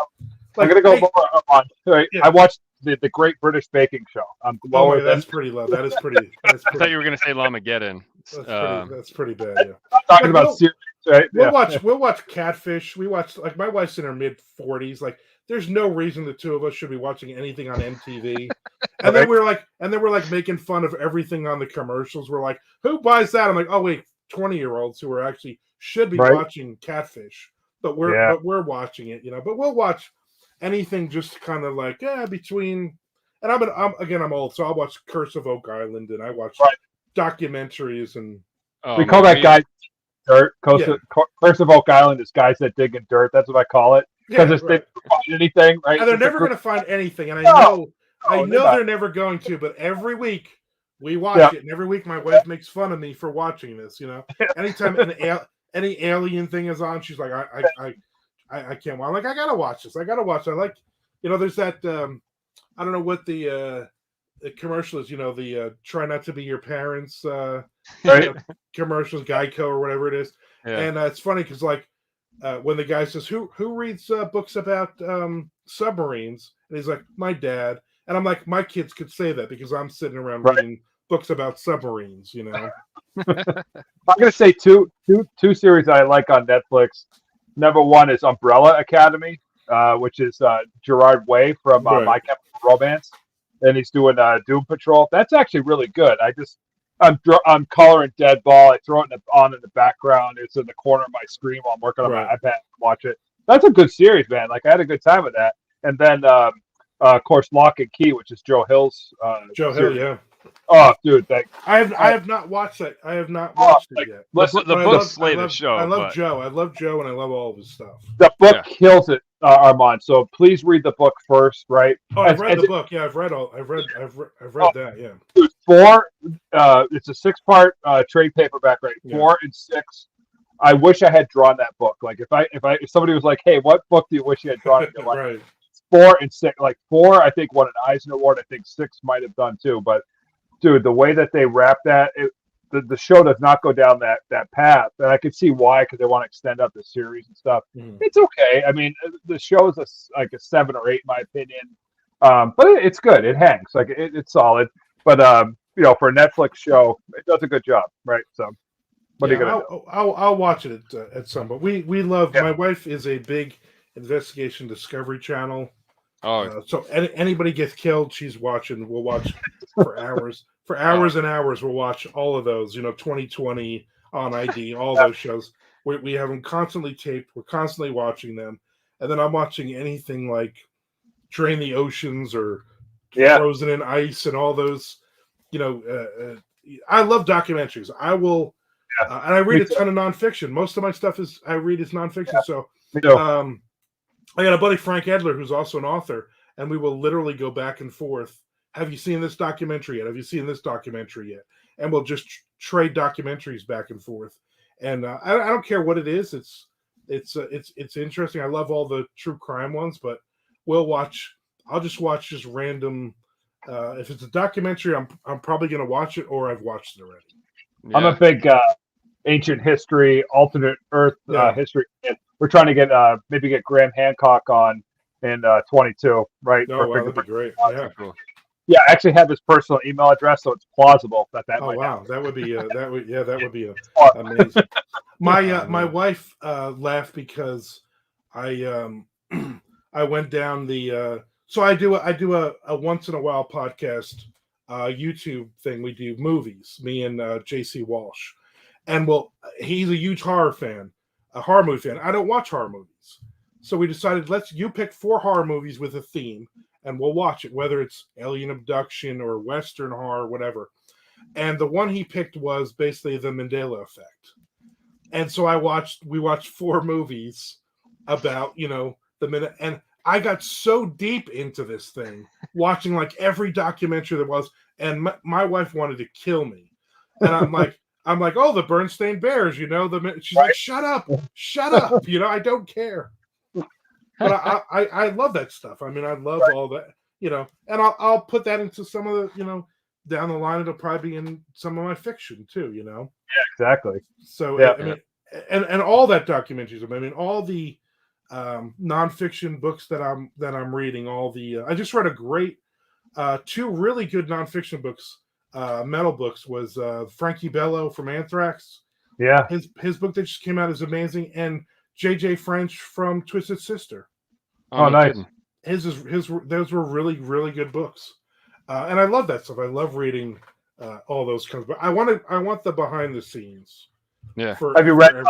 Like, I'm gonna go more on. Right? Yeah. I watched the Great British Baking Show. I'm lower.
That's pretty low. That is pretty.
I thought you were gonna say Lamageddon.
That's pretty bad. Yeah.
I'm talking about series, right?
We'll watch Catfish. We watch like my wife's in her mid-40s. Like, there's no reason the 2 of us should be watching anything on MTV. And then we're like making fun of everything on the commercials. We're like, who buys that? I'm like, oh wait, 20-year-olds who are actually should be watching Catfish, but we're watching it, But we'll watch anything just kind of like between. And I'm old, so I'll watch Curse of Oak Island, and I watch documentaries and.
We call that guy dirt. Curse of Oak Island is guys that dig in dirt. That's what I call it. Because they don't find anything, right?
And they're never going to find anything. And I know they're never going to. But every week we watch it, and every week my wife makes fun of me for watching this. Anytime any alien thing is on, she's like, I can't watch. I'm like, I gotta watch this. I like, there's that. I don't know what the commercial is. The try not to be your parents commercials, Geico or whatever it is. Yeah. And it's funny because like when the guy says, "Who reads books about submarines?" and he's like, "My dad." And I'm like, my kids could say that because I'm sitting around reading books about submarines.
I'm gonna say two series I like on Netflix. Number one is Umbrella Academy, which is Gerard Way from My Chemical Romance, and he's doing Doom Patrol. That's actually really good. I'm coloring Dead Ball. I throw it on in the background. It's in the corner of my screen while I'm working on my iPad to watch it. That's a good series, man. Like I had a good time with that. And then of course Lock and Key, which is Joe Hill's
Joe Hill, yeah.
Oh, dude,
I have not watched that. I have not watched it yet.
The book's slated show.
I love Joe. I love Joe, and I love all of his stuff.
The book kills it, Armand. So please read the book first, right?
Oh, I've read the book. Yeah, I've read that. Yeah.
Dude, 4. It's a 6-part trade paperback, right? 4 and 6. I wish I had drawn that book. Like if somebody was like, "Hey, what book do you wish you had drawn?" Like, 4 and 6. Like 4, I think won an Eisner Award. I think 6 might have done too, but. Dude, the way that they wrap that, the show does not go down that path, and I could see why, because they want to extend out the series and stuff. It's okay. I mean, the show is like a 7 or 8 in my opinion, but it's good. It hangs, like it's solid. But for a Netflix show, it does a good job, right? So, what are you gonna do?
I'll watch it at some. But we love. Yeah. My wife is a big investigation Discovery Channel.
Oh,
so anybody gets killed, she's watching. We'll watch for hours. For hours and hours, we'll watch all of those. 2020 on ID, all those shows. We have them constantly taped. We're constantly watching them, and then I'm watching anything like Drain the Oceans or Frozen in Ice and all those. I love documentaries. I will, and I read a ton of nonfiction. Most of my stuff I read is nonfiction. Yeah. So, I got a buddy, Frank Edler, who's also an author, and we will literally go back and forth. Have you seen this documentary yet? Have you seen this documentary yet? And we'll just trade documentaries back and forth. And I don't care what it is. It's interesting. I love all the true crime ones, but I'll just watch random. If it's a documentary, I'm probably going to watch it, or I've watched it already.
Yeah. I'm a big ancient history, alternate Earth history. We're trying to maybe get Graham Hancock on in 22, right?
Oh, wow, that'd be great. Yeah,
cool. Yeah, I actually have his personal email address, so it's plausible that might happen.
That would be amazing. My wife laughed because I went down the so I do a once in a while podcast YouTube thing. We do movies, me and JC Walsh, and he's a huge horror movie fan. I don't watch horror movies, so we decided you pick 4 horror movies with a theme, and we'll watch it, whether it's alien abduction or Western horror, whatever. And the one he picked was basically the Mandela Effect. And so we watched 4 movies about, the minute. And I got so deep into this thing, watching like every documentary there was. And my wife wanted to kill me. And I'm like, oh, the Bernstein Bears, she's like, shut up. I don't care. But I love that stuff. I mean, I love all that, and I'll put that into some of the, down the line, it'll probably be in some of my fiction too,
Yeah, exactly.
So, I mean, and all that documentaries, I mean, all the nonfiction books that I'm reading, all the, I just read a great, 2 really good nonfiction books, metal books was Frankie Bello from Anthrax.
Yeah.
His book that just came out is amazing. And JJ French from Twisted Sister.
Oh, nice.
Those were really, really good books. And I love that stuff. I love reading all those kinds of books. I want the behind the scenes.
Yeah.
Have you read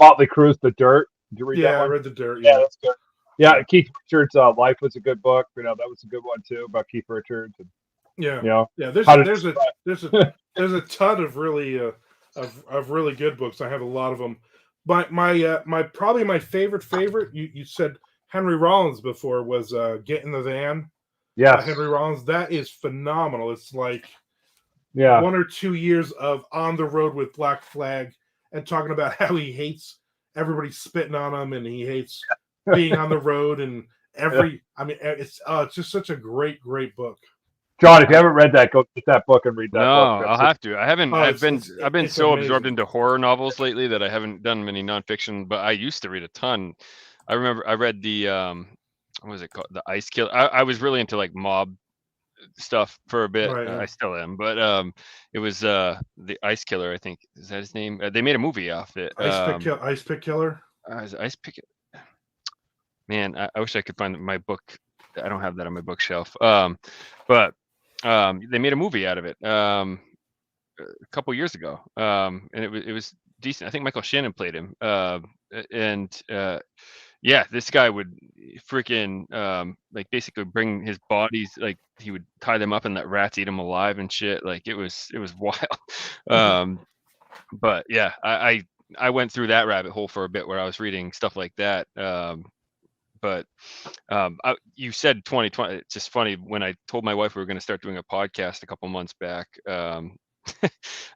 Motley Crue's The Dirt? Did you read that one?
I read The Dirt.
Yeah, that's good. Yeah, Keith Richards' Life was a good book. That was a good one too, about Keith Richards. And,
there's a ton of really of really good books. I have a lot of them. My probably my favorite. You said Henry Rollins before was Get in the Van.
Yeah,
Henry Rollins. That is phenomenal. It's like
1
or 2 years of on the road with Black Flag and talking about how he hates everybody spitting on him and he hates being on the road and I mean, it's just such a great book.
John, if you haven't read that, go get that book and read that book.
No, I'll have to. I haven't. I've been so
amazing.
Absorbed into horror novels lately that I haven't done many nonfiction. But I used to read a ton. I remember I read the what was it called? The Ice Killer. I was really into like mob stuff for a bit.
Right,
I still am. But it was the Ice Killer. I think is that his name. They made a movie off it.
Ice Pick Killer.
Ice Pick. Man, I wish I could find my book. I don't have that on my bookshelf. But they made a movie out of it a couple years ago, and it was decent. I think Michael Shannon played him, this guy would freaking like basically bring his bodies, like he would tie them up and let rats eat them alive and shit. Like it was wild. But yeah, I went through that rabbit hole for a bit where I was reading stuff like that. But you said 2020. It's just funny, when I told my wife we were going to start doing a podcast a couple months back, and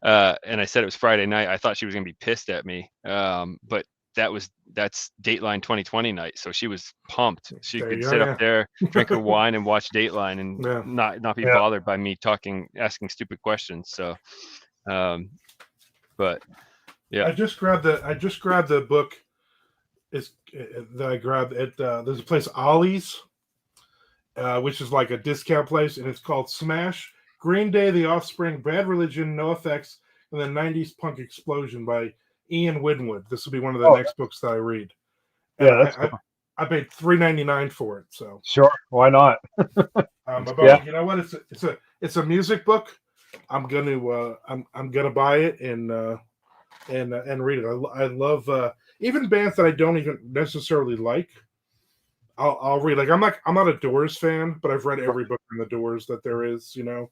I said it was Friday night, I thought she was going to be pissed at me. But that's Dateline 2020 night, so she was pumped. She could sit up there, drink her wine, and watch Dateline, and not be bothered by me asking stupid questions. So But yeah,
I just grabbed the book. That I grabbed at there's a place Ollie's, which is like a discount place, and it's called Smash: Green Day, The Offspring, Bad Religion, No Effects, and the '90s Punk Explosion by Ian Winwood. This will be one of the next books that I read. And
yeah, that's cool.
I paid $3.99 for it. So
sure, why not?
You know what? It's a music book. I'm gonna buy it and read it. I love even bands that I don't even necessarily like. I'll read. Like I'm not a Doors fan, but I've read every book from the Doors that there is. You know.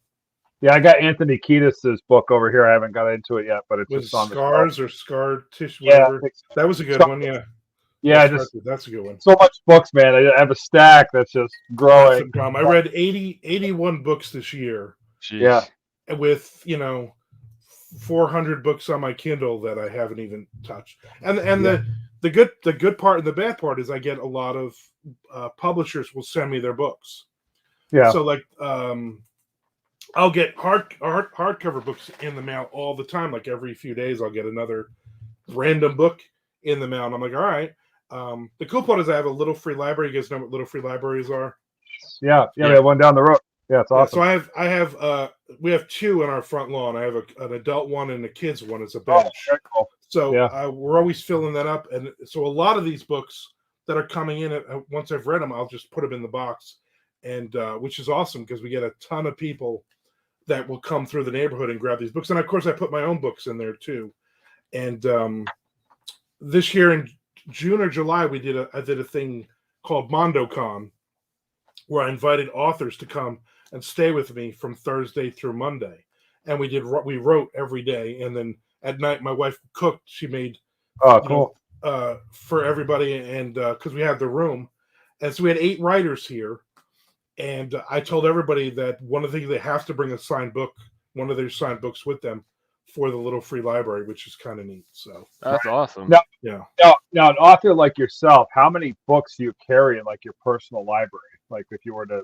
Yeah, I got Anthony Kiedis's book over here. I haven't got into it yet, but it's just on
Scars or Scar Tissue. Whatever.
Yeah,
that was a good one. Yeah.
Yeah,
that's a good one.
So much books, man. I have a stack that's just growing.
I read 81 books this year.
Jeez.
Yeah,
with 400 books on my Kindle that I haven't even touched. And the good part and the bad part is I get a lot of publishers will send me their books.
Yeah.
So like I'll get hardcover books in the mail all the time. Like every few days, I'll get another random book in the mail, and I'm like, all right. The cool part is I have a little free library. You guys know what little free libraries are?
Yeah. We have one down the road. Yeah, it's awesome.
So we have two in our front lawn. I have an adult one and a kids one. It's a bench.
Very cool.
So we're always filling that up, and so a lot of these books that are coming in, once I've read them, I'll just put them in the box, and which is awesome because we get a ton of people that will come through the neighborhood and grab these books, and of course I put my own books in there too. And this year in June or July, I did a thing called MondoCon, where I invited authors to come and stay with me from Thursday through Monday, and we wrote every day, and then at night my wife cooked. She made
cool
for everybody, and because we had the room, and so we had 8 writers here, and I told everybody that one of the things they have to bring a signed book, one of their signed books with them for the little free library, which is kind of neat. So
that's awesome.
Now, an author like yourself, how many books do you carry in like your personal library? Like if you were to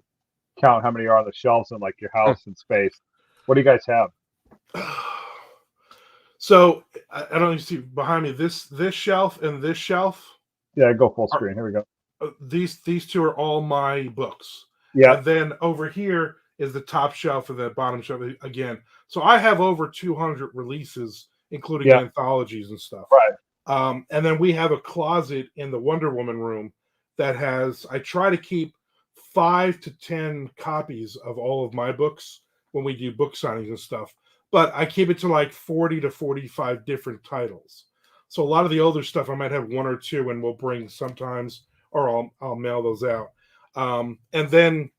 count how many are on the shelves in like your house and space, what do you guys have?
So I don't know if you see behind me this shelf and this shelf.
Yeah, go full screen. Here we go.
These two are all my books.
Yeah.
And then over here is the top shelf and the bottom shelf again. So I have over 200 releases, including anthologies and stuff.
Right.
And then we have a closet in the Wonder Woman room that has, I try to keep 5 to 10 copies of all of my books when we do book signings and stuff. But I keep it to like 40 to 45 different titles. So a lot of the older stuff, I might have 1 or 2 and we'll bring sometimes, or I'll mail those out. And then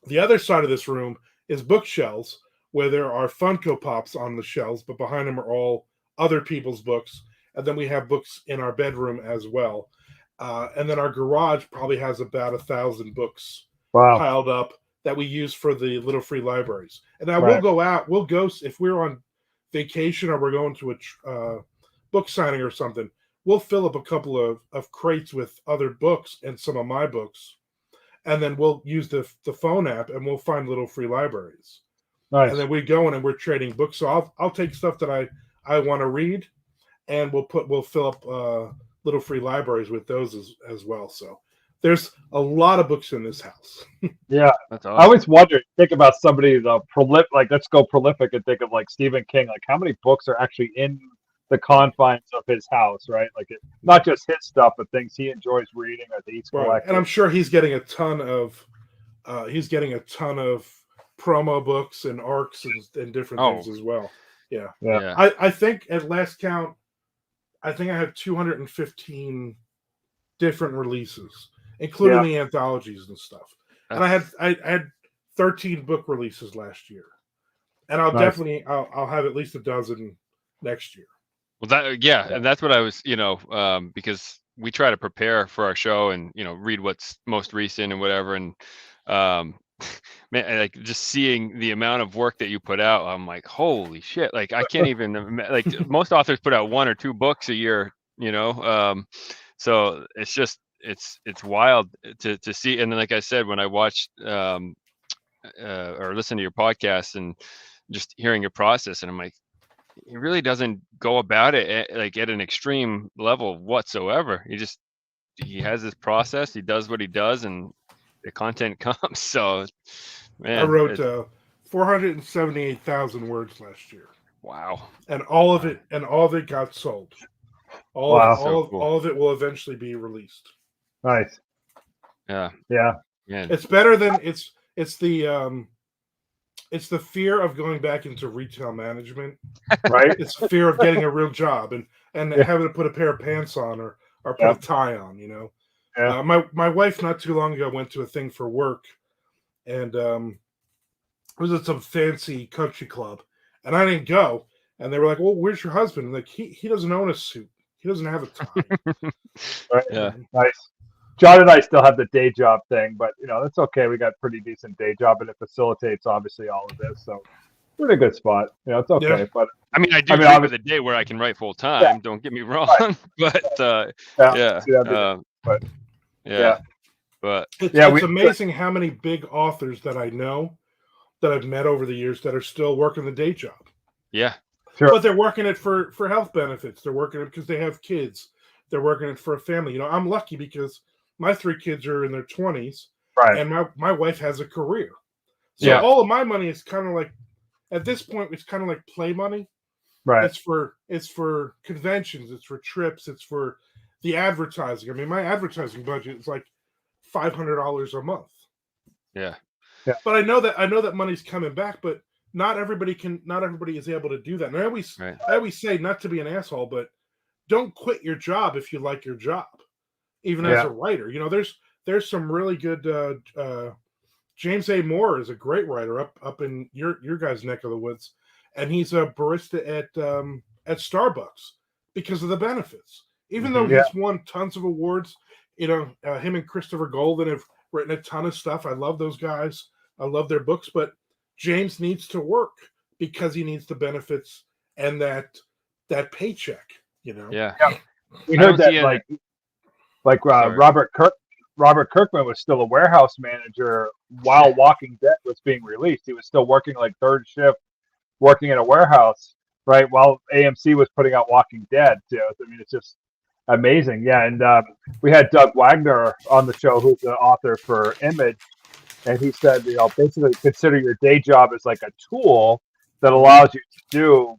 the other side of this room is bookshelves where there are Funko Pops on the shelves, but behind them are all other people's books. And then we have books in our bedroom as well. And then our garage probably has about 1,000 books piled up that we use for the little free libraries. And now we'll go if we're on vacation or we're going to a book signing or something, we'll fill up a couple of crates with other books and some of my books. And then we'll use the phone app and we'll find little free libraries.
Nice.
And then we go in and we're trading books. So I'll take stuff that I want to read, and we'll fill up little free libraries with those as well. So there's a lot of books in this house.
Yeah.
That's awesome.
I always wonder, think about somebody prolific, like let's go prolific and think of like Stephen King, like how many books are actually in the confines of his house, right? Like not just his stuff, but things he enjoys reading or that he's collecting.
And I'm sure he's getting a ton of promo books and arcs and different things as well. Yeah. I think at last count, I think I have 215 different releases, including the anthologies and stuff. And I had 13 book releases last year, and I'll definitely have at least a dozen next year.
Well, and that's what I was, because we try to prepare for our show and read what's most recent and whatever, and man, like just seeing the amount of work that you put out, I'm like, holy shit! Like I can't even like most authors put out 1 or 2 books a year, so it's just it's wild to see. And then, like I said, when I watched or listened to your podcast and just hearing your process, and I'm like, he really doesn't go about it at an extreme level whatsoever. He has his process. He does what he does, and the content comes. So, man,
I wrote 478,000 words last year.
Wow.
And all of it got sold. All of it will eventually be released.
Nice.
Yeah.
It's better than it's the fear of going back into retail management.
Right.
It's the fear of getting a real job and having to put a pair of pants on or put a tie on, you know.
Yeah.
My wife not too long ago went to a thing for work, and it was at some fancy country club, and I didn't go. And they were like, "Well, where's your husband?" Like he doesn't own a suit. He doesn't have a tie.
Right.
Yeah.
Nice. John and I still have the day job thing, but that's okay. We got pretty decent day job, and it facilitates obviously all of this. So we're in a good spot. It's okay. Yeah. But
I mean, I dream of the day where I can write full time. Yeah. Don't get me wrong, right. But
it's amazing how many big authors that I know that I've met over the years that are still working the day job.
Yeah.
Sure.
But they're working it for health benefits. They're working it because they have kids. They're working it for a family. I'm lucky because my 3 kids are in their 20s,
right?
And my wife has a career. So all of my money is kind of like, at this point, it's kind of like play money.
Right.
It's for conventions. It's for trips. It's for the advertising. I mean, my advertising budget is like $500 a month.
Yeah.
But I know that money's coming back, but not everybody is able to do that. And I always say, not to be an asshole, but don't quit your job if you like your job, even as a writer. There's some really good. James A. Moore is a great writer up in your guys' neck of the woods, and he's a barista at Starbucks because of the benefits. Even though he's won tons of awards, him and Christopher Golden have written a ton of stuff. I love those guys. I love their books, but James needs to work because he needs the benefits and that paycheck.
Yeah.
We heard that Robert Kirkman was still a warehouse manager while Walking Dead was being released. He was still working like third shift, working in a warehouse, right, while AMC was putting out Walking Dead too. I mean, it's just amazing. Yeah, and we had Doug Wagner on the show, who's the author for Image, and he said, basically consider your day job as like a tool that allows you to do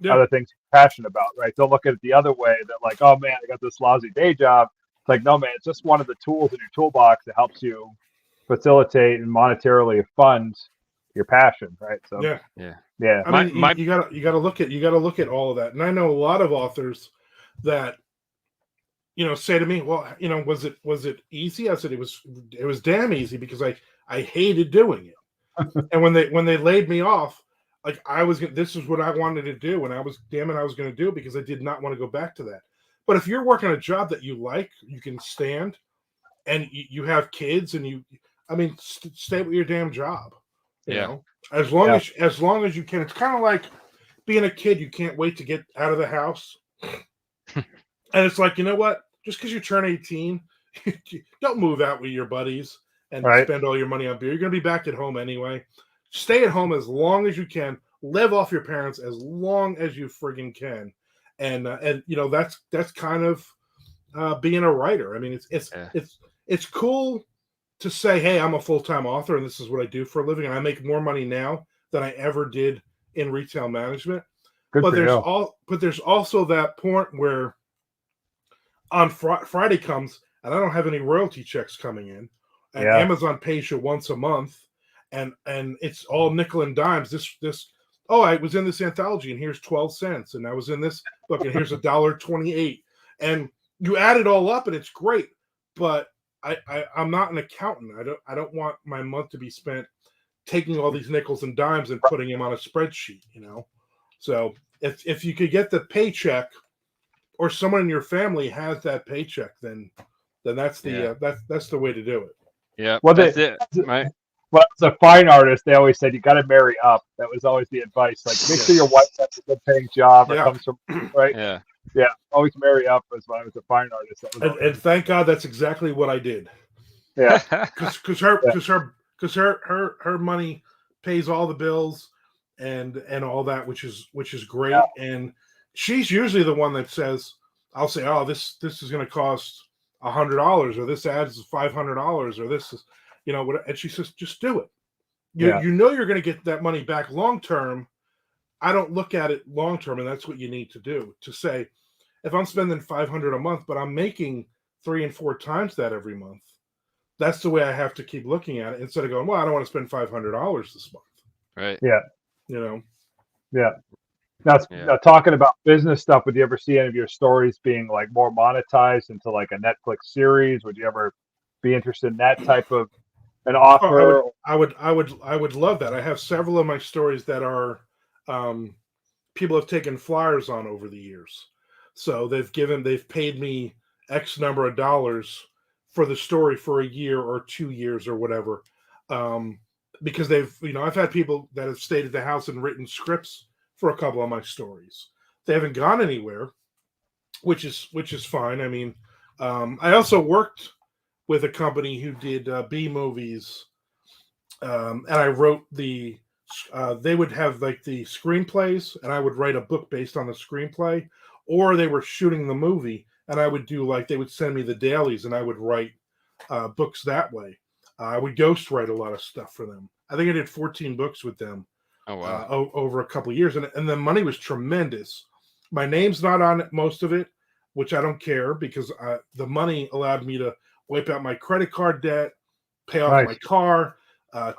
other things you're passionate about, right? Don't look at it the other way, that like, oh man, I got this lousy day job. It's like, no man, it's just one of the tools in your toolbox that helps you facilitate and monetarily fund your passion, right? So
yeah.
I
mean, you gotta look at all of that. And I know a lot of authors that say to me, well, was it easy? I said it was damn easy because I hated doing it. And when they laid me off, like this is what I wanted to do, and I was going to do it because I did not want to go back to that. But if you're working a job that you like, you can stand, and you have kids, and stay with your damn job. You know, as long as you can. It's kind of like being a kid. You can't wait to get out of the house, and it's like, you know what? Just because you turn 18, don't move out with your buddies and spend all your money on beer. You're going to be back at home anyway. Stay at home as long as you can. Live off your parents as long as you friggin' can, and that's kind of being a writer. I mean, it's cool to say, hey, I'm a full-time author and this is what I do for a living, and I make more money now than I ever did in retail management. But there's also that point where on Friday comes and I don't have any royalty checks coming in, and Amazon pays you once a month. And it's all nickel and dimes. I was in this anthology and here's 12 cents. And I was in this book and here's $1.28. And you add it all up and it's great. But I'm not an accountant. I don't want my month to be spent taking all these nickels and dimes and putting them on a spreadsheet, So if you could get the paycheck, or someone in your family has that paycheck, then that's that's the way to do it.
Yeah. Well, that's it. Right.
Well, as a fine artist, they always said you got to marry up. That was always the advice. Like, make sure your wife has a good paying job or comes from right. Yeah. Always marry up. Was when I was a fine artist.
And thank God that's exactly what I did.
Yeah,
because her money pays all the bills. and all that, which is great. Yeah. And she's usually the one that says, I'll say, oh, this is going to cost $100, or this ad is $500, or this is, what, and she says, just do it. You know you're going to get that money back long term. I don't look at it long term, and that's what you need to do. To say, if I'm spending $500 a month, but I'm making 3 and 4 times that every month, that's the way I have to keep looking at it, instead of going, well, I don't want to spend $500 this month.
Right.
Yeah. Yeah. Now, talking about business stuff, would you ever see any of your stories being like more monetized into like a Netflix series? Would you ever be interested in that type of an offer?
I would love that. I have several of my stories that are people have taken flyers on over the years. So they've paid me X number of dollars for the story for a year or 2 years or whatever. Because I've had people that have stayed at the house and written scripts for a couple of my stories. They haven't gone anywhere, which is fine. I mean, I also worked with a company who did B movies, and I wrote they would have like the screenplays, and I would write a book based on the screenplay, or they were shooting the movie, and I would do they would send me the dailies, and I would write books that way. I would ghostwrite a lot of stuff for them. I think I did 14 books with them.
Oh, wow.
Over a couple of years, and the money was tremendous. My name's not on it, most of it, which I don't care, because the money allowed me to wipe out my credit card debt, pay off my car,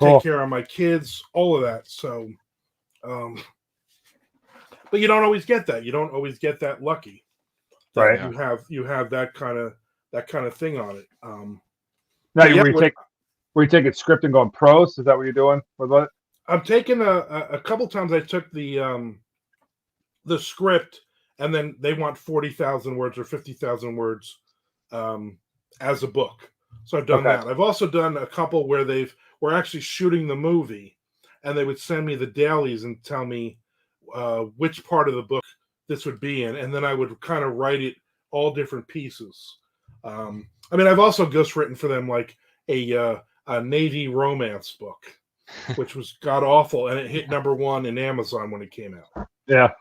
take care of my kids, all of that. So, but you don't always get that. You don't always get that lucky.
Right.
You have that kind of thing on it.
Now, were you taking script and going prose? Is that what you're doing with what?
I'm taking a couple times. I took the script, and then they want 40,000 words or 50,000 words as a book. So I've done that. I've also done a couple where we're actually shooting the movie, and they would send me the dailies and tell me which part of the book this would be in, and then I would kind of write it all different pieces. I mean, I've also ghostwritten for them like a Navy romance book, which was god awful, and it hit #1 in Amazon when it came out.
Yeah,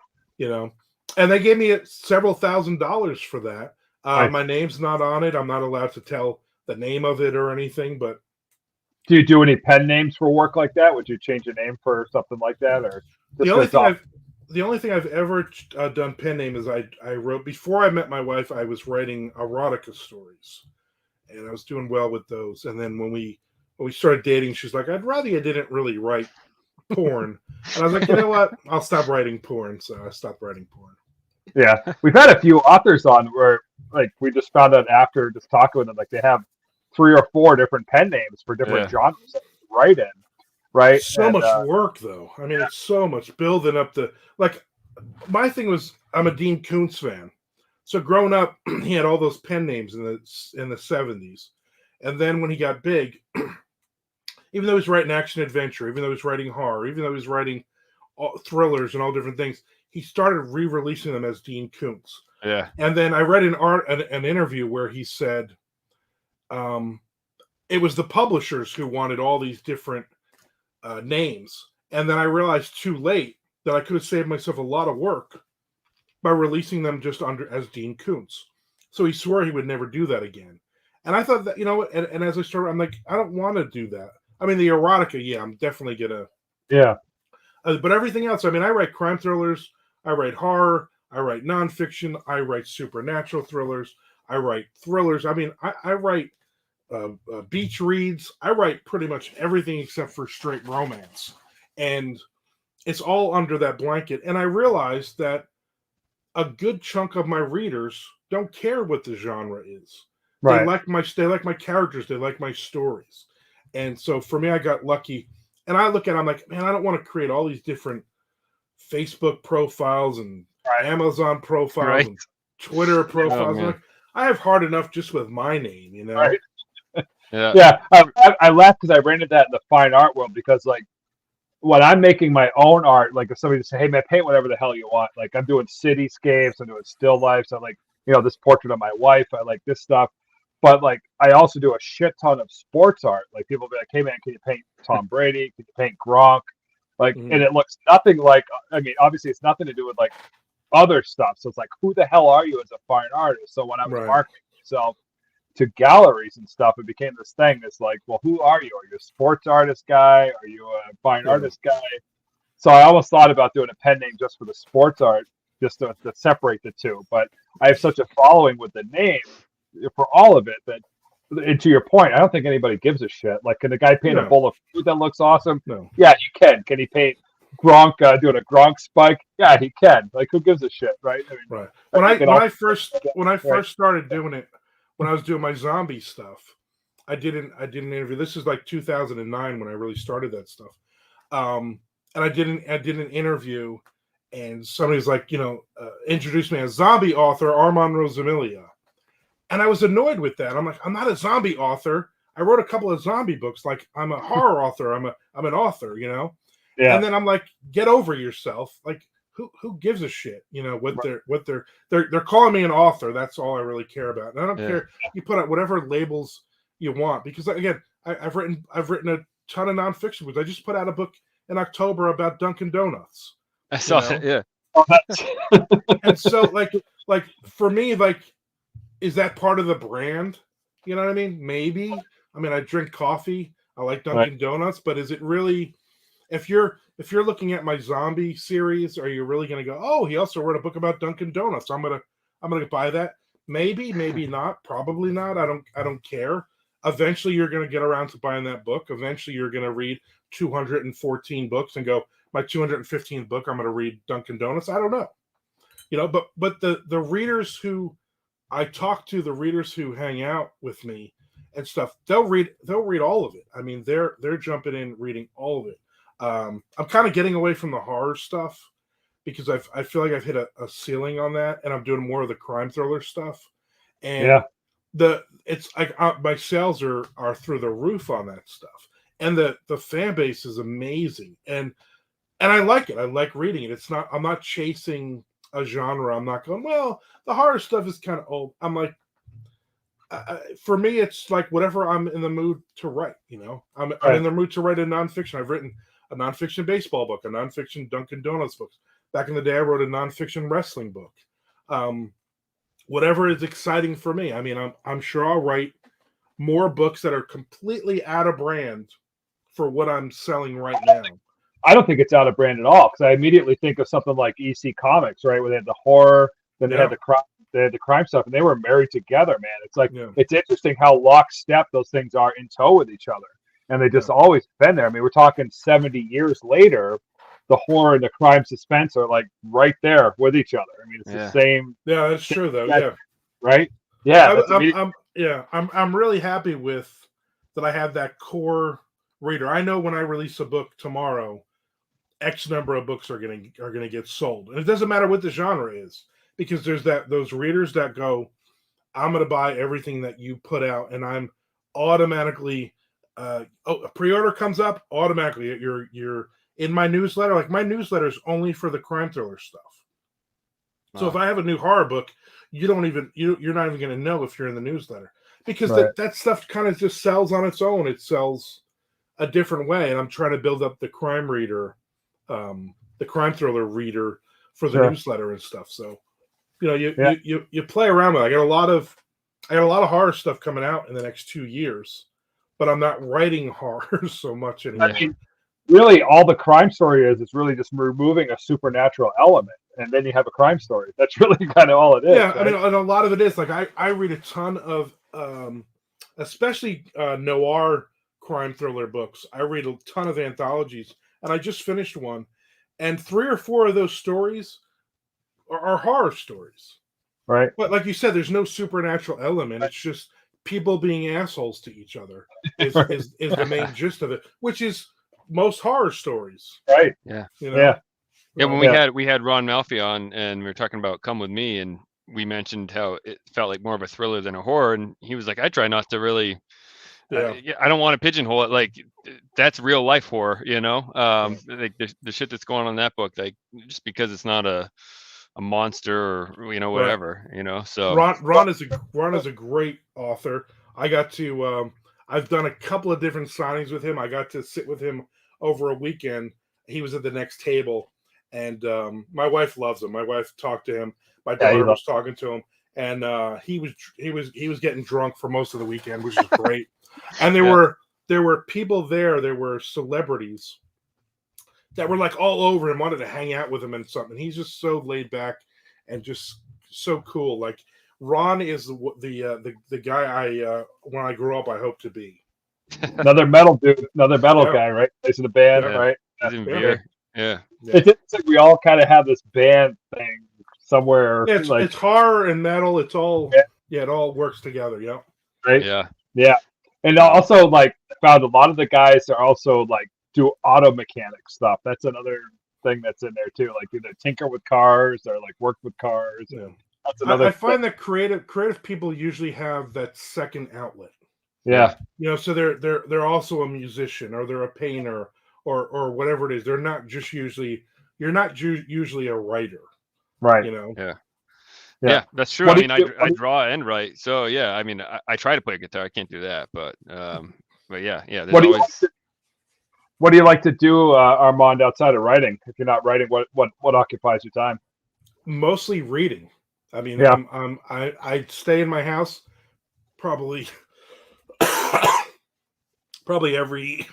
and they gave me several $1,000s for that. My name's not on it. I'm not allowed to tell the name of it or anything. But
do you do any pen names for work like that? Would you change a name for something like that, or
the only thing I've ever done pen name is I wrote, before I met my wife, I was writing erotica stories, and I was doing well with those. And then when we started dating, she's like, I'd rather you didn't really write porn. And I was like, you know what? I'll stop writing porn. So I stopped writing porn.
Yeah. We've had a few authors on where, like, we just found out after just talking with them, like, they have 3 or 4 different pen names for different genres that they write in. Right.
So much work, though. I mean, it's so much building up my thing was, I'm a Dean Koontz fan. So growing up, he had all those pen names in the 70s. And then when he got big, even though he was writing action adventure, even though he was writing horror, even though he was writing thrillers and all different things, he started re-releasing them as Dean Koontz.
Yeah.
And then I read an interview where he said it was the publishers who wanted all these different names. And then I realized too late that I could have saved myself a lot of work by releasing them just as Dean Koontz. So he swore he would never do that again. And I thought that, and as I started, I'm like, I don't want to do that. I mean, the erotica, I'm definitely going to.
Yeah.
But everything else, I mean, I write crime thrillers, I write horror, I write nonfiction, I write supernatural thrillers, I write thrillers. I mean, I write beach reads. I write pretty much everything except for straight romance. And it's all under that blanket. And I realized that a good chunk of my readers don't care what the genre is. Right. They like my characters. They like my stories. And so for me, I got lucky. And I look at it, I'm like, man, I don't want to create all these different Facebook profiles and Amazon profiles and Twitter profiles. Like, I have hard enough just with my name,
Right. Yeah. I laughed because I ran into that in the fine art world, because like when I'm making my own art, like if somebody just say, hey man, paint whatever the hell you want. Like I'm doing cityscapes, I'm doing still lifes. I like, this portrait of my wife. I like this stuff. But like, I also do a shit ton of sports art. Like people be like, hey man, can you paint Tom Brady? Can you paint Gronk? Like, and it looks nothing like. I mean, obviously, it's nothing to do with like other stuff. So it's like, who the hell are you as a fine artist? So when I was marketing myself to galleries and stuff, it became this thing. It's like, well, who are you? Are you a sports artist guy? Are you a fine artist guy? So I almost thought about doing a pen name just for the sports art, just to separate the two. But I have such a following with the name for all of it that, and to your point, I don't think anybody gives a shit. Like, can the guy paint a bowl of food that looks awesome?
No.
Yeah, you can. Can he paint Gronk doing a Gronk spike? Yeah, he can. Like, who gives a shit, right? I mean,
right. When I first started doing it, when I was doing my zombie stuff, I did an interview. This is like 2009 when I really started that stuff. And I did an interview, and somebody's like, introduced me as zombie author Armand Rosamilia. And I was annoyed with that. I'm like, I'm not a zombie author. I wrote a couple of zombie books. Like, I'm a horror author. I'm an author, Yeah. And then I'm like, get over yourself. Like, who gives a shit? What they're calling me an author. That's all I really care about. And I don't care. You put out whatever labels you want, because again, I've written a ton of nonfiction books. I just put out a book in October about Dunkin' Donuts.
I saw that. Yeah.
And so like for me, like, is that part of the brand? You know what I mean? Maybe. I mean, I drink coffee. I like Dunkin' Donuts, but is it really? If you're looking at my zombie series, are you really going to go, oh, he also wrote a book about Dunkin' Donuts, I'm gonna buy that? Maybe not. Probably not. I don't care. Eventually, you're going to get around to buying that book. Eventually, you're going to read 214 books and go, my 215th book, I'm going to read Dunkin' Donuts. I don't know. But the readers who I talk to, the readers who hang out with me and stuff, they'll read all of it. I mean, they're jumping in, reading all of it. I'm kind of getting away from the horror stuff because I feel like I've hit a ceiling on that, and I'm doing more of the crime thriller stuff. And it's like my sales are through the roof on that stuff, and the fan base is amazing, and I like it. I like reading it. I'm not chasing a genre. I'm not going, well, the horror stuff is kind of old. I'm like, for me, it's like whatever I'm in the mood to write. I'm in the mood to write a nonfiction. I've written a nonfiction baseball book, a nonfiction Dunkin' Donuts book. Back in the day, I wrote a nonfiction wrestling book. Whatever is exciting for me. I mean, I'm sure I'll write more books that are completely out of brand for what I'm selling right now.
I don't think it's out of brand at all, because I immediately think of something like EC Comics, right, where they had the horror, then they had the crime stuff, and they were married together, man. It's like it's interesting how lockstep those things are in tow with each other, and they just always been there. I mean, we're talking 70 years later. The horror and the crime suspense are like right there with each other. I mean, it's the same.
Yeah, that's true though. Yeah,
right. Yeah,
I'm really happy with that. I have that core reader. I know when I release a book tomorrow, X number of books are gonna get sold, and it doesn't matter what the genre is, because there's those readers that go, I'm gonna buy everything that you put out, and I'm automatically a pre-order comes up automatically. You're in my newsletter. Like, my newsletter is only for the crime thriller stuff. Wow. So if I have a new horror book, you're not even going to know if you're in the newsletter, because that stuff kind of just sells on its own. It sells a different way, and I'm trying to build up the crime reader, the crime thriller reader for the newsletter and stuff. So, you play around with it. I got a lot of horror stuff coming out in the next 2 years, but I'm not writing horror so much anymore.
I mean, really, all the crime story is really just removing a supernatural element, and then you have a crime story. That's really kind of all it is.
Yeah,
right?
I mean, and a lot of it is like I read a ton of, especially noir crime thriller books. I read a ton of anthologies, and I just finished one, and 3 or 4 of those stories are horror stories.
Right.
But like you said, there's no supernatural element. It's just people being assholes to each other is the main gist of it, which is most horror stories.
Right.
Yeah.
Yeah.
When we had Ron Malfi on, and we were talking about Come With Me, and we mentioned how it felt like more of a thriller than a horror, and he was like, I try not to really I don't want to pigeonhole it. Like, that's real life horror, like the shit that's going on in that book, like, just because it's not a monster or whatever, so
Ron is a great author. I got to I've done a couple of different signings with him. I got to sit with him over a weekend He was at the next table, and my wife loves him. My wife talked to him. My daughter was talking to him, and he was getting drunk for most of the weekend, which is great. And there were people there. There were celebrities that were like all over him, wanted to hang out with him and something. He's just so laid back and just so cool. Like Ron is the guy I when I grew up I hope to be.
Another metal dude, another metal guy, right? Plays in the band, right?
Yeah.
It's like we all kind of have this band thing somewhere.
Yeah, it's horror and metal. It's all it all works together. Yeah.
Right.
Yeah.
And also, like, I found a lot of the guys are also like do auto mechanic stuff. That's another thing that's in there too. Like either tinker with cars or like work with cars.
Yeah.
That's another.
I find that creative people usually have that second outlet.
Yeah.
So they're also a musician or they're a painter or whatever it is. They're not just usually. You're not usually a writer,
right?
Yeah, that's true. I mean, I draw and write. So yeah, I mean, I try to play guitar. I can't do that, but yeah.
What do you like to do, Armand, outside of writing? If you're not writing, what occupies your time?
Mostly reading. I mean, I stay in my house probably every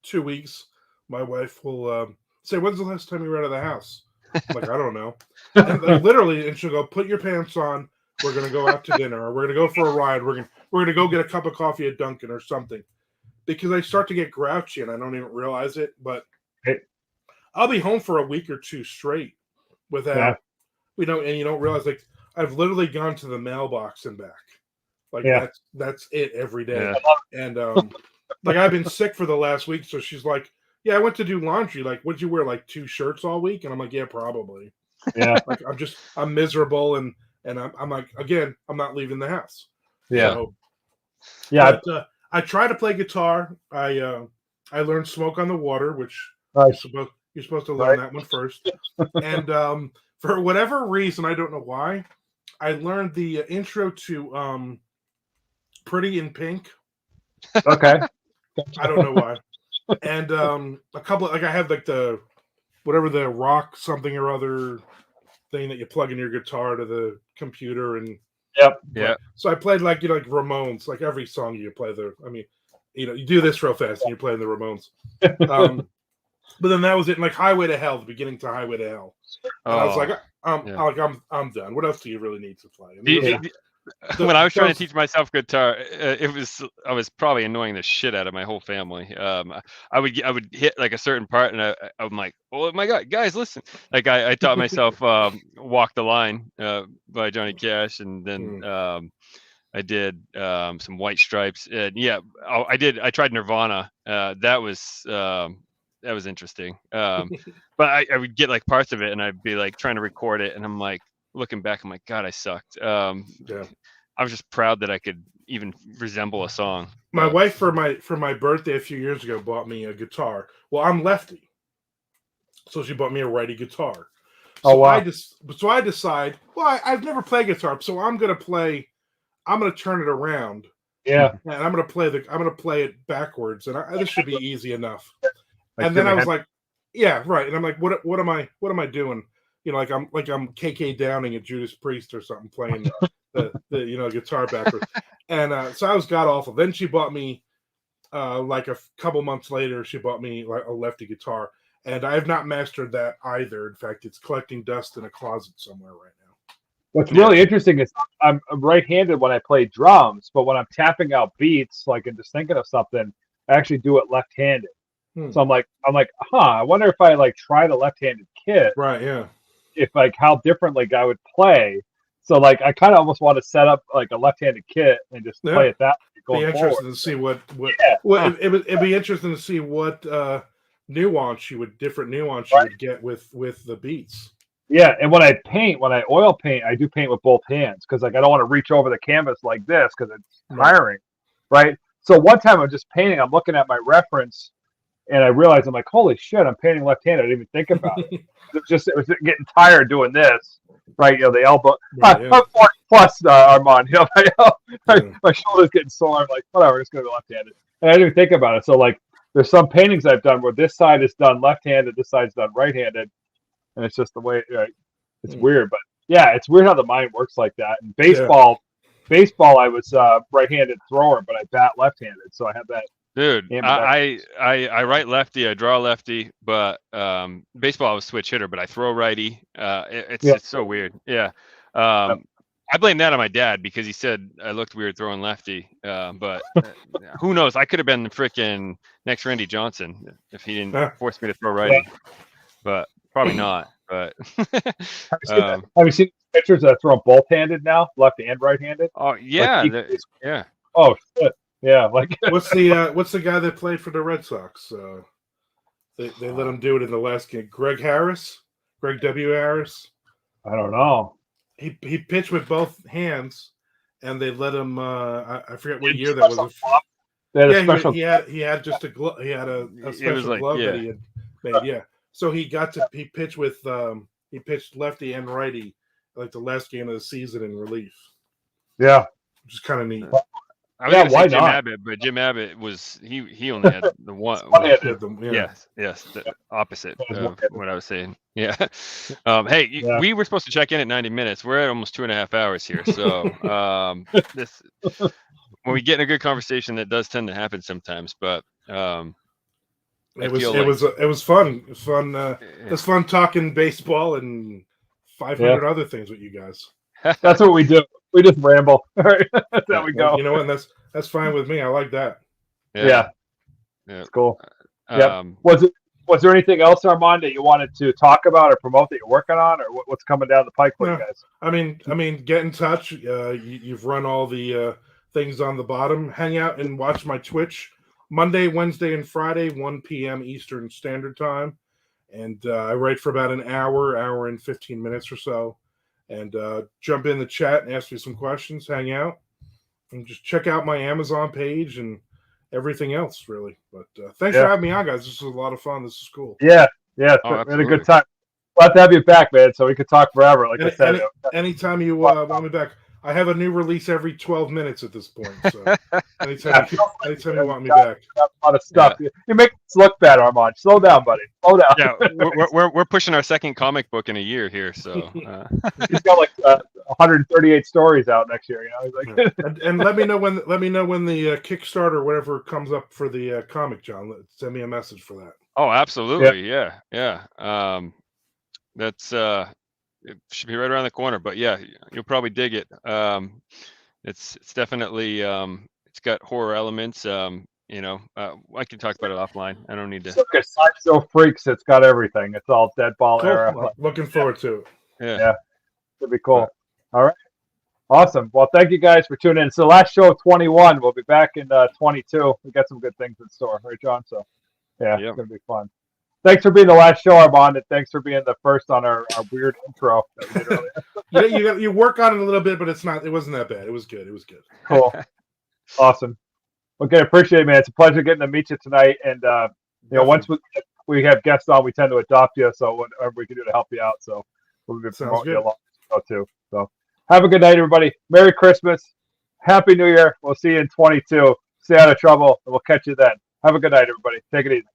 2 weeks. My wife will say, "When's the last time you were out of the house?" I'm like, I don't know. And literally, and she'll go, "Put your pants on. We're gonna go out to dinner, or we're gonna go for a ride. We're gonna go get a cup of coffee at Dunkin' or something." Because I start to get grouchy and I don't even realize it, but I'll be home for a week or two straight without, and you don't realize, like, I've literally gone to the mailbox and back. Like that's it every day. Yeah. And like I've been sick for the last week, so she's like, "Yeah, I went to do laundry. Like, what'd you wear? Like 2 shirts all week?" And I'm like, "Yeah, probably."
Yeah.
Like I'm miserable and I'm like, again, I'm not leaving the house.
Yeah.
So,
yeah.
But, I try to play guitar. I learned "Smoke on the Water," which you're supposed to learn that one first. And for whatever reason, I don't know why, I learned the intro to "Pretty in Pink."
Okay.
I don't know why. And a couple, like I had like the rock something or other thing that you plug in your guitar to the computer and.
Yep.
So I played like Ramones, like every song you play you do this real fast and you're playing the Ramones. But then that was it. Like Highway to Hell, the beginning to Highway to Hell. And I was like, I'm done. What else do you really need to play?
When I was trying to teach myself guitar, I was probably annoying the shit out of my whole family. I would hit like a certain part, and I'm like, "Oh my god, guys, listen!" Like I taught myself "Walk the Line" by Johnny Cash, and then I did some White Stripes, and I tried Nirvana. That was interesting. But I would get like parts of it, and I'd be like trying to record it, and I'm like. Looking back, I'm like, God, I sucked. I was just proud that I could even resemble a song.
My wife for my birthday a few years ago bought me a guitar. Well, I'm lefty, so she bought me a righty guitar. So I decide. Well, I've never played guitar, so I'm gonna turn it around.
Yeah,
and I'm gonna play it backwards, and this should be easy enough. And then I was like, yeah, right. And I'm like, what am I doing? Like I'm KK Downing at Judas Priest or something, playing the guitar backwards. And so I was god awful. Then she bought me like a couple months later, she bought me like a lefty guitar, and I have not mastered that either. In fact, it's collecting dust in a closet somewhere right now.
What's really interesting is I'm right-handed when I play drums, but when I'm tapping out beats, like and just thinking of something, I actually do it left-handed. So I'm like, I wonder if I like try the left-handed kit,
right? Yeah.
If like how differently I would play. So like I kind of almost want to set up like a left-handed kit and just play it that way.
Be interested to see what it'd be interesting to see what nuance you would get with the beats.
Yeah, and when I oil paint, I do paint with both hands because like I don't want to reach over the canvas like this because it's tiring, right? So one time I'm just painting, I'm looking at my reference, and I realized I'm like, holy shit, I'm painting left-handed. I didn't even think about it. It was getting tired doing this, right? The elbow. I'm 40 plus, Armand. My shoulder's getting sore. I'm like, whatever, just gonna go left-handed. And I didn't even think about it. So like there's some paintings I've done where this side is done left-handed, this side's done right-handed, and it's just the way it's weird. But yeah, it's weird how the mind works like that. And baseball, I was right-handed thrower, but I bat left-handed, so I have that.
Dude, I write lefty, I draw lefty, but baseball I was switch hitter, but I throw righty. It's so weird. Yeah. I blame that on my dad because he said I looked weird throwing lefty. But who knows? I could have been the freaking next Randy Johnson if he didn't force me to throw righty. But probably not. But
have you seen pitchers that throw both-handed now, left and right-handed?
Oh yeah,
yeah. Oh shit. Yeah, like
what's the guy that played for the Red Sox? They let him do it in the last game. Greg W. Harris.
I don't know.
He pitched with both hands, and they let him. I forget what year that was. He had just a glove. He had a special glove that he had made. Yeah, so he pitched with he pitched lefty and righty like the last game of the season in relief.
Yeah,
which is kind of neat.
I was gonna say Jim Abbott, but Jim Abbott was he only had the one. Yes, the opposite of what I was saying. Yeah. We were supposed to check in at 90 minutes. We're at almost 2.5 hours here. So this when we get in a good conversation, that does tend to happen sometimes. But
it was fun. It was fun. It was fun talking baseball and 500 other things with you guys.
That's what we do. We just ramble. There we go.
You know what? That's fine with me. I like that.
Yeah. It's cool. Was there anything else, Armand, that you wanted to talk about or promote that you're working on, or what's coming down the pike for you guys?
I mean, get in touch. You've run all the things on the bottom. Hang out and watch my Twitch Monday, Wednesday, and Friday, 1 p.m. Eastern Standard Time, and I write for about an hour and 15 minutes or so. And jump in the chat and ask me some questions, hang out, and just check out my Amazon page and everything else, really. But thanks for having me on, guys. This is a lot of fun. This is cool.
Yeah. We had a good time. Glad to have you back, man, so we could talk forever. Like I said.
Anytime you want me back. I have a new release every 12 minutes at this point. So anytime you want me back.
A lot of stuff. Yeah. You make us look bad, Armand. Slow down, buddy. Slow down.
Yeah, we're pushing our second comic book in a year here. So
he's got like 138 stories out next year. You know, he's like
and let me know when the Kickstarter, whatever comes up for the comic, John. Send me a message for that.
Oh, absolutely. Yeah. That's it should be right around the corner, but yeah, you'll probably dig it. It's definitely it's got horror elements. I can talk about it offline. I don't need to.
It's Sideshow Freaks. It's got everything. It's all Deadball era.
Well, looking forward to it.
Yeah, it'll be cool. All right, awesome. Well, thank you guys for tuning in. So last show of 21. We'll be back in 22. We got some good things in store, right, John? So it's gonna be fun. Thanks for being the last show, Armand, and thanks for being the first on our weird intro that we did
earlier. you work on it a little bit, but it wasn't that bad. It was good.
Cool. Awesome. Okay, appreciate it, man. It's a pleasure getting to meet you tonight. And once we have guests on, we tend to adopt you, so whatever we can do to help you out. So we'll be promoting you a lot too. So have a good night, everybody. Merry Christmas. Happy New Year. We'll see you in 22. Stay out of trouble, and we'll catch you then. Have a good night, everybody. Take it easy.